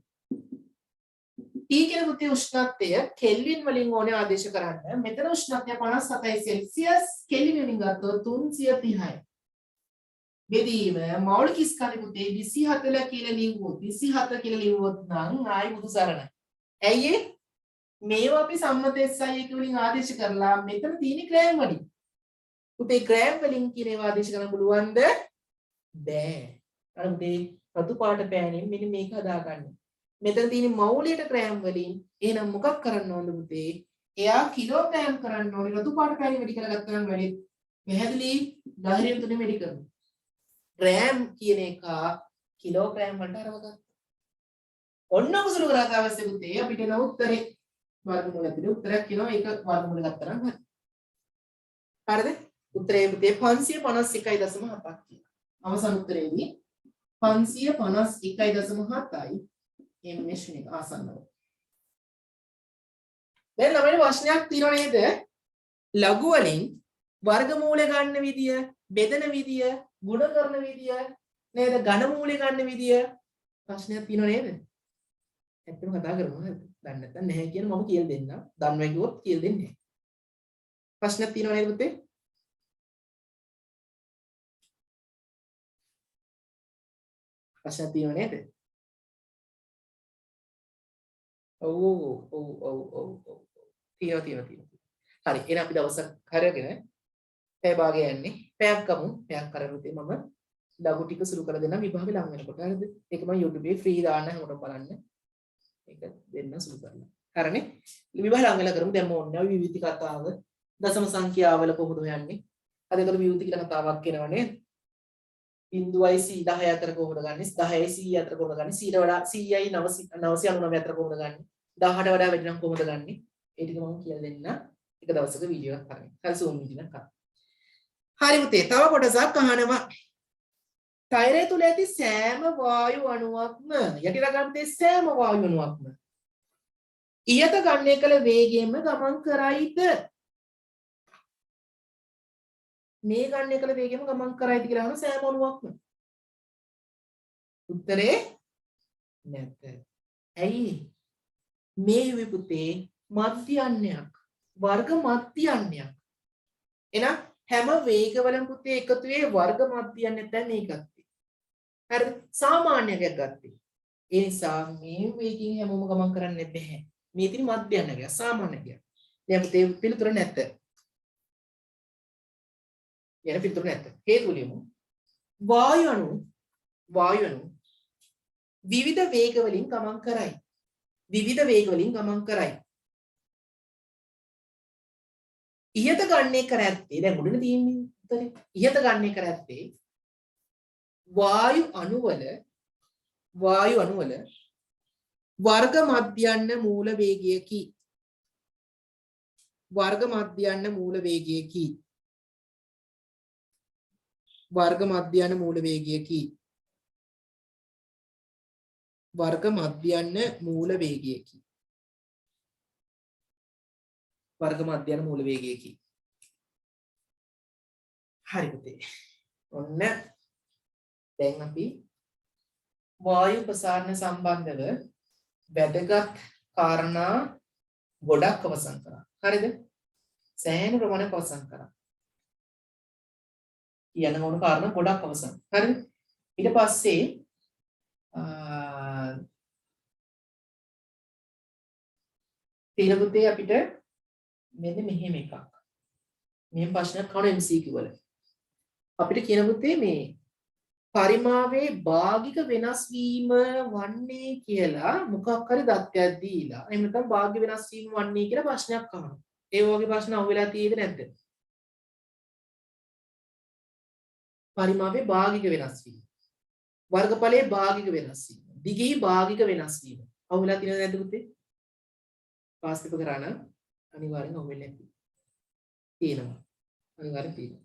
T කියන පුතේ උෂ්ණත්වය කෙල්වින් වලින් ඕනේ ආදේශ කරන්න. මෙතන උෂ්ණත්වය 57 සෙල්සියස් කෙල්වින් වලින් ගත්තොත් 330යි. බෙදීම මෞලික ස්කන්ධ පුතේ 24 කියලා ලිව්වොත් 24 කියලා ලිව්වොත් නම් ආයි බුදු සරණයි. ඇයි ඒ? මේවා අපි සම්මත SI එක වලින් ආදේශ කරලා මෙතන තියෙන ග්‍රෑම් වලින්. පුතේ ග්‍රෑම් වලින් කියන ඒවා ආදේශ කරන්න පුළුවන්ද? බෑ. අර පුතේ රතු පාට පෑනෙන් මෙන්න මේක හදාගන්න. මෙතන තියෙන මෞලියට ග්‍රෑම් වලින් එහෙනම් මොකක් කරන්න ඕනද පුතේ? එයා කිලෝග්‍රෑම් කරන්න ඕනේ. රතු පාට පෑනෙන් වැඩි කරගත්තා නම් වැඩි පැහැදිලි ධෛර්යයෙන් තුනේ වැඩි කරනවා. ග්‍රෑම් කියන එක කිලෝග්‍රෑම් වලට අරවගත්තා. ඔන්න කුසල කරාත අවශ්‍ය පුතේ අපිට එන උත්තරේ වර්ගමූල ඇතුලේ උත්තරයක් කියනවා ඒක වර්ගමූල ගත්තා නම් හරි. හරිද? උත්තරේ පුතේ 551.7ක් කියනවා. අවසන් උත්තරේදී 551.7යි මේ ශ්‍රේණික ආසන්නව. දැන් ළමයිට ප්‍රශ්නයක් තියෙනව නේද? ලඝු වලින් වර්ගමූල ගන්න විදිය, බෙදෙන විදිය, ගුණ කරන විදිය නේද? ඝන මූලය ගන්න විදිය ප්‍රශ්නයක් තියෙනව නේද? ඇත්තම කතා කරමු නේද? දන්නේ නැත්නම් නැහැ කියන මම කියලා දෙන්නම්. දන්නවා කිව්වොත් කියලා දෙන්නේ. ප්‍රශ්නයක් තියෙනව නේද පුතේ? ප්‍රශ්නයක් තියෙනව නේද? ඔව්. තියෙනවා. හරි. එහෙනම් අපි දවසක් හරගෙන පැය භාගය යන්නේ. පැයක් ගමු. පැයක් කරමුතේ මම ලඝු ටික සුළු කර දෙන්න විභාගෙ ලඟ වෙනකොට. හරිද? ඒක මම YouTube එකේ ෆ්‍රී දාන්න හැමෝටම බලන්න. ඒක දෙන්න සුළු කරලා. හරිනේ? විභාග ලඟ වෙලා කරමු. දැන් මොන්නේ විවිධ කතාව දශම සංඛ්‍යාවල කොහොමද හොයන්නේ? අද ඒකට විවිධ කියලා කතාවක් එනවා නේද? බිඳුවයි 10 අතර කොහොමද ගන්නෙ? 10යි 100 අතර කොහොමද ගන්නෙ? 100ට වඩා 100යි 999 අතර කොහොමද ගන්නෙ? 10ට වඩා වැඩි නම් කොහොමද ගන්නෙ? ඒ ටික මම කියලා දෙන්න. එක දවසක වීඩියෝ එකක් කරන්න. හරි Zoom meeting එකක් කරන්න. හරි පුතේ තව කොටසක් අහනවා. ටයරය තුල ඇති සෑම වායු අණුවක්ම යටිලා ගන්න සෑම වායු අණුවක්ම ඉහත ගණනය කළ වේගයෙන්ම ගමන් කරයිද? මේ ගණනය කළ වේගයෙන්ම ගමන් කරයිද කියලා අහන සෑම අණුවක්ම. උත්තරේ නැත. ඇයි? මේ යුවේ පුතේ මධ්‍යයන්යක් වර්ග මධ්‍යයන්යක්. එහෙනම් හැම වේගවලම පුතේ එකතුවේ වර්ග මධ්‍යයන්යක් තමයි මේකත්. හරිද? සාමාන්‍යයක් ගත්තේ. ඒ නිසා මේ වේගයෙන් හැමෝම ගමන් කරන්න බැහැ. මේ තියෙන මධ්‍යයන්යක් සාමාන්‍යයක්. දැන් පුතේ පිළිතුර නැත. යන පිළිතුර නැත. හේතුව ලියමු. වායු අණු විවිධ වේග වලින් ගමන් කරයි. විවිධ වේග වලින් ගමන් කරයි. ඉහත ගණනය කර ඇත්තේ දැන් මුලින්ම තියෙන්නේ උත්තරේ. ඉහත ගණනය කර ඇත්තේ වායු අණුවල වර්ග මධ්‍යයන් මූල වේගයකි. වර්ග මධ්‍යයන් මූල වේගයකි. වර්ග මධ්‍යයන් මූල වේගයකි. වර්ග මධ්‍යයන් මූල වේගයකි. වර්ග මධ්‍යයන් මූල වේගයකි. හරි පුතේ. ඔන්න දැන් අපි වායු ප්‍රසාරණ සම්බන්ධව වැදගත් කාරණා ගොඩක් අවසන් කරා. හරිද? සෑහෙන ප්‍රමාණයක් අවසන් කරා. කියන්න ඕන කාරණා ගොඩක් අවසන්. හරිද? ඊට පස්සේ තීරපුතේ අපිට මෙන්න මෙහෙම එකක්. මේ ප්‍රශ්නයක් කවුරු MCQ වල. අපිට කියන පුතේ මේ පරිමාවේ භාගික වෙනස් වීම වන්නේ කියලා මොකක් හරි දත්තයක් දීලා එහෙම නැත්නම් භාග්‍ය වෙනස් වීම වන්නේ කියලා ප්‍රශ්නයක් අහනවා. ඒ වගේ ප්‍රශ්න අහුවෙලා තියෙද නැද්ද? පරිමාවේ භාගික වෙනස් වීම. වර්ගඵලයේ භාගික වෙනස් වීම. දිගෙහි භාගික වෙනස් වීම. අහුවෙලා තියෙනවද නැද්ද පුතේ? පාස් එක කරා නම් අනිවාර්යෙන් අහුවෙන්නේ නැති. තියෙනවා. අනිවාර්යෙන් තියෙනවා.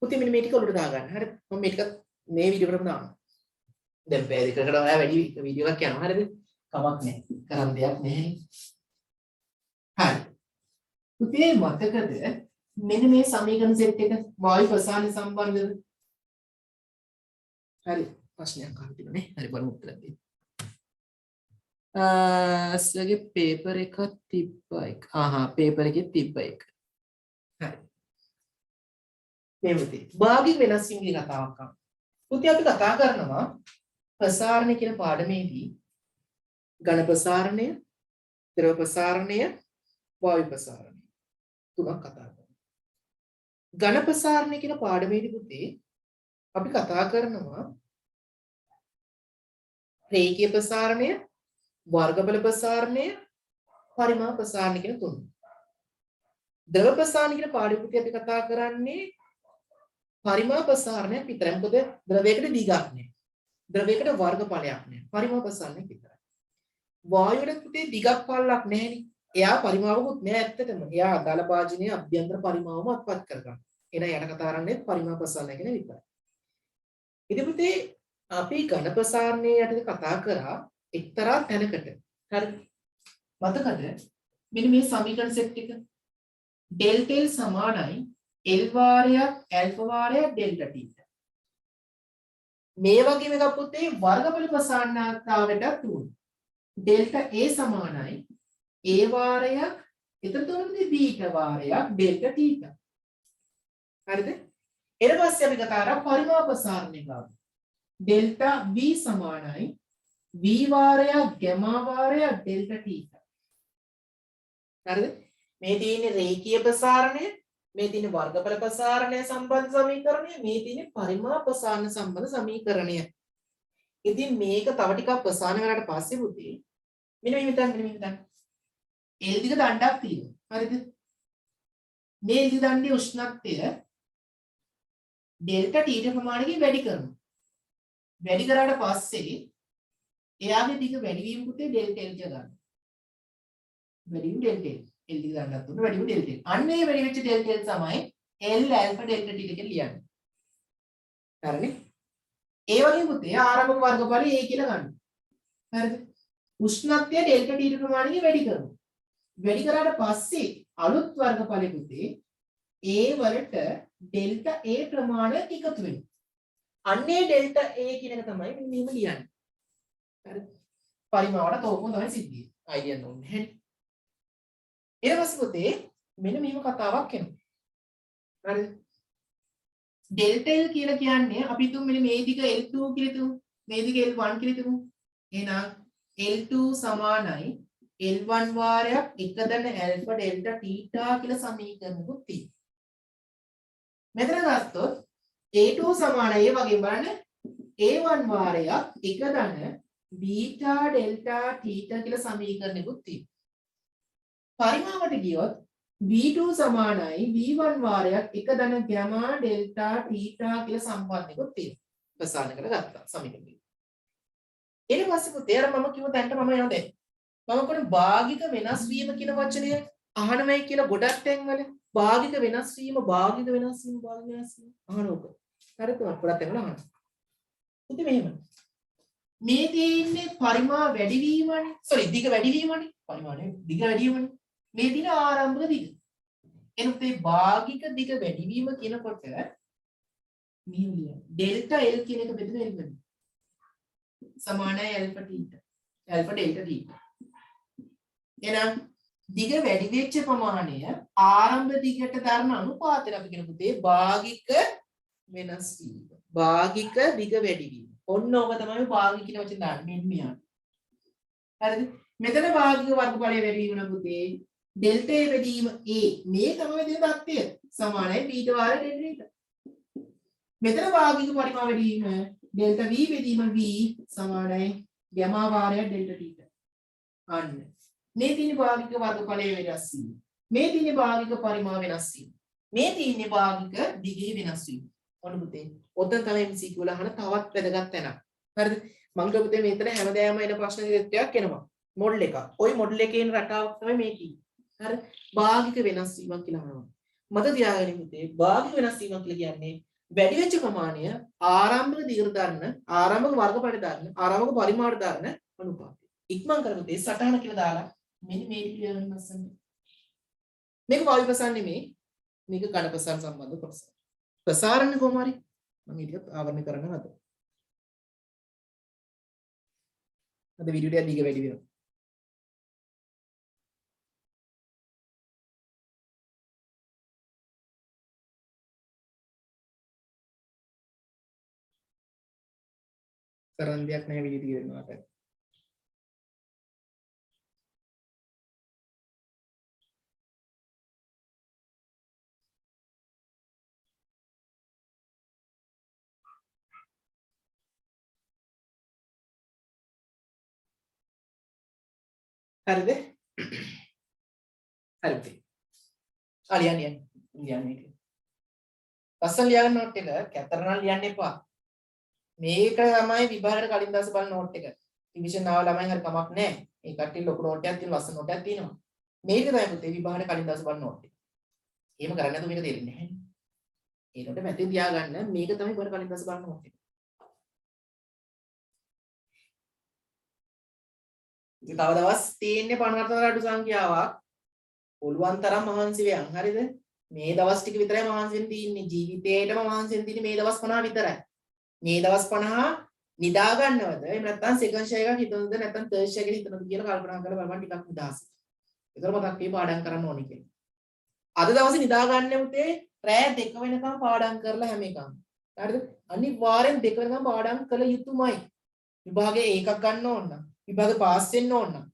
පුතේ මෙන්න මේ ටික උඩට දාගන්න. හරිද? මම මේ ටික මේ වීඩියෝ එකටම දානවා. දැන් පැය දෙකකට ඔයා වැඩි වීඩියෝ එකක් යනවා. හරිද? කමක් නැහැ. කරන් දෙයක් නැහැ. හරි. පුතේ මතකද මෙන්න මේ සමීකරණ සෙට් එක වායු ප්‍රසාරණ සම්බන්ධව? හරි. ප්‍රශ්නයක් අහන්න තියෙනවා නේ. හරි බලමු උත්තර දෙන්න. සගේ පේපර් එකක් තිබ්බා එක. පේපර් එකේ තිබ්බා එක. හරි. මේ පුතේ භාගික වෙනස් වීම කියන කතාවක් අහන්න. පුතේ අපි කතා කරනවා ප්‍රසාරණය කියන පාඩමේදී ඝන ප්‍රසාරණය, ද්‍රව ප්‍රසාරණය, වායු ප්‍රසාරණය තුනක් කතා කරනවා. ඝන ප්‍රසාරණය කියන පාඩමේදී පුතේ අපි කතා කරනවා රේඛීය ප්‍රසාරණය, වර්ගඵල ප්‍රසාරණය, පරිමාණ ප්‍රසාරණය කියන තුන. ද්‍රව ප්‍රසාරණය කියන පාඩමේ පුතේ අපි කතා කරන්නේ පරිමාණ ප්‍රසාරණයක් විතරයි. මොකද ද්‍රවයකට දිගක් නැහැ. ද්‍රවයකට වර්ගඵලයක් නැහැ. පරිමාණ ප්‍රසාරණයක් විතරයි. වායුවට පුතේ දිගක් පළලක් නැහැනේ. එයා පරිමාවකුත් නෑ ඇත්තටම. එයා අදාළ භාජනයේ අභ්‍යන්තර පරිමාවම අත්පත් කරගන්න. එහෙනම් යට කතා කරන්නේ පරිමාණ ප්‍රසාරණය ගැන විතරයි. ඉතින් පුතේ අපි ඝන ප්‍රසාරණය යටතේ කතා කරා එක්තරා තැනකට. හරිද? මතකද? මෙන්න මේ සමීකරණ සෙට් එක ඩෙල්ටා L සමානයි L වාරයක් ඇල්ෆා වාරයක් ඩෙල්ටා T. මේ වගේම එකක් පුතේ වර්ගඵල ප්‍රසාරණතාවයටත් උණු. ඩෙල්ටා A සමානයි A වාරයක් එතන තුනදී බීටා වාරයක් ඩෙල්ටා තීටා. හරිද? ඊට පස්සේ අපි කතා කරා පරිමාණ ප්‍රසාරණය ගාව. ඩෙල්ටා V සමානයි V වාරයක් ගැමා වාරයක් ඩෙල්ටා තීටා. හරිද? මේ තියෙන්නේ රේඛීය ප්‍රසාරණය, මේ තියෙන වර්ගඵල ප්‍රසාරණය සම්බන්ධ සමීකරණය, මේ තියෙන පරිමාණ ප්‍රසාරණ සම්බන්ධ සමීකරණය. ඉතින් මේක තව ටිකක් ප්‍රසාරණය කරාට පස්සේ පුතේ මෙන්න මේ හිතන්න. L දිග දණ්ඩක් තියෙනවා. හරිද? මේ L දිග දණ්ඩේ උෂ්ණත්වය ඩෙල්ටා T ප්‍රමාණයකින් වැඩි කරනවා. වැඩි කරාට පස්සේ එයාගේ දිග වැඩි වීම පුතේ ඩෙල්ටා L කියලා ගන්න. වැඩි වීම ඩෙල්ටා L. L දිග දණ්ඩක් තුන වැඩි වීම ඩෙල්ටා L. අන්න ඒ වැඩි වෙච්ච ඩෙල්ටා L තමයි L ඇල්ෆා ඩෙල්ටා T කියලා ලියන්නේ. හරිනේ? ඒ වගේම පුතේ ආරම්භක වර්ගඵලය A කියලා ගන්න. හරිද? උෂ්ණත්වය ඩෙල්ටා T ප්‍රමාණයකින් වැඩි කරනවා. වැඩි කරාට පස්සේ අලුත් වර්ගඵලෙ පුතේ A වලට ඩෙල්ටා A ප්‍රමාණය එකතු වෙනවා. අන්නේ ඩෙල්ටා A කියන එක තමයි මෙන්න මෙහෙම ලියන්නේ. හරිද? පරිමාවට තෝරපුවා තමයි සිද්ධිය. අයිඩියා නෝන්නේ. හරි. ඊට පස්සේ පුතේ මෙන්න මෙහෙම කතාවක් එනවා. හරිද? ඩෙල්ටා L කියලා කියන්නේ අපි තුමු මෙන්න මේ දිග L2 කියලා තුමු. මේ දිග L1 කියලා තුමු. එහෙනම් L2 සමානයි L1 වාරයක් 1 ධන ඇල්ෆා ඩෙල්ටා තීටා කියලා සමීකරණකුත් තියෙනවා. මෙතන ගත්තොත් A2 සමානයි ඒ වගේ බලන්න A1 වාරයක් 1 ධන බීටා ඩෙල්ටා තීටා කියලා සමීකරණකුත් තියෙනවා. පරිමාවට ගියොත් B2 සමානයි B1 වාරයක් 1 ධන ගැමා ඩෙල්ටා තීටා කියලා සම්බන්ධයකුත් තියෙනවා. ප්‍රසාරණය කරගත්තා සමීකරණය. ඊට පස්සේ පුතේ අර මම කිව්ව තැනට මම යනවා දැන්. මම කියන්නේ භාගික වෙනස් වීම කියන වචනය අහනවයි කියලා ගොඩක් තැන්වල භාගික වෙනස් වීම අහනෝක. හරිද? ගොඩක් තැන්වල අහනවා. ඉතින් මෙහෙම. මේ තියෙන්නේ පරිමා වැඩි වීමනේ. දිග වැඩි වීමනේ. පරිමාණය දිග වැඩි වීමනේ. මේ දින ආරම්භක දිග. එනොත් මේ භාගික දිග වැඩි වීම කියනකොට මෙහෙම ලියන්න. ඩෙල්ටා L කියන එක බෙදෙන එල්බනේ. සමානයි alpha theta. Alpha delta theta. එහෙනම් දිග වැඩි වෙච්ච ප්‍රමාණය ආරම්භ දිගට දරන අනුපාතය අපි කියන පුතේ භාගික වෙනස් වීම. භාගික දිග වැඩි වීම. ඔන්න ඕක තමයි භාගික කියන වචනේ දාන්නේ මෙන්න මෙයා. හරිද? මෙතන භාගික වර්ගඵලය වැඩි වීම නම් පුතේ ඩෙල්ටා A වැඩි වීම A මේ තමයි දෙන தත්ත්වය. සමානයි බීටා වාර ඩෙල්ටා. මෙතන භාගික පරිමාණ වැඩි වීම ඩෙල්ටා V වැඩි වීම V සමානයි ගැමා වාරය ඩෙල්ටා තීටා. අන්න මේ තියෙන භාගික වර්ගඵලය වෙනස් වීම. මේ තියෙන භාගික පරිමාණ වෙනස් වීම. මේ තියෙන භාගික දිගේ වෙනස් වීම. ඔන්න පුතේ. ඔතන තමයි MCQ වල අහන තවත් වැදගත් තැනක්. හරිද? මම කිව්ව පුතේ මෙතන හැමදාම එන ප්‍රශ්න දෙකක් එනවා. මොඩල් එකක්. ওই මොඩල් එකේ ඉන්න රටාවක් තමයි මේ කියන්නේ. හරි? භාගික වෙනස් වීමක් කියලා අහනවා. මත තියාගන්න පුතේ. භාගික වෙනස් වීමක් කියලා කියන්නේ වැඩි වෙච්ච ප්‍රමාණය ආරම්භක දිගට දාන්න, ආරම්භක වර්ගඵලයට දාන්න, ආරම්භක පරිමාණයට දාන්න අනුපාතය. ඉක්මන් කරමු තේ සටහන කියලා දාලා මෙන්න මේ ලියන්න මස්සන්න. මේක වායු ප්‍රසාරණ නෙමෙයි. මේක ඝන ප්‍රසාරණ සම්බන්ධ කොටස. ප්‍රසාරණ කොහොම හරි මම ඊට ආවරණය කරන්න හදා. අද වීඩියෝ එක දිග වැඩි වෙනවා. තරම් දෙයක් නැහැ වීඩියෝ දිග වෙනවා. හරිද? හරිද? ලියන්න. ලස්සන ලියන්න නෝට් එක කැතරනම් ලියන්න එපා. මේක තමයි විභාගයට කලින් දවස් බලන නෝට් එක. රිවිෂන් ආව ළමයි හරි කමක් නැහැ. ඒ කට්ටිය ලොකු නෝට් එකක් තියෙන ලස්සන නෝට් එකක් තියෙනවා. මේක තමයි පුතේ විභාගයට කලින් දවස් බලන නෝට් එක. එහෙම කරන්නේ නැතුව මේක තේරෙන්නේ නැහැ. ඒ නෝට් එක මැතින් තියාගන්න මේක තමයි විභාගයට කලින් දවස් බලන නෝට් එක. තව දවස් තියෙන්නේ 54 අඩු සංඛ්‍යාවක්. පුළුවන් තරම් මහන්සි වෙයන්. හරිද? මේ දවස් ටික විතරයි මහන්සි වෙන්න තියෙන්නේ. ජීවිතේටම මහන්සි වෙන්න තියෙන්නේ මේ දවස් 50 විතරයි. මේ දවස් 50 නිදා ගන්නවද? එහෙම නැත්නම් සෙකන්ඩ් ෂෙයා එකක් හිතනවද? නැත්නම් තර්ඩ් ෂෙයා එකක් හිතනවද කියලා කල්පනා කරලා බලන්න ටිකක් නිදාස්. ඒතර මතක් මේ පාඩම් කරන්න ඕනේ කියලා. අද දවසේ නිදා ගන්න උතේ රෑ 2 වෙනකම් පාඩම් කරලා හැම එකම. හරිද? අනිවාර්යෙන් 2 වෙනකම් පාඩම් කළ යුතුමයි. විභාගේ ඒකක් ගන්න ඕන නම් විභාග පාස් වෙන්න ඕන නම්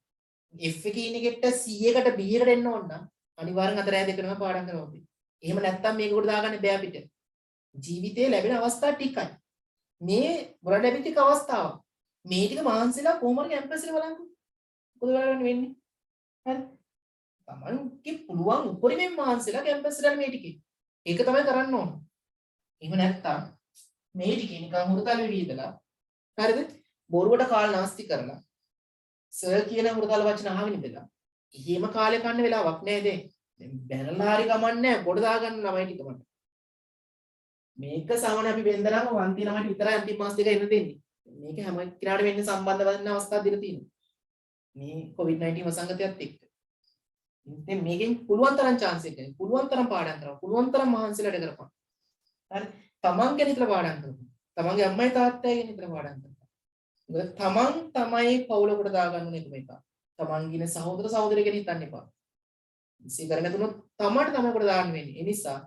F එකේ ඉන්න කෙට්ට 100කට B එකට එන්න ඕන නම් අනිවාර්යෙන් අත රෑ 2 වෙනකම් පාඩම් කරනවා. එහෙම නැත්තම් මේක උඩ දාගන්න බෑ අපිට. ජීවිතේ ලැබෙන අවස්ථා ටිකයි. මේ මොරට ලැබිච්ච එක අවස්ථාවක්. මේ ටික මහන්සිලා කොහොම හරි කැම්පස් එක බලන්න. මොකද බලන්න වෙන්නේ? හරි. තමන්ගේ පුළුවන් උපරිමයෙන් මහන්සිලා කැම්පස් එකට මේ ටිකේ. ඒක තමයි කරන්න ඕන. එහෙම නැත්තම් මේ ටිකේ නිකන් හුරුතල් වෙවි ඉඳලා හරිද? බොරුවට කාල නාස්ති කරලා සර් කියන හුරුතල් වචන අහගෙන ඉඳලා එහෙම කාලේ කන්න වෙලාවක් නෑ දැන්. දැන් බැනලා හරි කමන්නේ පොඩ දාගන්න ළමයි ටික මට. මේක සාමාන්‍ය අපි වෙන්දරම වන්ති ළමයිට විතරයි අන්තිම මාස දෙක එන්න දෙන්නේ. මේක හැම කෙනාට වෙන්න සම්බන්ධ වෙන්න අවස්ථා දෙක තියෙනවා. මේ COVID-19 වසංගතයත් එක්ක. ඉතින් මේකෙන් පුළුවන් තරම් chance එක. පුළුවන් තරම් පාඩම් කරනවා. පුළුවන් තරම් මහන්සිලා වැඩ කරපන්. හරි. තමන් ගැන විතර පාඩම් කරපන්. තමන්ගේ අම්මයි තාත්තයි ගැන විතර පාඩම් කරපන්. මොකද තමන් තමයි පවුලකට දාගන්න ඕනේ මේක. තමන්ගින සහෝදර සහෝදරිය ගැන හිතන්න එපා. ඉස්සෙ කරගෙන තුනොත් තමන්ට තමයි කොට දාන්න වෙන්නේ. ඒ නිසා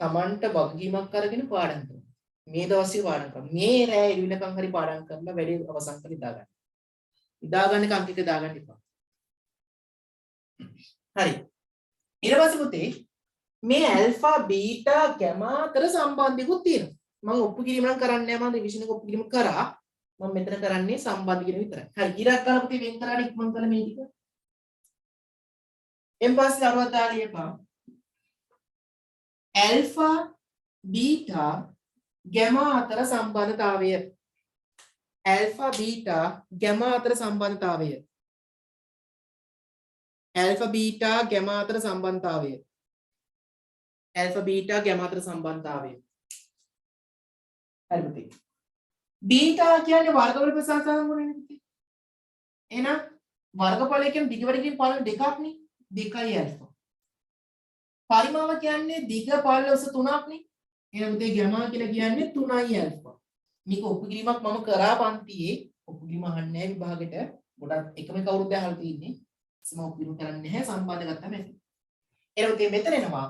තමන්ට වගකීමක් අරගෙන පාඩම් කරන්න. මේ දවස්වල පාඩම් කරන්න. මේ රැය ඉවිලකම් හරි පාඩම් කරලා වැඩේ අවසන් කරලා ඉදාගන්න. ඉදාගන්න කන්ටිට දාගන්න එපා. හරි. ඊට පස්සේ පුතේ මේ ඇල්ෆා බීටා ගැමා අතර සම්බන්ධිකුත් තියෙනවා. මම ඔප්පු කිරීම නම් කරන්නේ නැහැ. මම රිවිෂන් එක ඔප්පු කිරීම කරා. මම මෙතන කරන්නේ සම්බන්ධ කියන විතරයි. හරි. ඉරක් කරලා පුතේ වෙන් කරාට ඉක්මන් කළ මේ ටික. එම් පස්සේ අරවත් දාලා ලියපන්. ඇල්ෆා බීටා ගැමා අතර සම්බන්ධතාවය. ඇල්ෆා බීටා ගැමා අතර සම්බන්ධතාවය. ඇල්ෆා බීටා ගැමා අතර සම්බන්ධතාවය. ඇල්ෆා බීටා ගැමා අතර සම්බන්ධතාවය. හරි පුතේ. බීටා කියන්නේ වර්ගවල ප්‍රසාරණ ගුණනේ පුතේ. එහෙනම් වර්ගඵලය කියන්නේ දිග වැඩි කිරීම පළල දෙකක් නේ. 2යි ඇල්ෆා. පරිමාව කියන්නේ දිග පළල උස 3ක් නේ. එහෙනම් පුතේ ගැමා කියලා කියන්නේ 3යි ඇල්ෆා. මේක ඔප්පු කිරීමක් මම කරා පන්තියේ. ඔප්පු කිරීම අහන්නේ නැහැ විභාගෙට. ගොඩක් එකම කවුරුද අහලා තියෙන්නේ. සම ඔප්පු කිරීම කරන්නේ නැහැ සම්බන්ධ ගත්තම ඇති. එහෙනම් පුතේ මෙතන එනවා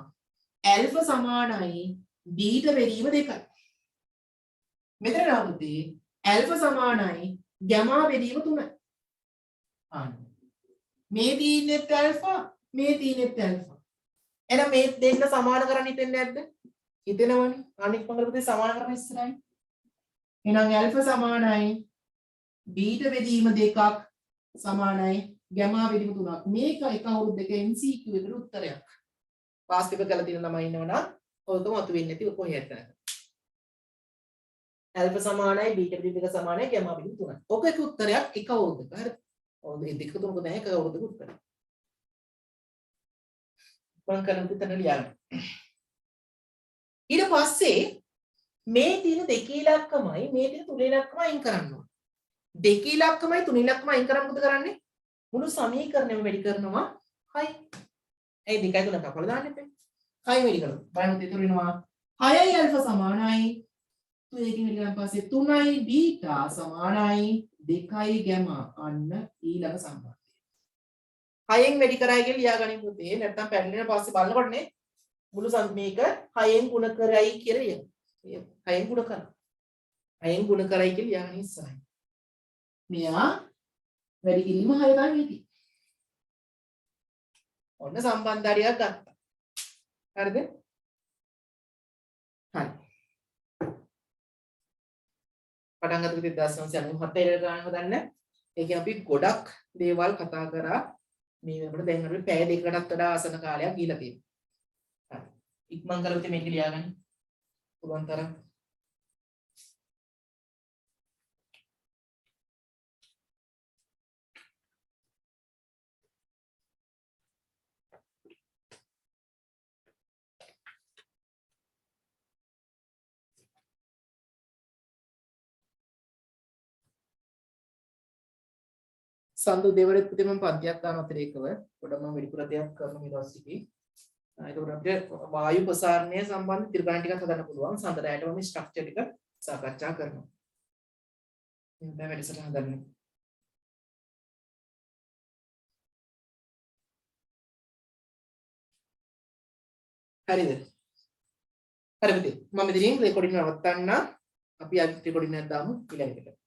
ඇල්ෆා සමානයි බීටා බෙදීම 2යි. මෙතන එනවා පුතේ ඇල්ෆා සමානයි ගැමා බෙදීම 3යි. අන්න. මේ තියෙන්නේ ඇල්ෆා මේ තියෙන්නේ ඇල්ෆා. එහෙනම් මේ දෙන්න සමාන කරන්න හිතෙන්නේ නැද්ද? හිතෙනවනේ. අනිත් පංගල පුතේ සමාන කරන්න ඉස්සරහින්. එහෙනම් ඇල්ෆා සමානයි බීටා බෙදීම 2ක් සමානයි ගැමා බෙදීම 3ක්. මේක එක අවුරුද්දක MCQ එකට උත්තරයක්. පාස් පේපර් කරලා තියෙන ළමයි ඉන්නවනම් ඔයකම අතු වෙන්නේ නැති කොහේ හරි. ඇල්ෆා සමානයි බීටා බෙදීම 2 සමානයි ගැමා බෙදීම 3යි. ඔක එක උත්තරයක් එක අවුරුද්දක. හරි. ඔය දෙක තුනක නැහැ එක අවුරුද්දක උත්තරයක්. මම කරන උත්තර ලියන්න. ඊට පස්සේ මේ තියෙන දෙක ඉලක්කමයි මේ තියෙන තුන ඉලක්කමයි අයින් කරන්න ඕන. දෙක ඉලක්කමයි තුන ඉලක්කමයි අයින් කරාම මොකද කරන්නේ? මුළු සමීකරණයම වැඩි කරනවා 6. ඒ 2 3 කපලා දාන්න එපා. 6 වැඩි කරනවා. බලන්න දෙතුන වෙනවා 6යි ඇල්ෆා සමානයි. තුනකින් වැඩි කරාන් පස්සේ 3යි බීටා සමානයි 2යි ගැමා. අන්න ඊළඟ සම්බන්ධය. 6න් වැඩි කරයි කියලා ලියාගනිමු පුතේ. නැත්තම් පැටලෙන පස්සේ බලනකොටනේ මුළු මේක 6න් ගුණ කරයි කියලා ලියන්න. 6න් ගුණ කරා. 6න් ගුණ කරයි කියලා ලියාගන්න ඉස්සරහින්. මෙයා වැඩි කිරීම 6 ගන්න හිටියේ. ඔන්න සම්බන්ධාරියක් ගත්තා. හරිද? හරි. පටන් ගත්තොත් 1997 ගානක් හදන්න. ඒකෙන් අපි ගොඩක් දේවල් කතා කරා. මේ වෙනකොට දැන් අපිට පැය දෙකකටත් වඩා ආසන කාලයක් ගිහිලා තියෙනවා. හරි. ඉක්මන් කරලා මේක ලියාගන්න. පුළුවන් තරම්. සඳු දෙවරෙත් පුතේ මම පද්‍යයක් දාන අතිරේකව පොඩ්ඩක් මම වැඩිපුර දෙයක් කරනවා මේ දවස් ටිකේ. ඒකට අපිට වායු ප්‍රසාරණය සම්බන්ධ ත්‍රිකෝණ ටිකක් හදන්න පුළුවන්. සඳරයට මම ස්ට්‍රක්චර් ටික සාකච්ඡා කරනවා. මේ වැඩසටහන හදන්න. හරිද? හරි පුතේ. මම ඉතින් රෙකෝඩින් නවත්තන්න. අපි අද රෙකෝඩින් එකක් දාමු ඊළඟට.